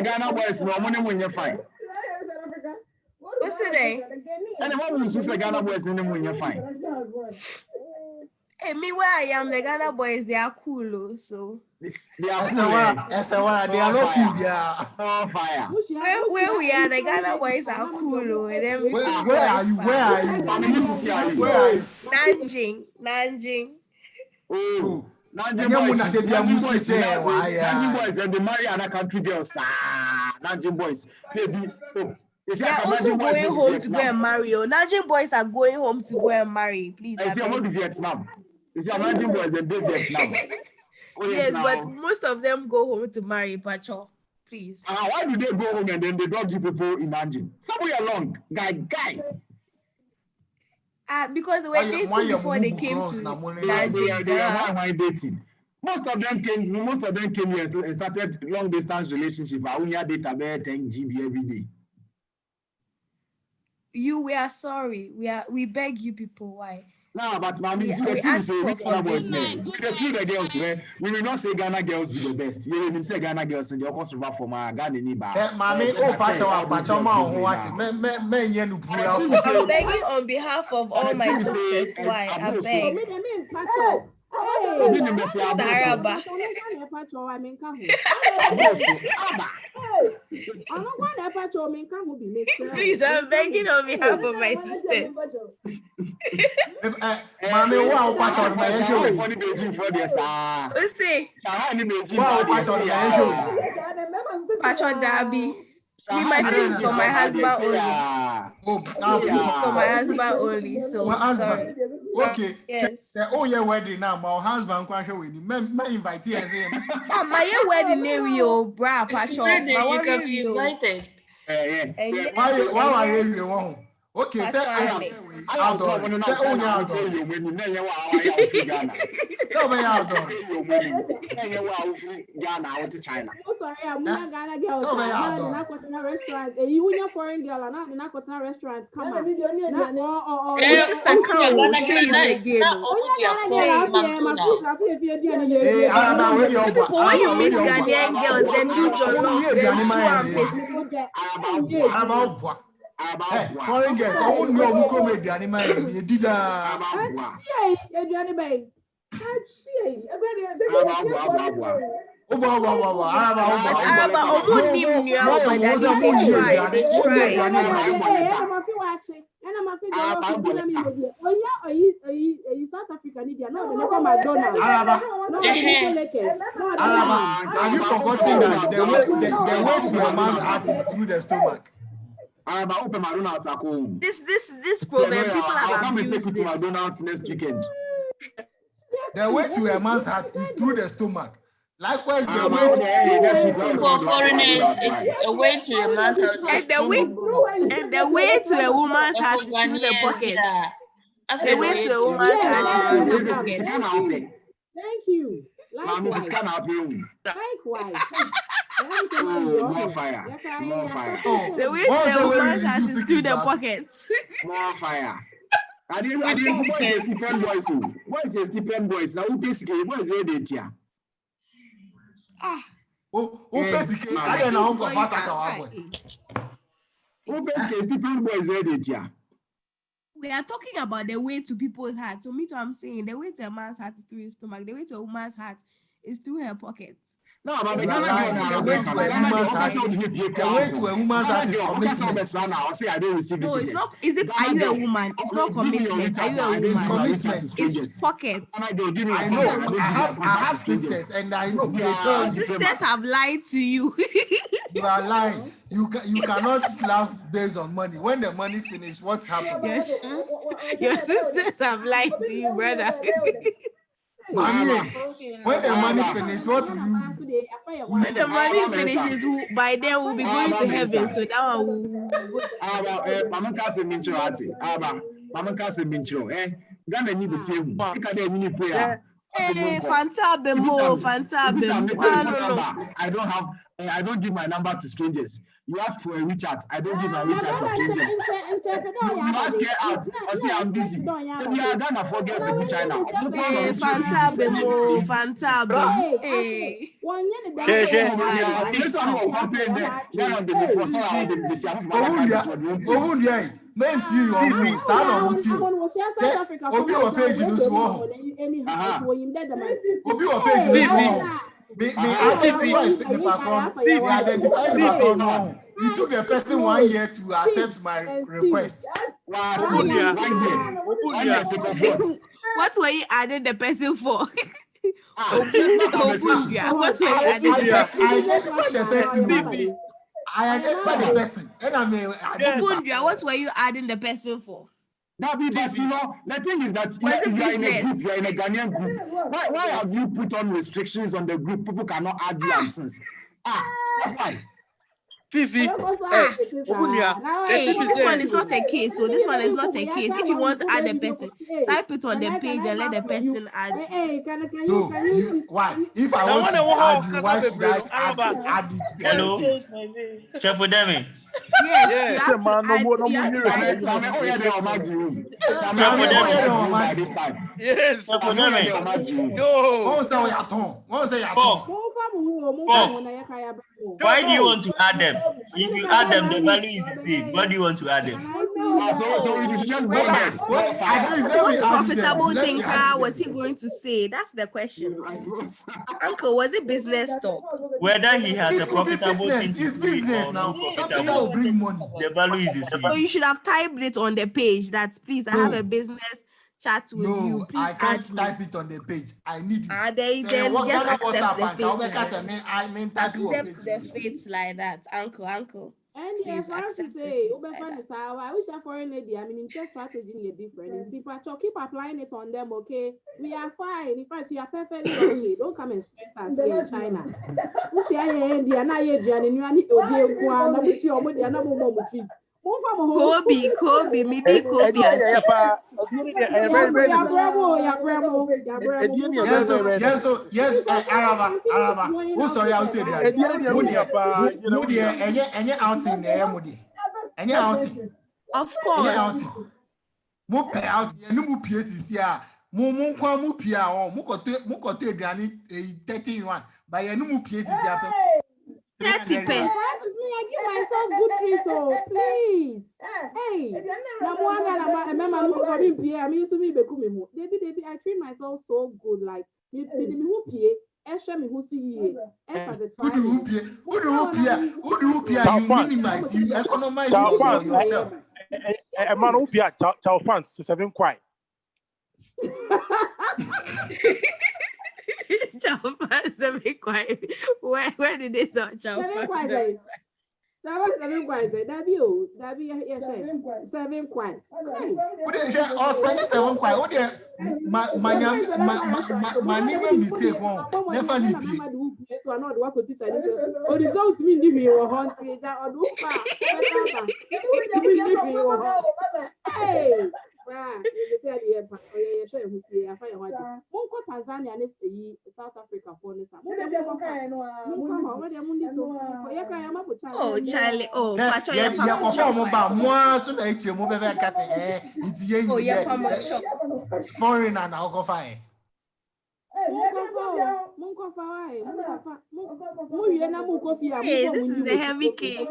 Ghana boys no money when you fine. What's today? And what was the Ghana boys in the when you fine? Hey, me where I am, the Ghana boys, they are cool, so. They are cool. They are not cool. They are on fire. Where we are, the Ghana boys are cool. Where are you? Where are you? Nanjing. Oh. Nanjing boys, then they marry other country girls. Nanjing boys, baby. They are also going home to go and marry. Nanjing boys are going home to go and marry. Please. I see, I'm going to Vietnam. You see, Nanjing boys, they do Vietnam. Yes, but most of them go home to marry, Pacho. Please. Why do they go home and then they don't give people in Nanjing? Somewhere along, guy. Because they were dating before they came to Nanjing. They are dating. Most of them came here and started long distance relationship. I only had data 10 GB every day. We are sorry. We beg you people. Why? No, but mommy, we ask for forgiveness. The girls, we will not say Ghana girls be the best. You will say Ghana girls and they're also for my Ghana neighbor. Mommy, I'm begging on behalf of all my sisters. Why? I beg. Staraba. Please, I'm begging on behalf of my sisters. Mommy, wow, patch on my show. Let's see. Wow, patch on my show. Patch on Darby. Me, my this is for my husband only. For my husband only. So sorry. Okay. Yes. Oh yeah, wedding now. My husband can't show you. Me invite you. My wedding area, bra, patch on. My wedding invited. Why are you? Okay, say I am. Say oh yeah, tell me how Ghana out to China. Oh sorry, I'm not Ghana girl. I'm not going to restaurant. You when you're foreign girl, I'm not going to restaurant. Come on. Sister, come on. Say it again. People, when you meet Ghanaian girls, then do jollof, then do am foreign girls, I won't know who come with the animal. You did South Africa, McDonald's. Have you forgotten that the way to a man's heart is through the stomach? This program, people have abused it. McDonald's next weekend. The way to a man's heart is through the stomach. Likewise, the way for foreigners, it's a way to a man's heart. And the way to a woman's heart is through the pocket. The way to a woman's heart is through the pocket. Thank you. Likewise. More fire. The way to a woman's heart is through the pockets. More fire. I didn't say stipend boys. What is a stipend boys? Now who basically what is the date? Who basically I don't know how fast I who basically stipend boys where date? We are talking about the way to people's hearts. So me too, I'm saying the way to a man's heart is through his stomach. The way to a woman's heart is through her pockets. No, but the way to a woman's heart is commitment. No, it's not. Is it? Are you a woman? It's not commitment. Are you a woman? It's commitment. It's pockets. I know. I have sisters, and I know. Your sisters have lied to you. You are lying. You cannot laugh based on money. When the money finishes, what happens? Yes. Your sisters have lied to you, brother. Mommy, when the money finishes, what will you do? When the money finishes, by then we'll be going to heaven. So that one will I don't give my number to strangers. You ask for a WeChat, I don't give my WeChat to strangers. You ask her out, I say I'm busy. If you are gonna forget to China. It took the person 1 year to accept my request. What were you adding the person for? What were you adding? I identify the person. And what were you adding the person for? But you know, the thing is that if you are in a group, you are in a Ghanaian group. Why have you put on restrictions on the group? People cannot add you and since. Why? Fifi, Hey, this one is not a case. So this one is not a case. If you want to add a person, type it on the page and let the person add. No, why? If I want to add you, why should I add it to Hello, the page? Chef Udemy. Yes, you have to man, no add. more, no You more have to hearing. write it on the page. By this time. Yes. Chef Udemy. Yo. What say your tongue? What say your Pop. tongue? Why do you want to add them? If you add them, the value is the same. Why do you want to add them? So you should just go Brother, there. what profitable thing was he going to say? That's the question. Uncle, was it business talk? Whether he has a profitable thing to It's do business or now. not Something that will profitable, bring money. the value is the So same. you should have typed it on the page that please, I have a business chat with you. No, Please I can't add me. type it on the page. I need you. Then What just Ghana accept WhatsApp the and I'll make us fate. I mean type you on Accept the fates like that, uncle. And Please for us to accept say, the fates like that. I wish a foreign lady. I mean, in chess strategy is different. And if I keep applying it on them, okay, we are fine. In fact, we are perfectly okay. Don't come and stress us here in China. We see India, na India, and you are not Odia, we see Omodia, no more treat. Kobe, maybe Kobe. Yes, Araba. Who sorry, I'll say that. Moody, any outing there, Moody. Any outing. Of course. Mo pay out, no more PSC here. Mo pia, mukote granny 31. By a new PSC here. 30 pay. I give myself good treat, so please. Hey, I treat myself so good. Like, Who do you minimize, you economize for yourself. A man who be a child fans, 7 quite. Where did they say child fans? That was 7 quite. That be 7 quite. What is your spending 7 quite? What is my mistake? Never need pay. So I know what position. Or the result mean give me your hunt. Hey. Tanzania South Africa for oh, Charlie. Oh, foreigner now go fine. Hey, this is a heavy case.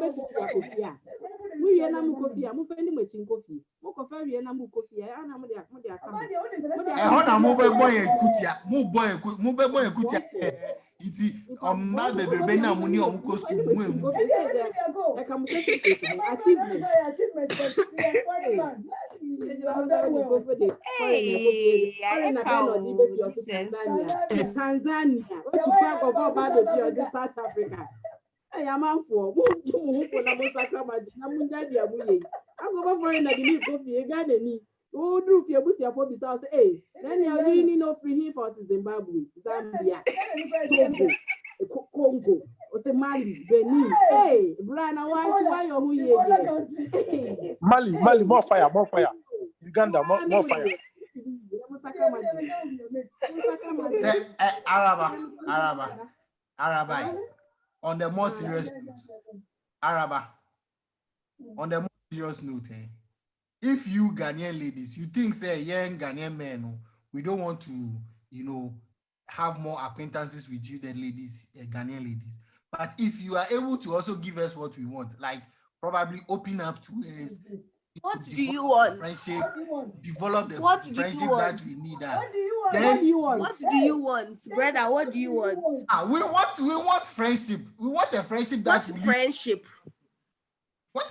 Tanzania. What you talk about the South Africa? Hey, I'm out for I'm going for in the coffee, Ghana. Oh, do your bush, your body sauce. Hey, then you're really no free for Zimbabwe, Zambia, Congo, or Mali, Benin. Hey, Brian, I want to buy your Mali, more fire. Uganda, more fire. Araba. On the more serious note, Araba. On the more serious note, if you Ghanaian ladies, you think say young Ghanaian men, we don't want to, have more acquaintances with you than ladies, Ghanaian ladies. But if you are able to also give us what we want, like probably open up to us. What do you want? Friendship, develop the friendship that we need. What do you want, brother? What do you want? We want friendship. We want a friendship that friendship. What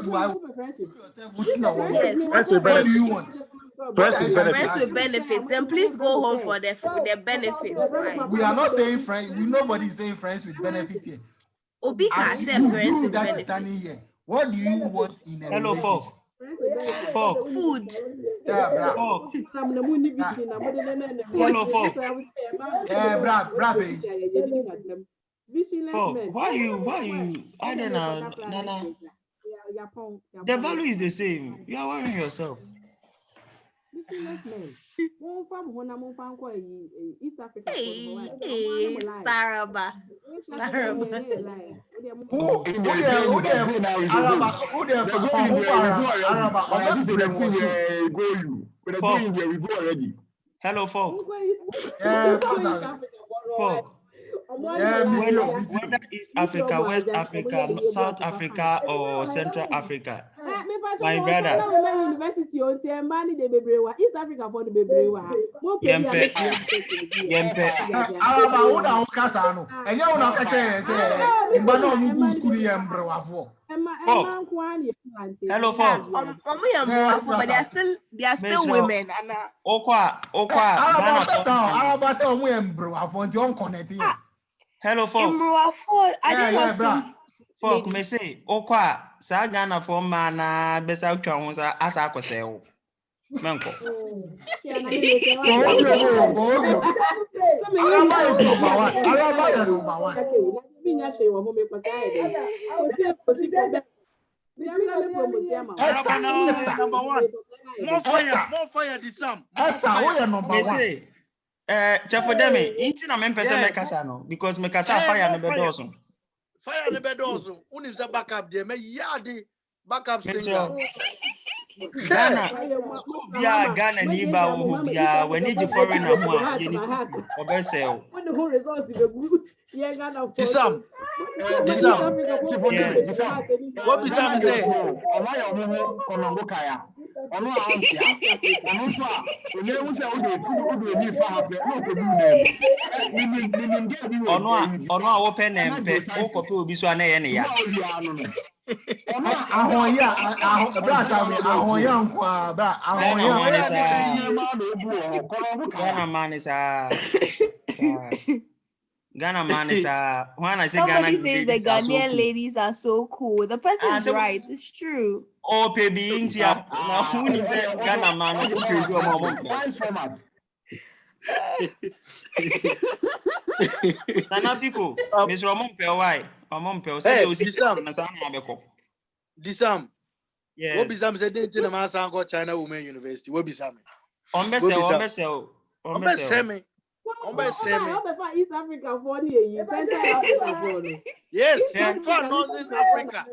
do I want? Yes, what do you want? Friends with benefits. Then please go home for the benefits. Right? We are not saying friends. Nobody is saying friends with benefits here. Obi can say friends with benefits. Standing here. What do you want in a relationship? Food. Yeah, bra. Food. Yeah, bra, baby. Visionless men. Why you? I don't know, Nana. The value is the same. You are worrying yourself. Visionless men. East Africa. Staraba. Hello, folk. Whether East Africa, West Africa, South Africa, or Central Africa. My brother. University on East Africa for the Bebrewa. Yempe. Hello, folk. But they are still women. Hello, folk. Folk, me say, sa Ghana for man, besa utwa asa akoseo. Menko. Number one. More fire, this Sam. Me say, Chafodemi, inti na mempese mekasa no, because mekasa fire ne bedoso. Fire ne bedoso. Unim say backup there, me yadi backup singer. Ghana, Ghana ni ba wo bia wani ji foreigner ho a ye ni obesel. When the whole results yeah, Ghana. Disam. What Disam say? Konongo kaya. Ono ansia. Ono so a onye say udo ni fa hape no ko du na. Ono a wo pe na mpe wo ko pe obi so na ye ne ya. Ghana man is when I say somebody says the Ghanaian ladies are so cool. The person is right. It's true. Oh, baby, India. Now who is Ghana man? Nice format. Nana people, Miss Ramon Pel, why? Ramon Pel, say you see some. Disam. Yeah. What Bisam said in the Masan go China Women University. What Bisam? East Africa for the Central Africa for yes, for Northern Africa.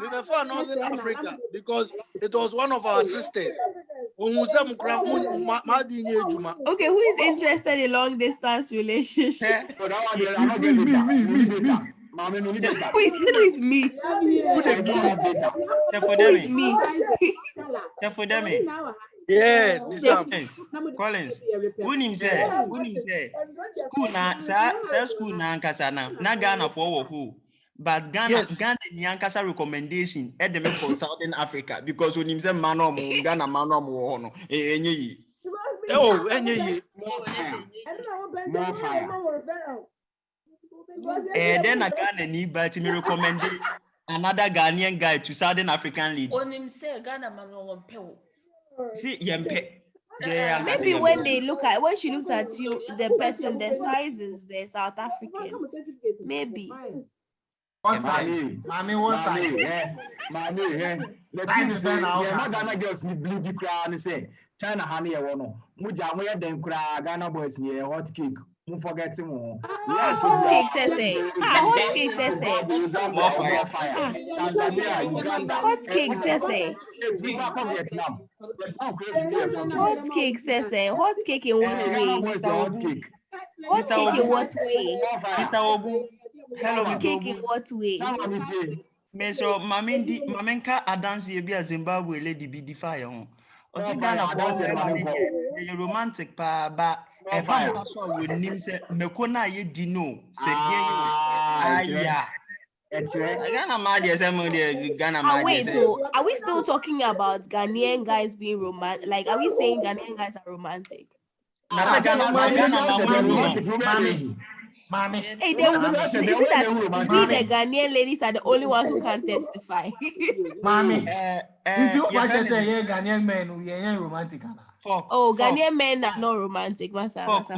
Because Northern Africa because it was one of our sisters. Okay, who is interested in long distance relationship? Me. Who is me? Who is me? Yes, Collins. Who say? School na school na ankasa na Ghana for who? But Ghana ni ankasa recommendation at the for Southern Africa because when him say man o Ghana man o mo no enye yi. Oh, enye yi. More fire. Then a Ghana ni but me recommend another Ghanaian guy to Southern African lead. On him say Ghana man won pel. See, yempe. Yeah, maybe when she looks at you, the person, the sizes, they're South African. Maybe. One size. Mommy, one size. Mommy, the thing is, Ghana girls need bleedy crown and say, China honey, I want to. Muja, we are then cry, Ghana boys near hot cake. Don't forget him. Hot cake, say. Hot cake, say. Tanzania, Uganda. Hot cake, say. Vietnam. Hot cake, say. Hot cake in what way? Hot cake. Hot cake in what way? Mr. Obu. Hello, hot cake in what way? Meso mamenka adansi ebi a Zimbabwe lady be defy on. Ghana romantic pa ba e fa so we nim se mekona ye dino se aya Ghana ma dey say mo dey Ghana ma dey. Wait, so are we still talking about Ghanaian guys being romantic? Like, are we saying Ghanaian guys are romantic? Mommy. Hey, is it that we the Ghanaian ladies are the only ones who can testify? Mommy, if you watch say Ghanaian men, we are romantic. Oh, Ghanaian men are not romantic, Master. Is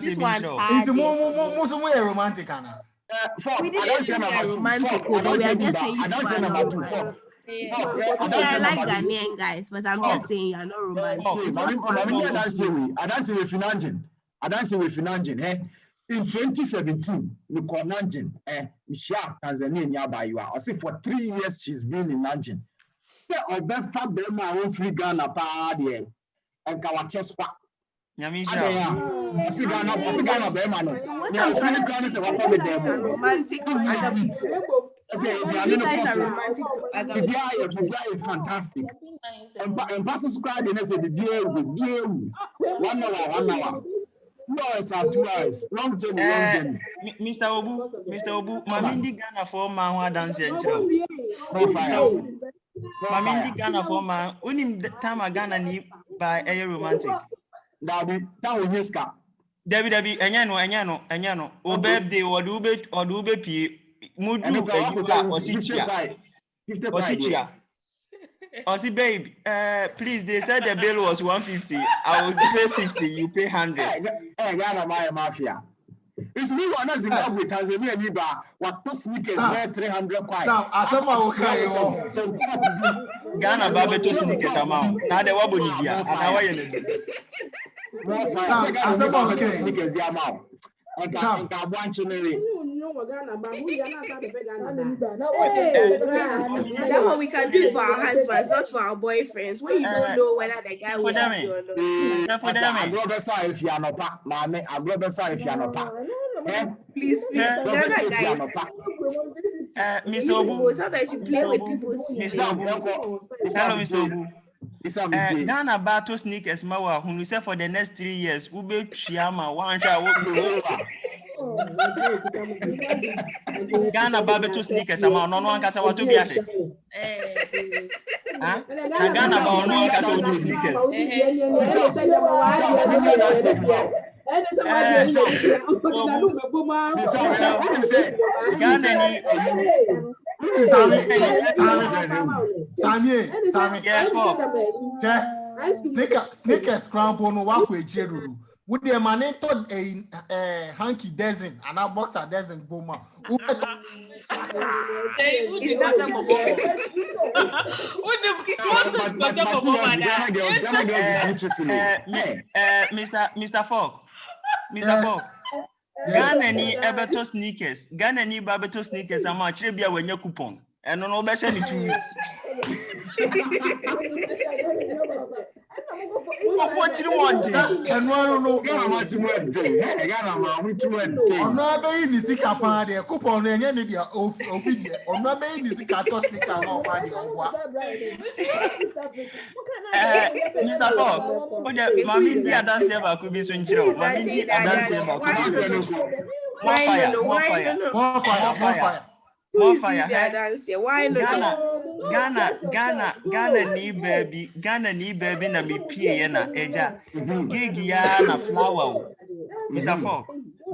this one hard? It's more romantic, Anna. We didn't say we are romantic, but we are just saying you are not romantic. Yeah, I like Ghanaian guys, but I'm just saying you are not romantic. It's not I don't say with Nanjin. In 2017, Nicole Nanjin, Nisha, Tanzania, nearby you are. I say for 3 years she's been in Nanjin. Yeah, or that fact, my own free Ghana party and Kawachespa. What I'm trying to say is that you guys are romantic to other people. You guys are romantic to other people. Fantastic. And Pastor Squad, they say the deal with you. 1 hour. 2 hours or 2 hours. Long journey. Mr. Obu, Mamindi Ghana for man who dance and chill. Mamindi Ghana for man, unim time a Ghana ni by a romantic. Dabi, that will use car. Debbie, Enyano, O birthday or do be Mudu or Sichia. Or see, babe, please, they said the bill was 150. I will pay 50, you pay 100. Hey, Ghana, my mafia. It's me one as Zimbabwe, Tanzania, Niba, what two sneakers there 300 quid. So Ghana, Babeto sneakers amount. Now the Wabonibia, and how are you? Sneakers, the amount. I got one chimney. That's what we can do for our husbands, not for our boyfriends. When you don't know whether the guy will have you or not. I go beside if you are not pack, mommy. I go beside if you are not pack. Please, Ghana guys. Mr. Obu, sometimes you play with people's feelings. Hello, Mr. Obu. Ghana battle sneakers mawa who say for the next 3 years ube chiama one shot Ghana battle sneakers ama no one kasa watu bi ase Ghana ba no one kasa watu sneakers Ghana ni Sammy. Yes, Sneakers crampo no walk with Jerudu. Would the man thought a hanky dozen and our boxer dozen boma? Mr. Fogg. Ghana ni Ebeto sneakers. Ghana ni Babeto sneakers. I'm actually be a coupon. And no better than 2 weeks. What you want? And no, I'm not being the sick upon the coupon and any of your obedient. I'm not being the sick at stick on body or what. Mr. Fogg, what the mommy dear dance about could be so chill. Mommy dance about more fire. Why not? Ghana ni baby na mi pie na eja. Gigi ya na flower. Mr. Fogg,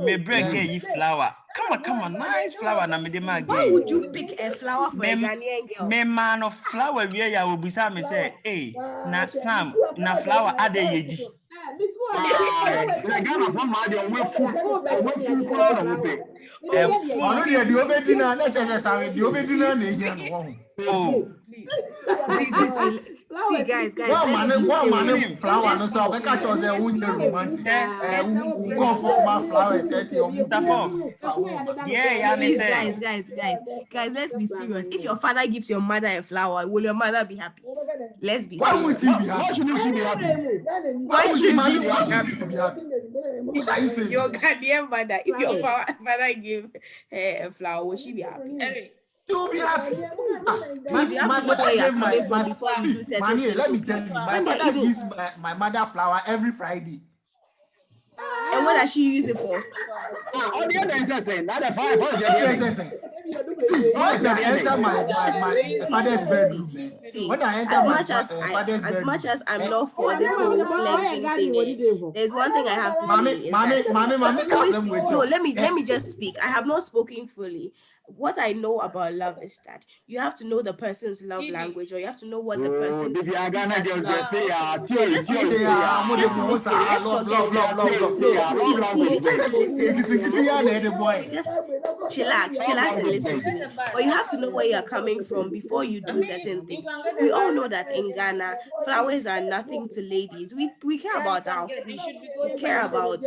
me break ye flower. Come on, nice flower na me de ma. Why would you pick a flower for a Ghanaian girl? Me man of flower we ya will be me say, hey, na Sam, na flower ade yeji. Ghana from my own way food. See, guys. Flower, no, so I catch us a window romantic. Go for my flowers. Guys, let's be serious. If your father gives your mother a flower, will your mother be happy? Let's be serious. Why would she be happy? Why should she be happy? Why should she be happy? What are you saying? Your Ghanaian mother, if your father give her a flower, will she be happy? You'll be happy. My father gave my money. Let me tell you, my father gives my mother flower every Friday. And what does she use it for? On the other side, not a fire. Once I enter my father's bedroom, when I enter as much as I'm not for this whole flexing thing, there's one thing I have to say. Mommy, no, let me just speak. I have not spoken fully. what I know about love is that you have to know the person's love language, or you have to know what the person sees as love. No, just listen. Just listen. Let's forget it. No, see, just listen. Just chillax and listen to me. But you have to know where you're coming from before you do certain things. We all know that in Ghana, flowers are nothing to ladies. We care about our food. We care about